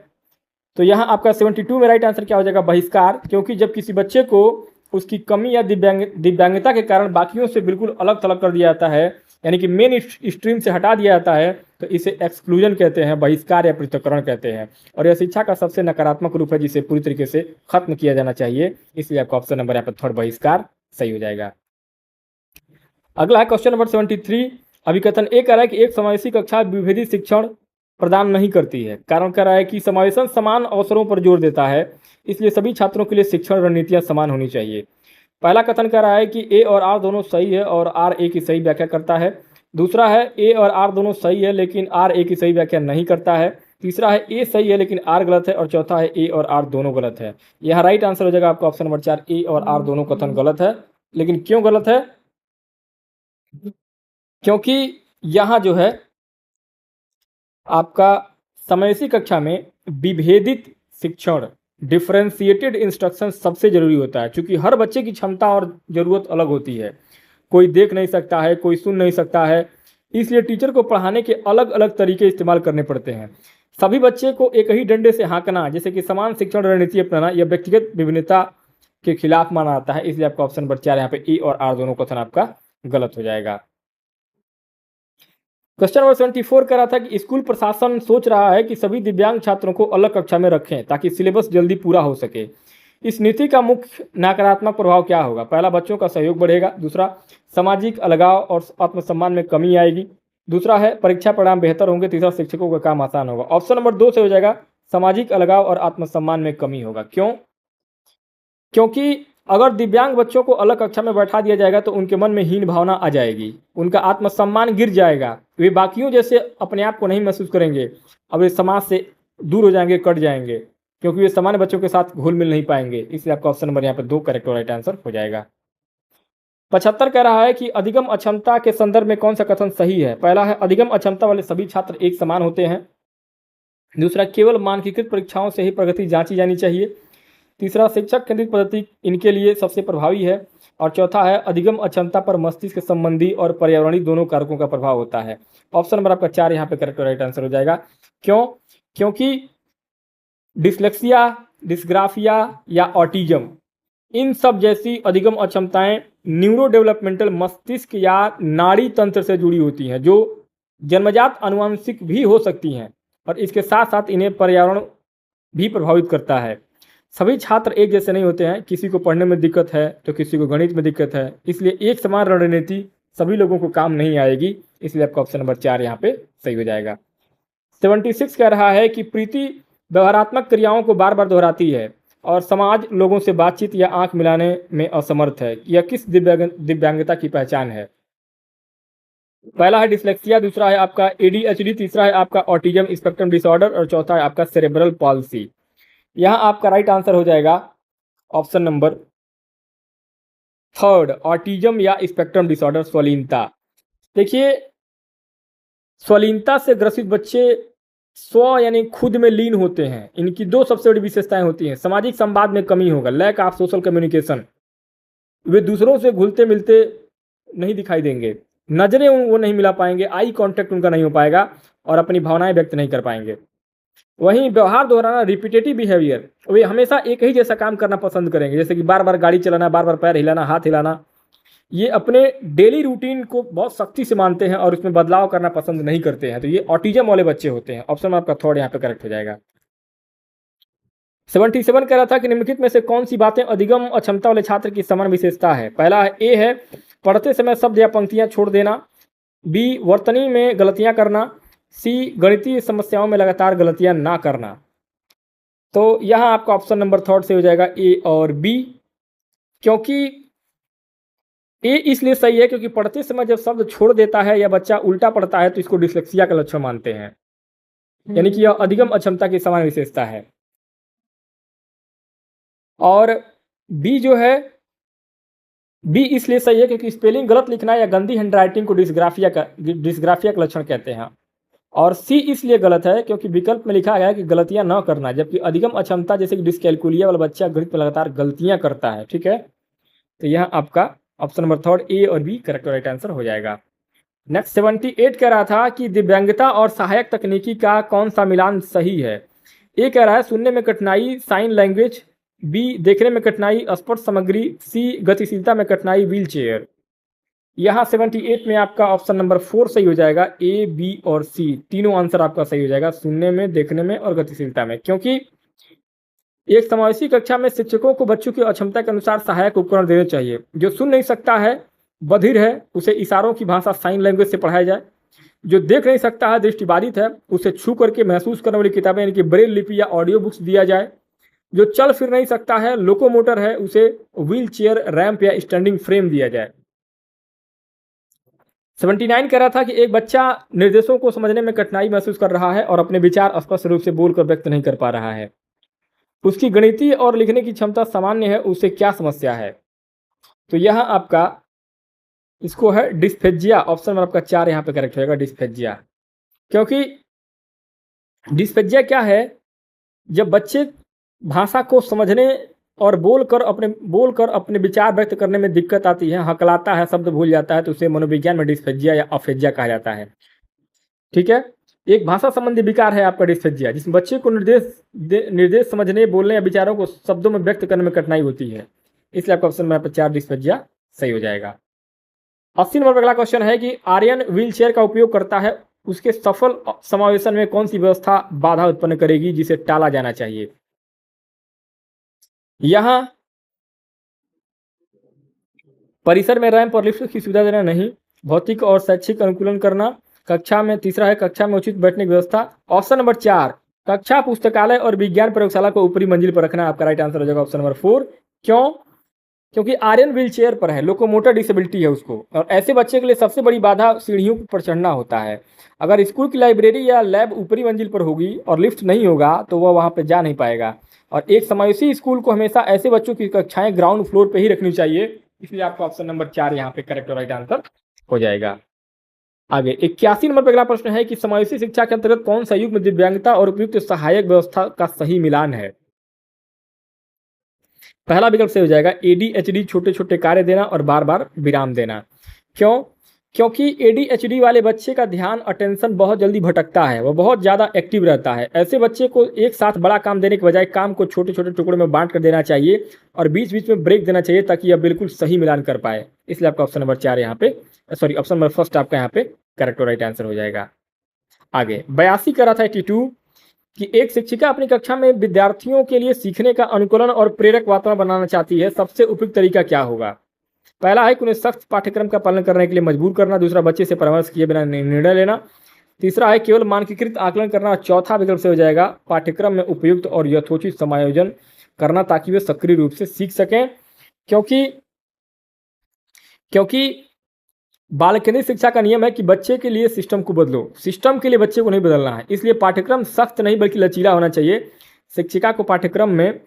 तो यहाँ आपका 72 में राइट आंसर क्या हो जाएगा? बहिष्कार। क्योंकि जब किसी बच्चे को उसकी कमी या दिव्यांगता के कारण बाकियों से बिल्कुल अलग थलग कर दिया जाता है, यानी कि मेन स्ट्रीम से हटा दिया जाता है, तो इसे एक्सक्लूजन कहते हैं, बहिष्कार या पृथक्करण कहते हैं। और यह शिक्षा का सबसे नकारात्मक रूप है जिसे पूरी तरीके से खत्म किया जाना चाहिए, इसलिए आपका ऑप्शन नंबर यहाँ पर थर्ड बहिष्कार सही हो जाएगा। अगला है क्वेश्चन नंबर 73। अभिकथन ए कह रहा है कि एक समावेशी कक्षा विभेदी शिक्षण प्रदान नहीं करती है। कारण कह रहा है कि समावेशन समान अवसरों पर जोर देता है, इसलिए सभी छात्रों के लिए शिक्षण रणनीतियां समान होनी चाहिए। पहला कथन कह रहा है कि ए और आर दोनों सही है और आर ए की सही व्याख्या करता है। दूसरा है ए और आर दोनों सही है लेकिन आर ए की सही व्याख्या नहीं करता है। तीसरा है ए सही है लेकिन आर गलत है और चौथा है ए और आर दोनों गलत है। यह राइट आंसर हो जाएगा आपका ऑप्शन नंबर 4, ए और आर दोनों कथन गलत है। लेकिन क्यों गलत है? क्योंकि यहाँ जो है आपका समावेशी कक्षा में विभेदित शिक्षण, डिफरेंशिएटेड इंस्ट्रक्शन सबसे जरूरी होता है, क्योंकि हर बच्चे की क्षमता और ज़रूरत अलग होती है। कोई देख नहीं सकता है, कोई सुन नहीं सकता है, इसलिए टीचर को पढ़ाने के अलग अलग तरीके इस्तेमाल करने पड़ते हैं। सभी बच्चे को एक ही डंडे से हाँकना, जैसे कि समान शिक्षण रणनीति अपनाना, यह व्यक्तिगत विभिन्नता के खिलाफ माना जाता है, इसलिए आपका ऑप्शन नंबर 4 यहाँ पे ए और आर दोनों कथन आपका गलत हो जाएगा। क्वेश्चन नंबर 74 कह रहा था कि स्कूल प्रशासन सोच रहा है कि सभी दिव्यांग छात्रों को अलग कक्षा में रखें ताकि सिलेबस जल्दी पूरा हो सके। इस नीति का मुख्य नकारात्मक प्रभाव क्या होगा? पहला, बच्चों का सहयोग बढ़ेगा। दूसरा, सामाजिक अलगाव और आत्मसम्मान में कमी आएगी। दूसरा है परीक्षा परिणाम बेहतर होंगे। तीसरा, शिक्षकों का काम आसान होगा। ऑप्शन नंबर 2 से हो जाएगा सामाजिक अलगाव और आत्मसम्मान में कमी होगा। क्यों? क्योंकि अगर दिव्यांग बच्चों को अलग कक्षा में बैठा दिया जाएगा तो उनके मन में हीन भावना आ जाएगी, उनका आत्मसम्मान गिर जाएगा, वे बाकियों जैसे अपने आप को नहीं महसूस करेंगे, अब वे समाज से दूर हो जाएंगे, कट जाएंगे, क्योंकि वे सामान्य बच्चों के साथ घुल मिल नहीं पाएंगे। इसलिए आपका ऑप्शन नंबर यहाँ पर 2 करेक्ट और राइट आंसर हो जाएगा। 75 कह रहा है कि अधिगम अक्षमता के संदर्भ में कौन सा कथन सही है? पहला है अधिगम अक्षमता वाले सभी छात्र एक समान होते हैं। दूसरा, केवल मानकीकृत परीक्षाओं से ही प्रगति जांची जानी चाहिए। तीसरा, शिक्षक केंद्रित पद्धति इनके लिए सबसे प्रभावी है। और चौथा है अधिगम अक्षमता पर मस्तिष्क संबंधी और पर्यावरणीय दोनों कारकों का प्रभाव होता है। ऑप्शन नंबर आपका 4 यहाँ पे करेक्ट राइट आंसर हो जाएगा। क्यों? क्योंकि डिस्लेक्सिया, डिस्ग्राफिया या ऑटिज्म, इन सब जैसी अधिगम अक्षमताएं न्यूरो डेवलपमेंटल मस्तिष्क या नाड़ी तंत्र से जुड़ी होती हैं, जो जन्मजात आनुवंशिक भी हो सकती हैं और इसके साथ साथ इन्हें पर्यावरण भी प्रभावित करता है। सभी छात्र एक जैसे नहीं होते हैं, किसी को पढ़ने में दिक्कत है तो किसी को गणित में दिक्कत है, इसलिए एक समान रणनीति सभी लोगों को काम नहीं आएगी, इसलिए आपका ऑप्शन नंबर 4 यहाँ पे सही हो जाएगा। 76 कह रहा है कि प्रीति व्यवहारात्मक क्रियाओं को बार बार दोहराती है और समाज लोगों से बातचीत या आंख मिलाने में असमर्थ है। यह किस दिव्यांगता की पहचान है? पहला है डिस्लेक्सिया, दूसरा है आपका एडीएचडी, तीसरा है आपका ऑटिज्म स्पेक्ट्रम डिसऑर्डर और चौथा है आपका सेरेब्रल पॉल्सी। यहाँ आपका राइट आंसर हो जाएगा ऑप्शन नंबर 3, ऑटिज्म या स्पेक्ट्रम डिसऑर्डर, स्वलीनता। देखिए, स्वलीनता से ग्रसित बच्चे स्व यानी खुद में लीन होते हैं। इनकी 2 सबसे बड़ी विशेषताएं होती हैं। सामाजिक संवाद में कमी होगा, लैक ऑफ सोशल कम्युनिकेशन, वे दूसरों से घुलते मिलते नहीं दिखाई देंगे, नजरें वो नहीं मिला पाएंगे, आई कांटेक्ट उनका नहीं हो पाएगा और अपनी भावनाएं व्यक्त नहीं कर पाएंगे। वहीं व्यवहार दोहराना, रिपीटेटिव बिहेवियर, वे हमेशा एक ही जैसा काम करना पसंद करेंगे, जैसे कि बार बार गाड़ी चलाना, बार बार पैर हिलाना, हाथ हिलाना। ये अपने डेली रूटीन को बहुत सख्ती से मानते हैं और उसमें बदलाव करना पसंद नहीं करते हैं, तो ये ऑटिज्म वाले बच्चे होते हैं। ऑप्शन आपका थर्ड यहाँ पे करेक्ट हो जाएगा। 77 कह रहा था कि निम्नलिखित में से कौन सी बातें अधिगम अक्षमता वाले छात्र की समान विशेषता है। पहला है, ए है पढ़ते समय शब्द या पंक्तियां छोड़ देना, बी वर्तनी में गलतियां करना, सी गणितीय समस्याओं में लगातार गलतियां ना करना। तो यहाँ आपका ऑप्शन नंबर थर्ड से हो जाएगा ए और बी, क्योंकि ए इसलिए सही है क्योंकि पढ़ते समय जब शब्द छोड़ देता है या बच्चा उल्टा पढ़ता है तो इसको डिस्लेक्सिया का लक्षण मानते हैं, यानी कि यह अधिगम अक्षमता की समान विशेषता है। और बी जो है, बी इसलिए सही है क्योंकि स्पेलिंग गलत लिखना या गंदी हैंडराइटिंग को डिस्ग्राफिया का लक्षण कहते हैं। और सी इसलिए गलत है क्योंकि विकल्प में लिखा गया है कि गलतियां न करना, जबकि अधिगम अक्षमता जैसे कि डिस्कैलकुलिया वाला बच्चा गणित में लगातार गलतियां करता है। ठीक है, तो यह आपका ऑप्शन नंबर थर्ड ए और बी करेक्ट राइट आंसर हो जाएगा। नेक्स्ट 78 कह रहा था कि दिव्यांगता और सहायक तकनीकी का कौन सा मिलान सही है। ए कह रहा है सुनने में कठिनाई साइन लैंग्वेज, बी देखने में कठिनाई स्पर्श सामग्री, सी गतिशीलता में कठिनाई व्हील चेयर। यहाँ 78 में आपका ऑप्शन नंबर 4 सही हो जाएगा। ए बी और सी तीनों आंसर आपका सही हो जाएगा, सुनने में, देखने में और गतिशीलता में। क्योंकि एक समावेशी कक्षा में शिक्षकों को बच्चों की अक्षमता के अनुसार सहायक उपकरण देने चाहिए। जो सुन नहीं सकता है, बधिर है, उसे इशारों की भाषा साइन लैंग्वेज से पढ़ाया जाए। जो देख नहीं सकता है, दृष्टिबाधित है, उसे छू करके महसूस करने वाली किताबें यानी कि ब्रेल लिपि या ऑडियो बुक्स दिया जाए। जो चल फिर नहीं सकता है, लोकोमोटर है, उसे व्हील चेयर, रैंप या स्टैंडिंग फ्रेम दिया जाए। 79 कह रहा था कि एक बच्चा निर्देशों को समझने में कठिनाई महसूस कर रहा है और अपने विचार स्पष्ट रूप से बोलकर व्यक्त नहीं कर पा रहा है। उसकी गणितीय और लिखने की क्षमता सामान्य है, उसे क्या समस्या है। तो यह आपका इसको है डिस्फेजिया, ऑप्शन नंबर आपका 4 यहाँ पे करेक्ट होगा, डिस्फेजिया। क्योंकि डिस्फेजिया क्या है, जब बच्चे भाषा को समझने और बोलकर अपने विचार व्यक्त करने में दिक्कत आती है, हकलाता है, शब्द भूल जाता है, तो उसे मनोविज्ञान में डिस्फेजिया या अफेजिया कहा जाता है। ठीक है, एक भाषा संबंधी विकार है आपका डिस्फेजिया, जिसमें बच्चे को निर्देश समझने, बोलने या विचारों को शब्दों में व्यक्त करने में कठिनाई होती है। इसलिए आपका ऑप्शन नंबर 4 डिस्फेजिया सही हो जाएगा। 80 नंबर पर अगला क्वेश्चन है कि आर्यन व्हील चेयर का उपयोग करता है, उसके सफल समावेशन में कौन सी व्यवस्था बाधा उत्पन्न करेगी जिसे टाला जाना चाहिए। यहां परिसर में रैंप और लिफ्ट की सुविधा देना नहीं, भौतिक और शैक्षिक अनुकूलन करना, कक्षा में, तीसरा है कक्षा में उचित बैठने की व्यवस्था। ऑप्शन नंबर 4 कक्षा, पुस्तकालय और विज्ञान प्रयोगशाला को ऊपरी मंजिल पर रखना आपका राइट आंसर हो जाएगा, ऑप्शन नंबर 4। क्यों? क्योंकि आर्यन व्हील चेयर पर है, लोकोमोटर डिसेबिलिटी है उसको, और ऐसे बच्चे के लिए सबसे बड़ी बाधा सीढ़ियों पर चढ़ना होता है। अगर स्कूल की लाइब्रेरी या लैब ऊपरी मंजिल पर होगी और लिफ्ट नहीं होगा तो वह वहाँ पर जा नहीं पाएगा। और एक समावेशी स्कूल को हमेशा ऐसे बच्चों की कक्षाएं ग्राउंड फ्लोर पर ही रखनी चाहिए, इसलिए आपका ऑप्शन नंबर 4 यहाँ पे करेक्ट और राइट आंसर हो जाएगा। आगे 81 नंबर पर अगला प्रश्न है कि समावेशी शिक्षा के अंतर्गत कौन सा युग में दिव्यांगता और उपयुक्त सहायक व्यवस्था का सही मिलान है। पहला विकल्प से हो जाएगा ADHD, छोटे छोटे कार्य देना और बार बार विराम देना। क्यों? क्योंकि ADHD वाले बच्चे का ध्यान, अटेंशन बहुत जल्दी भटकता है, वह बहुत ज़्यादा एक्टिव रहता है। ऐसे बच्चे को एक साथ बड़ा काम देने के बजाय काम को छोटे छोटे टुकड़ों में बांट कर देना चाहिए और बीच बीच में ब्रेक देना चाहिए ताकि यह बिल्कुल सही मिलान कर पाए। इसलिए आपका ऑप्शन नंबर 4 यहाँ पे, सॉरी ऑप्शन नंबर फर्स्ट आपका यहाँ पे करेक्ट और राइट आंसर हो जाएगा। आगे 82 करा था 82 कि एक शिक्षिका अपनी कक्षा में विद्यार्थियों के लिए सीखने का अनुकूलन और प्रेरक वातावरण बनाना चाहती है, सबसे उपयुक्त तरीका क्या होगा। पहला है कि उन्हें सख्त पाठ्यक्रम का पालन करने के लिए मजबूर करना, दूसरा बच्चे से परामर्श किए बिना निर्णय लेना, तीसरा है केवल मानकीकृत आकलन करना, और चौथा विकल्प से हो जाएगा पाठ्यक्रम में उपयुक्त और यथोचित समायोजन करना ताकि वे सक्रिय रूप से सीख सकें। क्योंकि बाल केंद्रित शिक्षा का नियम है कि बच्चे के लिए सिस्टम को बदलो, सिस्टम के लिए बच्चे को नहीं बदलना है। इसलिए पाठ्यक्रम सख्त नहीं बल्कि लचीला होना चाहिए। शिक्षिका को पाठ्यक्रम में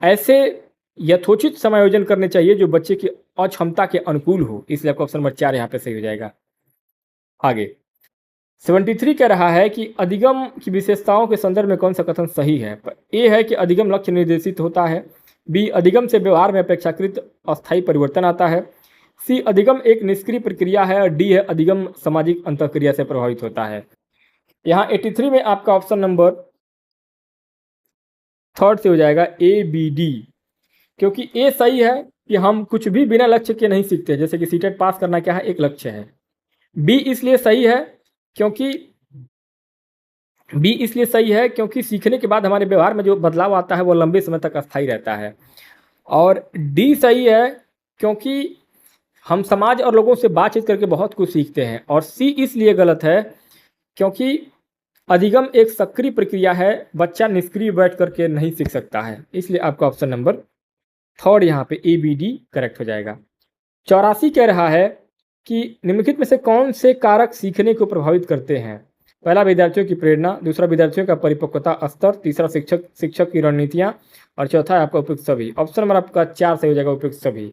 ऐसे यथोचित समायोजन करने चाहिए जो बच्चे की अक्षमता के अनुकूल हो। इसलिए आपका ऑप्शन नंबर 4 यहाँ पे सही हो जाएगा। आगे 73 कह रहा है कि अधिगम की विशेषताओं के संदर्भ में कौन सा कथन सही है। ए है कि अधिगम लक्ष्य निर्देशित होता है, बी अधिगम से व्यवहार में अपेक्षाकृत अस्थायी परिवर्तन आता है, सी अधिगम एक निष्क्रिय प्रक्रिया है, और डी है अधिगम सामाजिक अंतःक्रिया से प्रभावित होता है। यहाँ 83 में आपका ऑप्शन नंबर थर्ड से हो जाएगा ABD, क्योंकि ए सही है कि हम कुछ भी बिना लक्ष्य के नहीं सीखते, जैसे कि सीटेट पास करना क्या है, एक लक्ष्य है। बी इसलिए सही है क्योंकि सीखने के बाद हमारे व्यवहार में जो बदलाव आता है वो लंबे समय तक अस्थायी रहता है। और डी सही है क्योंकि हम समाज और लोगों से बातचीत करके बहुत कुछ सीखते हैं। और सी इसलिए गलत है क्योंकि अधिगम एक सक्रिय प्रक्रिया है, बच्चा निष्क्रिय बैठ करके नहीं सीख सकता है। इसलिए आपका ऑप्शन नंबर थर्ड यहाँ पे ABD करेक्ट हो जाएगा। 84 कह रहा है कि निम्नलिखित में से कौन से कारक सीखने को प्रभावित करते हैं। पहला विद्यार्थियों की प्रेरणा, दूसरा विद्यार्थियों का परिपक्वता स्तर, तीसरा शिक्षक की रणनीतियाँ, और चौथा है आपका उपयुक्त सभी। ऑप्शन नंबर आपका 4 सही हो जाएगा, उपयुक्त सभी।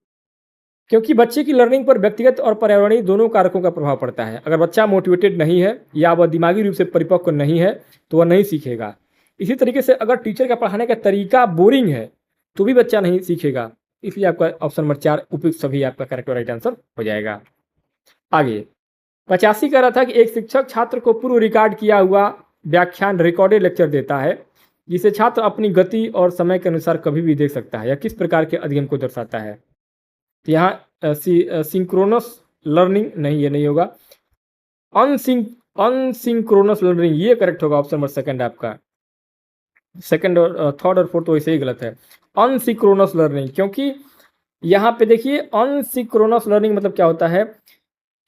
क्योंकि बच्चे की लर्निंग पर व्यक्तिगत और पर्यावरणीय दोनों कारकों का प्रभाव पड़ता है। अगर बच्चा मोटिवेटेड नहीं है या वह दिमागी रूप से परिपक्व नहीं है तो वह नहीं सीखेगा। इसी तरीके से अगर टीचर का पढ़ाने का तरीका बोरिंग है तो भी बच्चा नहीं सीखेगा। इसलिए आपका ऑप्शन नंबर 4 उपयुक्त सभी आपका करेक्ट और राइट आंसर हो जाएगा। आगे 85 कह रहा था कि एक शिक्षक छात्र को पूर्व रिकॉर्ड किया हुआ व्याख्यान रिकॉर्डेड लेक्चर देता है जिसे छात्र अपनी गति और समय के अनुसार कभी भी देख सकता है। यह किस प्रकार के अधिगम को दर्शाता है। तो यहाँ सिंक्रोनस लर्निंग नहीं, ये नहीं होगा। अनसिंक्रोनस लर्निंग ये करेक्ट होगा, ऑप्शन नंबर सेकंड आपका। सेकंड और थर्ड और फोर्थ वैसे ही गलत है। अनसिंक्रोनस लर्निंग, क्योंकि यहाँ पे देखिए अनसिंक्रोनस लर्निंग मतलब क्या होता है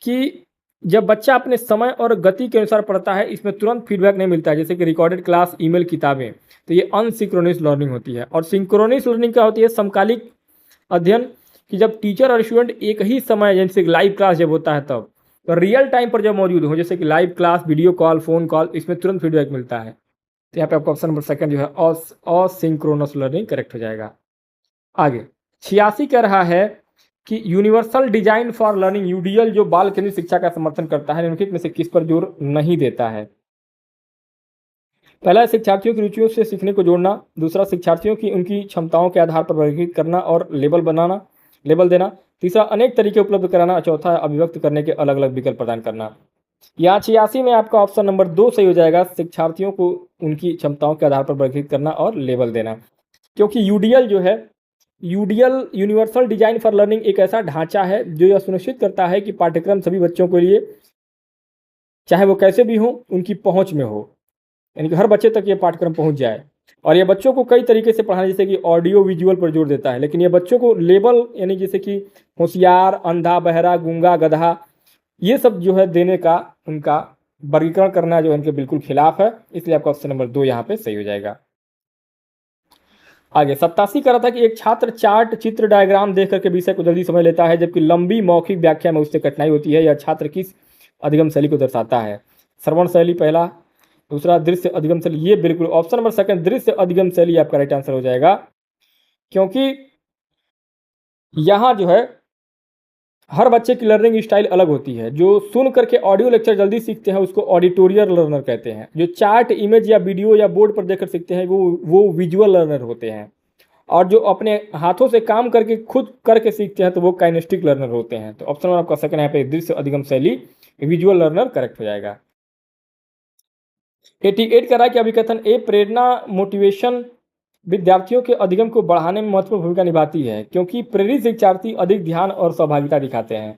कि जब बच्चा अपने समय और गति के अनुसार पढ़ता है, इसमें तुरंत फीडबैक नहीं मिलता है, जैसे कि रिकॉर्डेड क्लास, ईमेल, किताबें, तो ये अनसिंक्रोनस लर्निंग होती है। और सिंक्रोनस लर्निंग क्या होती है, समकालिक अध्ययन, कि जब टीचर और स्टूडेंट एक ही समय, जैसे लाइव क्लास जब होता है तब, तो रियल टाइम पर जब मौजूद हो, जैसे कि live class, video call, phone call, इसमें तुरंत फीडबैक मिलता है। तो यहाँ पे आपका ऑप्शन नंबर सेकंड जो है असिंक्रोनस लर्निंग करेक्ट हो जाएगा। आगे 86 कह रहा है कि universal design for learning UDL जो बाल केंद्रित शिक्षा का समर्थन करता है, निम्नलिखित में से किस पर जोर नहीं देता है। पहला, शिक्षार्थियों की रुचियों से सीखने को जोड़ना, दूसरा शिक्षार्थियों की उनकी क्षमताओं के आधार पर वर्गीकृत करना और लेबल देना, तीसरा अनेक तरीके उपलब्ध कराना, चौथा अभिव्यक्त करने के अलग अलग विकल्प प्रदान करना। यहाँ 86 में आपका ऑप्शन नंबर 2 सही हो जाएगा, शिक्षार्थियों को उनकी क्षमताओं के आधार पर वर्गीकृत करना और लेबल देना। क्योंकि UDL जो है, UDL universal design for learning एक ऐसा ढांचा है जो यह सुनिश्चित करता है कि पाठ्यक्रम सभी बच्चों के लिए, चाहे वो कैसे भी हो, उनकी पहुंच में हो, यानी कि हर बच्चे तक ये पाठ्यक्रम पहुंच जाए। और ये बच्चों को कई तरीके से पढ़ाना, जैसे कि ऑडियो विजुअल पर जोर देता है, लेकिन ये बच्चों को लेबल, यानी जैसे कि होशियार, अंधा, बहरा, गूंगा, गधा, ये सब जो है देने का, उनका वर्गीकरण करना जो इनके बिल्कुल खिलाफ है। इसलिए आपका ऑप्शन नंबर 2 यहाँ पे सही हो जाएगा। आगे 87 कर रहा था कि एक छात्र चार्ट, चित्र, डायग्राम देख करके विषय को जल्दी समझ लेता है, जबकि लंबी मौखिक व्याख्या में उससे कठिनाई होती है। यह छात्र किस अधिगम शैली को दर्शाता है। श्रवण शैली पहला, दूसरा दृश्य अधिगम शैली, ये बिल्कुल ऑप्शन नंबर सेकंड दृश्य अधिगम शैली आपका राइट आंसर हो जाएगा। क्योंकि यहाँ जो है हर बच्चे की लर्निंग स्टाइल अलग होती है। जो सुन करके ऑडियो लेक्चर जल्दी सीखते हैं उसको ऑडिटोरियल लर्नर कहते हैं। जो चार्ट, इमेज या वीडियो या बोर्ड पर देखकर सीखते हैं वो विजुअल लर्नर होते हैं। और जो अपने हाथों से काम करके खुद करके सीखते हैं तो वो काइनेस्टिक लर्नर होते हैं। तो ऑप्शन नंबर आपका सेकंड यहाँ पे दृश्य अधिगम शैली, विजुअल लर्नर करेक्ट हो जाएगा। 88 कह रहा है कि अभिकथन ए, प्रेरणा, मोटिवेशन विद्यार्थियों के अधिगम को बढ़ाने में महत्वपूर्ण भूमिका निभाती है, क्योंकि प्रेरित शिक्षार्थी अधिक ध्यान और सहभागिता दिखाते हैं।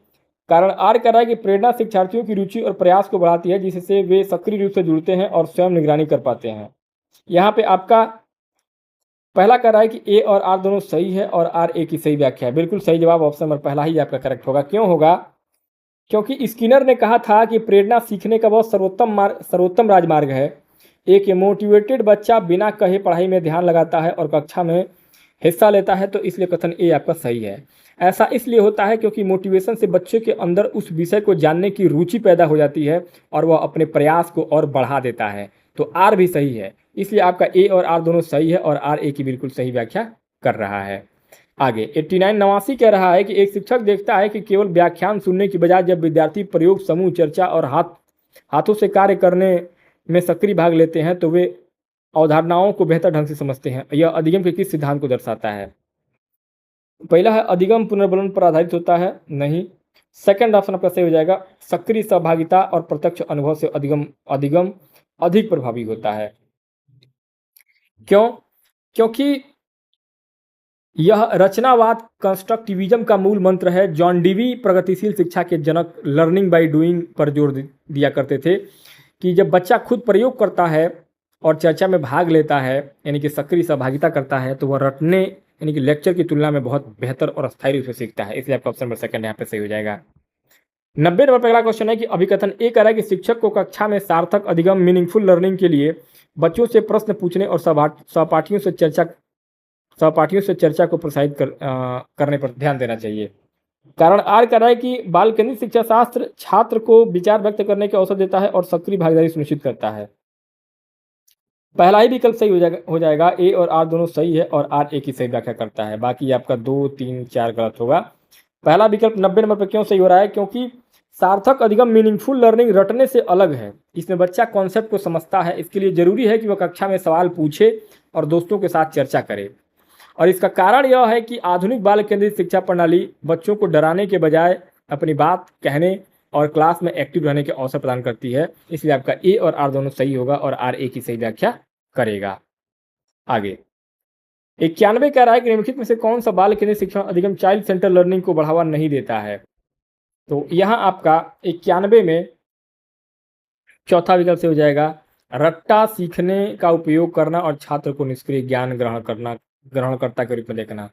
कारण आर कह रहा है कि प्रेरणा शिक्षार्थियों की रुचि और प्रयास को बढ़ाती है, जिससे वे सक्रिय रूप से जुड़ते हैं और स्वयं निगरानी कर पाते हैं। यहाँ पे आपका पहला कह रहा है कि ए और आर दोनों सही है और आर ए की सही व्याख्या है। बिल्कुल सही जवाब ऑप्शन नंबर पहला ही आपका करेक्ट होगा। क्यों होगा? क्योंकि स्किनर ने कहा था कि प्रेरणा सीखने का बहुत सर्वोत्तम राजमार्ग है। एक मोटिवेटेड बच्चा बिना कहे पढ़ाई में ध्यान लगाता है और कक्षा में हिस्सा लेता है, तो इसलिए कथन ए आपका सही है। ऐसा इसलिए होता है क्योंकि मोटिवेशन से बच्चे के अंदर उस विषय को जानने की रुचि पैदा हो जाती है और वह अपने प्रयास को और बढ़ा देता है। तो आर भी सही है, इसलिए आपका ए और आर दोनों सही है और आर ए की बिल्कुल सही व्याख्या कर रहा है। आगे 89 कह रहा है कि एक शिक्षक देखता है कि केवल व्याख्यान सुनने की बजाय जब विद्यार्थी प्रयोग, समूह चर्चा और हाथों से कार्य करने में सक्रिय भाग लेते हैं तो वे अवधारणाओं को बेहतर ढंग से समझते हैं। यह अधिगम के किस सिद्धांत को दर्शाता है? पहला है अधिगम पुनर्बलन पर आधारित होता है, नहीं। सेकंड ऑप्शन आपका सही हो जाएगा, सक्रिय सहभागिता और प्रत्यक्ष अनुभव से अधिगम अधिक प्रभावी होता है। क्यों? क्योंकि यह रचनावाद कंस्ट्रक्टिविज्म का मूल मंत्र है। जॉन डीवी प्रगतिशील शिक्षा के जनक लर्निंग बाय डूइंग पर जोर दिया करते थे कि जब बच्चा खुद प्रयोग करता है और चर्चा में भाग लेता है, यानी कि सक्रिय सहभागिता करता है, तो वह रटने यानी कि लेक्चर की तुलना में बहुत बेहतर और स्थायी रूप से सीखता है। इसलिए आपका ऑप्शन नंबर सेकंड यहाँ पे सही हो जाएगा। 90 नंबर पर अगला क्वेश्चन है कि अभिकथन ए कह रहा है कि शिक्षक को कक्षा में सार्थक अधिगम मीनिंगफुल लर्निंग के लिए बच्चों से प्रश्न पूछने और सहपाठियों से चर्चा को प्रोत्साहित करने पर ध्यान देना चाहिए। कारण आर कह रहा है कि बाल केंद्रित शिक्षा शास्त्र छात्र को विचार व्यक्त करने के अवसर देता है और सक्रिय भागीदारी सुनिश्चित करता है। पहला ही विकल्प सही हो जाएगा। ए और आर दोनों सही है और आर ए की सही व्याख्या करता है। बाकी आपका 2, 3, 4 गलत होगा। पहला विकल्प 90 नंबर पर क्यों सही हो रहा है? क्योंकि सार्थक अधिगम मीनिंगफुल लर्निंग रटने से अलग है। इसमें बच्चा कॉन्सेप्ट को समझता है, इसके लिए जरूरी है कि वह कक्षा में सवाल पूछे और दोस्तों के साथ चर्चा करे। और इसका कारण यह है कि आधुनिक बाल केंद्रित शिक्षा प्रणाली बच्चों को डराने के बजाय अपनी बात कहने और क्लास में एक्टिव रहने के अवसर प्रदान करती है। इसलिए आपका ए और आर दोनों सही होगा और आर ए की सही व्याख्या करेगा। आगे 91 कह रहा है कि निम्नलिखित में से कौन सा बाल केंद्रित शिक्षा अधिगम चाइल्ड सेंटर लर्निंग को बढ़ावा नहीं देता है? तो यहाँ आपका 91 में चौथा विकल्प से हो जाएगा रट्टा सीखने का उपयोग करना और छात्र को निष्क्रिय ज्ञान ग्रहणकर्ता के रूप में देखना।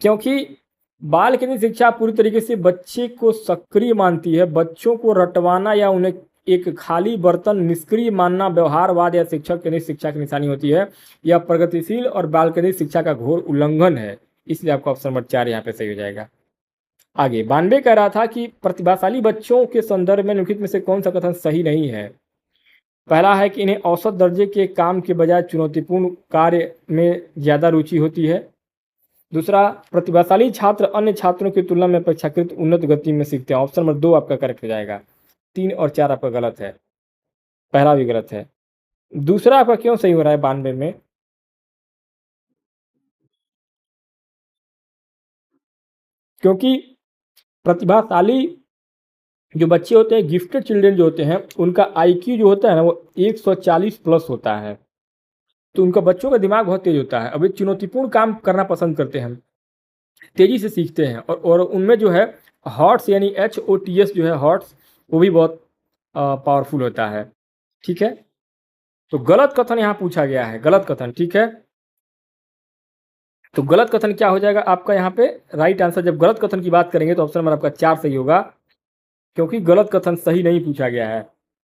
क्योंकि बाल केंद्रित शिक्षा पूरी तरीके से बच्चे को सक्रिय मानती है। बच्चों को रटवाना या उन्हें एक खाली बर्तन निष्क्रिय मानना व्यवहारवाद या शिक्षक केंद्रित शिक्षा की निशानी होती है। यह प्रगतिशील और बाल केंद्रित शिक्षा का घोर उल्लंघन है। इसलिए आपका ऑप्शन नंबर 4 यहाँ पे सही हो जाएगा। आगे 92 कह रहा था कि प्रतिभाशाली बच्चों के संदर्भ में निम्नलिखित में से कौन सा कथन सही नहीं है? पहला है कि इन्हें औसत दर्जे के काम के बजाय चुनौतीपूर्ण कार्य में ज़्यादा रुचि होती है। दूसरा, प्रतिभाशाली छात्र अन्य छात्रों की तुलना में अपेक्षाकृत उन्नत गति में सीखते हैं। ऑप्शन नंबर 2 आपका करेक्ट हो जाएगा। 3 और 4 आपका गलत है, पहला भी गलत है। दूसरा आपका क्यों सही हो रहा है 92 में? क्योंकि प्रतिभाशाली जो बच्चे होते हैं, गिफ्टेड चिल्ड्रन जो होते हैं, उनका आईक्यू जो होता है ना वो 140 प्लस होता है। तो उनका बच्चों का दिमाग बहुत तेज होता है। अब ये चुनौतीपूर्ण काम करना पसंद करते हैं, तेजी से सीखते हैं और उनमें जो है हॉट्स यानी HOTS जो है हॉट्स, वो भी बहुत पावरफुल होता है। ठीक है, तो गलत कथन यहाँ पूछा गया है, गलत कथन। ठीक है, तो गलत कथन क्या हो जाएगा आपका यहाँ पे? राइट आंसर जब गलत कथन की बात करेंगे तो ऑप्शन नंबर आपका 4 सही होगा, क्योंकि गलत कथन सही नहीं पूछा गया है।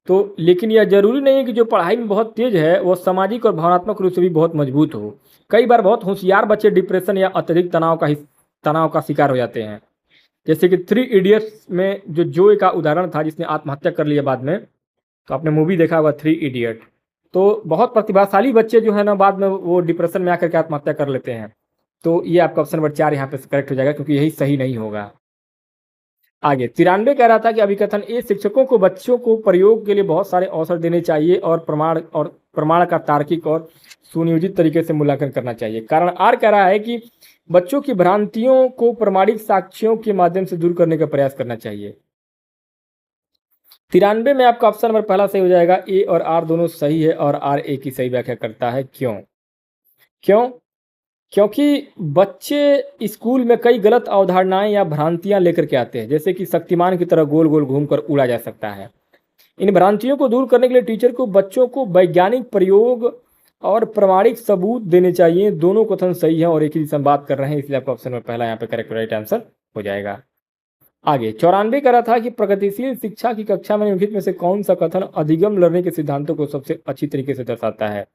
तो लेकिन यह जरूरी नहीं है कि जो पढ़ाई में बहुत तेज है वो सामाजिक और भावनात्मक रूप से भी बहुत मजबूत हो। कई बार बहुत होशियार बच्चे डिप्रेशन या अत्यधिक तनाव का शिकार हो जाते हैं। जैसे कि 3 इडियट्स में जो जोए का उदाहरण था, जिसने आत्महत्या कर लिया बाद में, तो आपने मूवी देखा होगा 3 इडियट। तो बहुत प्रतिभाशाली बच्चे जो है ना बाद में वो डिप्रेशन में आकर के आत्महत्या कर लेते हैं। तो ये आपका ऑप्शन नंबर 4 यहाँ पे करेक्ट हो जाएगा, क्योंकि यही सही नहीं होगा। आगे 93 कह रहा था कि अभिकथन ए शिक्षकों को बच्चों को प्रयोग के लिए बहुत सारे अवसर देने चाहिए और प्रमाण का तार्किक और सुनियोजित तरीके से मूल्यांकन करना चाहिए। कारण आर कह रहा है कि बच्चों की भ्रांतियों को प्रमाणिक साक्ष्यों के माध्यम से दूर करने का प्रयास करना चाहिए। 93 में आपका ऑप्शन नंबर पहला सही हो जाएगा। ए और आर दोनों सही है और आर ए की सही व्याख्या करता है। क्यों? क्योंकि बच्चे स्कूल में कई गलत अवधारणाएं या भ्रांतियां लेकर के आते हैं, जैसे कि शक्तिमान की तरह गोल गोल घूमकर उड़ा जा सकता है। इन भ्रांतियों को दूर करने के लिए टीचर को बच्चों को वैज्ञानिक प्रयोग और प्रमाणिक सबूत देने चाहिए। दोनों कथन सही है और एक ही दिशा में बात कर रहे हैं, इसलिए आपका ऑप्शन में पहला यहाँ पे करेक्ट राइट आंसर हो जाएगा। आगे 94 कह रहा था कि प्रगतिशील शिक्षा की कक्षा में निम्नलिखित में से कौन सा कथन अधिगम लर्निंग के सिद्धांतों को सबसे अच्छी तरीके से दर्शाता है?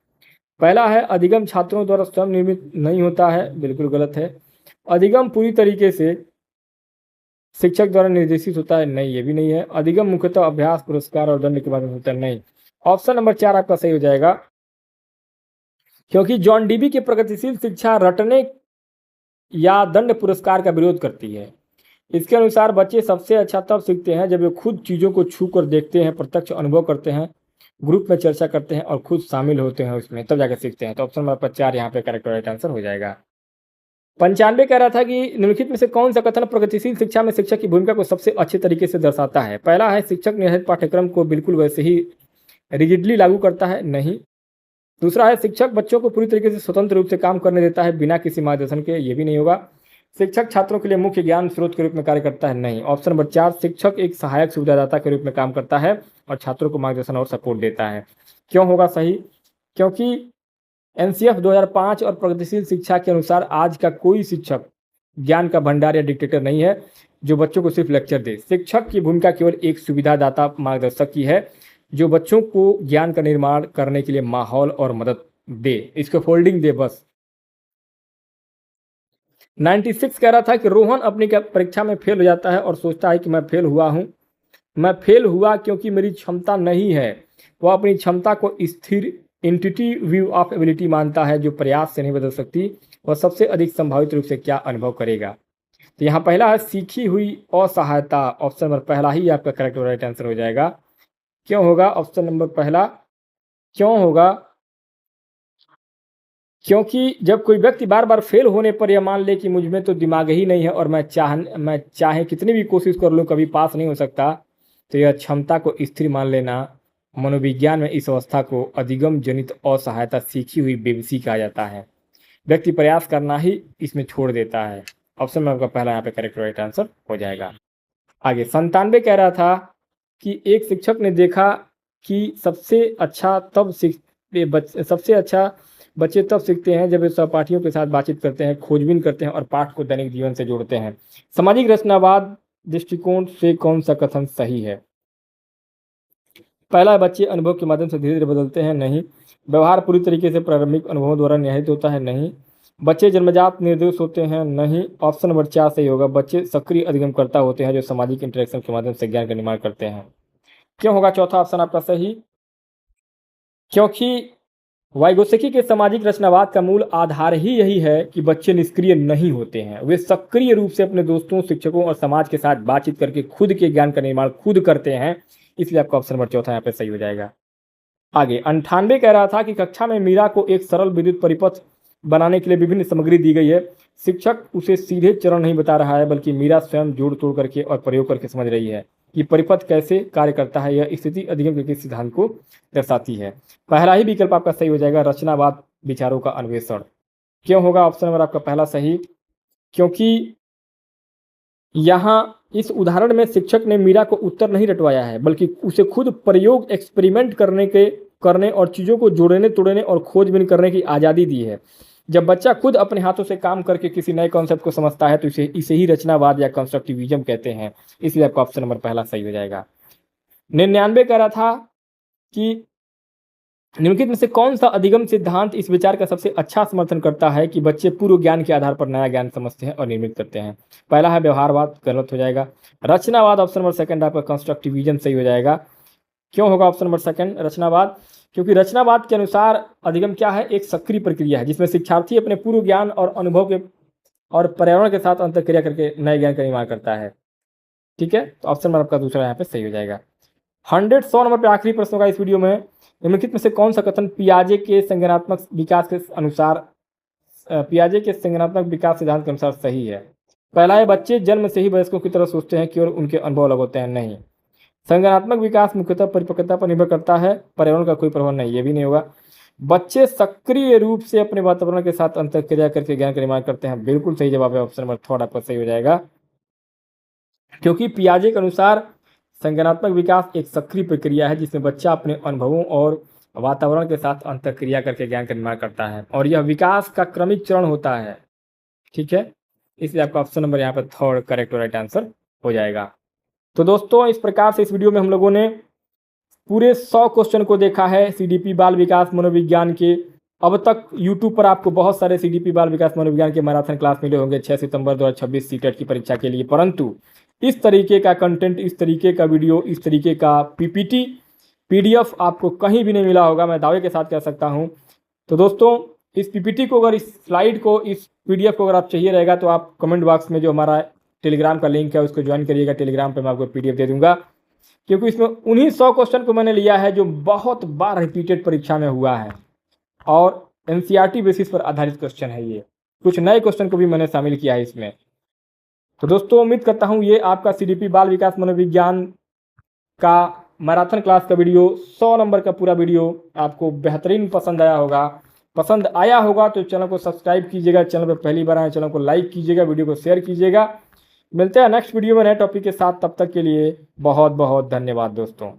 पहला है अधिगम छात्रों द्वारा स्वयं निर्मित नहीं होता है, बिल्कुल गलत है। अधिगम पूरी तरीके से शिक्षक द्वारा निर्देशित होता है, नहीं, ये भी नहीं है। अधिगम मुख्यतः अभ्यास, पुरस्कार और दंड के बारे में होता है, नहीं। ऑप्शन नंबर 4 आपका सही हो जाएगा, क्योंकि जॉन डीवी की प्रगतिशील शिक्षा रटने या दंड पुरस्कार का विरोध करती है। इसके अनुसार बच्चे सबसे अच्छा तब सीखते हैं जब वे खुद चीज़ों को छू कर देखते हैं, प्रत्यक्ष अनुभव करते हैं, ग्रुप में चर्चा करते हैं और खुद शामिल होते हैं उसमें, तब जाकर सीखते हैं। तो ऑप्शन नंबर 4 यहाँ पे करेक्ट राइट आंसर हो जाएगा। 95 कह रहा था कि निम्नलिखित में से कौन सा कथन प्रगतिशील शिक्षा में शिक्षक की भूमिका को सबसे अच्छे तरीके से दर्शाता है? पहला है शिक्षक निर्धारित पाठ्यक्रम को बिल्कुल वैसे ही रिजिडली लागू करता है, नहीं। दूसरा है शिक्षक बच्चों को पूरी तरीके से स्वतंत्र रूप से काम करने देता है बिना किसी मार्गदर्शन के, ये भी नहीं होगा। शिक्षक छात्रों के लिए मुख्य ज्ञान स्रोत के रूप में कार्य करता है, नहीं। ऑप्शन नंबर 4, शिक्षक एक सहायक सुविधादाता के रूप में काम करता है और छात्रों को मार्गदर्शन और सपोर्ट देता है। क्यों होगा सही? क्योंकि एनसीएफ 2005 और प्रगतिशील शिक्षा के अनुसार आज का कोई शिक्षक ज्ञान का भंडार या डिक्टेटर नहीं है जो बच्चों को सिर्फ लेक्चर दे। शिक्षक की भूमिका केवल एक सुविधादाता मार्गदर्शक की है जो बच्चों को ज्ञान का निर्माण करने के लिए माहौल और मदद दे, इसको फोल्डिंग दे बस। 96 कह रहा था कि रोहन अपनी परीक्षा में फेल हो जाता है और सोचता है कि मैं फेल हुआ क्योंकि मेरी क्षमता नहीं है। वह अपनी क्षमता को स्थिर इंटिटी व्यू ऑफ एबिलिटी मानता है जो प्रयास से नहीं बदल सकती। वह सबसे अधिक संभावित रूप से क्या अनुभव करेगा? तो यहाँ पहला है सीखी हुई असहायता। ऑप्शन नंबर पहला ही आपका करेक्ट और राइट आंसर हो जाएगा। क्यों होगा ऑप्शन नंबर पहला? क्यों होगा? क्योंकि जब कोई व्यक्ति बार बार फेल होने पर यह मान ले कि मुझ में तो दिमाग ही नहीं है और मैं चाहे कितनी भी कोशिश कर लूँ कभी पास नहीं हो सकता, तो यह क्षमता को स्थिर मान लेना। मनोविज्ञान में इस अवस्था को अधिगम जनित असहायता, सीखी हुई बेबसी कहा जाता है। व्यक्ति प्रयास करना ही इसमें छोड़ देता है। ऑप्शन में आपका पहला यहाँ पे करेक्ट राइट आंसर हो जाएगा। आगे 97 कह रहा था कि एक शिक्षक ने देखा कि सबसे अच्छा बच्चे तब सीखते हैं जब वे सहपाठियों के साथ बातचीत करते हैं, खोजबीन करते हैं और पाठ को दैनिक जीवन से जोड़ते हैं। सामाजिक रचनावाद दृष्टिकोण से कौन सा कथन सही है? पहला, बच्चे अनुभव के माध्यम से धीरे धीरे बदलते हैं, नहीं। व्यवहार पूरी तरीके से प्रारंभिक अनुभवों द्वारा निहित होता है, नहीं। बच्चे जन्मजात निर्दोष होते हैं, नहीं। ऑप्शन नंबर 4 सही होगा, बच्चे सक्रिय अधिगमकर्ता होते हैं जो सामाजिक इंटरेक्शन के माध्यम से ज्ञान का निर्माण करते हैं। क्यों होगा चौथा ऑप्शन आपका सही? क्योंकि वाइगोत्स्की के सामाजिक रचनावाद का मूल आधार ही यही है कि बच्चे निष्क्रिय नहीं होते हैं, वे सक्रिय रूप से अपने दोस्तों, शिक्षकों और समाज के साथ बातचीत करके खुद के ज्ञान का निर्माण खुद करते हैं। इसलिए आपका ऑप्शन नंबर चौथा यहाँ पे सही हो जाएगा। आगे 98 कह रहा था कि कक्षा में मीरा को एक सरल विद्युत परिपथ बनाने के लिए विभिन्न सामग्री दी गई है। शिक्षक उसे सीधे चरण नहीं बता रहा है बल्कि मीरा स्वयं जोड़ तोड़ करके और प्रयोग करके समझ रही है कि परिपथ कैसे कार्य करता है। यह स्थिति अधिगम के सिद्धांत को दर्शाती है। पहला ही विकल्प आपका सही हो जाएगा, रचनावाद विचारों का अन्वेषण। क्यों होगा ऑप्शन नंबर आपका पहला सही? क्योंकि यहाँ इस उदाहरण में शिक्षक ने मीरा को उत्तर नहीं रटवाया है बल्कि उसे खुद प्रयोग एक्सपेरिमेंट करने और चीज़ों को जोड़ने तोड़ने और खोजबीन करने की आज़ादी दी है। जब बच्चा खुद अपने हाथों से काम करके किसी नए कॉन्सेप्ट को समझता है तो इसे ही रचनावाद या कंस्ट्रक्टिविज्म कहते हैं। इसलिए आपका ऑप्शन नंबर पहला सही हो जाएगा। 99 कह रहा था कि निम्नलिखित में से कौन सा अधिगम सिद्धांत इस विचार का सबसे अच्छा समर्थन करता है कि बच्चे पूर्व ज्ञान के आधार पर नया ज्ञान समझते हैं और निर्मित करते हैं? पहला है व्यवहारवाद, गलत हो जाएगा। रचनावाद ऑप्शन नंबर सेकंड आपका कंस्ट्रक्टिविज्म सही हो जाएगा। क्यों होगा ऑप्शन नंबर सेकंड रचनावाद? क्योंकि रचनावाद के अनुसार अधिगम क्या है? एक सक्रिय प्रक्रिया है जिसमें शिक्षार्थी अपने पूर्व ज्ञान और अनुभव के और पर्यावरण के साथ अंतरक्रिया करके नए ज्ञान का निर्माण करता है। ठीक है, तो ऑप्शन नंबर आपका दूसरा यहाँ पे सही हो जाएगा। 100 नंबर पे आखिरी प्रश्न होगा इस वीडियो में। निम्नलिखित में से कौन सा कथन पियाजे के संज्ञानात्मक विकास सिद्धांत के अनुसार सही है? पहला है, बच्चे जन्म से ही वयस्कों की तरह सोचते हैं, केवल उनके अनुभव अलग होते हैं, नहीं। संज्ञानात्मक विकास मुख्यतः परिपक्वता पर निर्भर करता है, पर्यावरण का कोई प्रभाव नहीं, ये भी नहीं होगा। बच्चे सक्रिय रूप से अपने वातावरण के साथ अंतरक्रिया करके ज्ञान का निर्माण करते हैं, बिल्कुल सही जवाब है, ऑप्शन नंबर थर्ड आपका सही हो जाएगा। क्योंकि पियाजे के अनुसार संज्ञानात्मक विकास एक सक्रिय प्रक्रिया है जिसमें बच्चा अपने अनुभवों और वातावरण के साथ अंतरक्रिया करके ज्ञान का निर्माण करता है और यह विकास का क्रमिक चरण होता है। ठीक है, इसलिए आपका ऑप्शन नंबर यहाँ पर थर्ड करेक्ट और राइट आंसर हो जाएगा। तो दोस्तों, इस प्रकार से इस वीडियो में हम लोगों ने पूरे 100 क्वेश्चन को देखा है सीडीपी बाल विकास मनोविज्ञान के। अब तक यूट्यूब पर आपको बहुत सारे सीडीपी बाल विकास मनोविज्ञान के मैराथन क्लास मिले होंगे 6 सितंबर 2026 सीटेट की परीक्षा के लिए, परंतु इस तरीके का कंटेंट, इस तरीके का वीडियो, इस तरीके का पीपीटी पीडीएफ आपको कहीं भी नहीं मिला होगा, मैं दावे के साथ कह सकता हूं। तो दोस्तों, इस पीपीटी को अगर, इस स्लाइड को, इस पीडीएफ को अगर आप चाहिए रहेगा तो आप कमेंट बॉक्स में जो हमारा टेलीग्राम का लिंक है उसको ज्वाइन करिएगा। टेलीग्राम पर मैं आपको पीडीएफ दे दूंगा, क्योंकि इसमें उन्हीं 100 क्वेश्चन को मैंने लिया है जो बहुत बार रिपीटेड परीक्षा में हुआ है और एनसीईआरटी बेसिस पर आधारित क्वेश्चन है। ये कुछ नए क्वेश्चन को भी मैंने शामिल किया है इसमें। तो दोस्तों, उम्मीद करता हूँ ये आपका सीडीपी बाल विकास मनोविज्ञान का मैराथन क्लास का वीडियो 100 नंबर का पूरा वीडियो आपको बेहतरीन पसंद आया होगा। पसंद आया होगा तो चैनल को सब्सक्राइब कीजिएगा, चैनल पर पहली बार आए चैनल को लाइक कीजिएगा, वीडियो को शेयर कीजिएगा। मिलते हैं नेक्स्ट वीडियो में नए टॉपिक के साथ, तब तक के लिए बहुत बहुत धन्यवाद दोस्तों।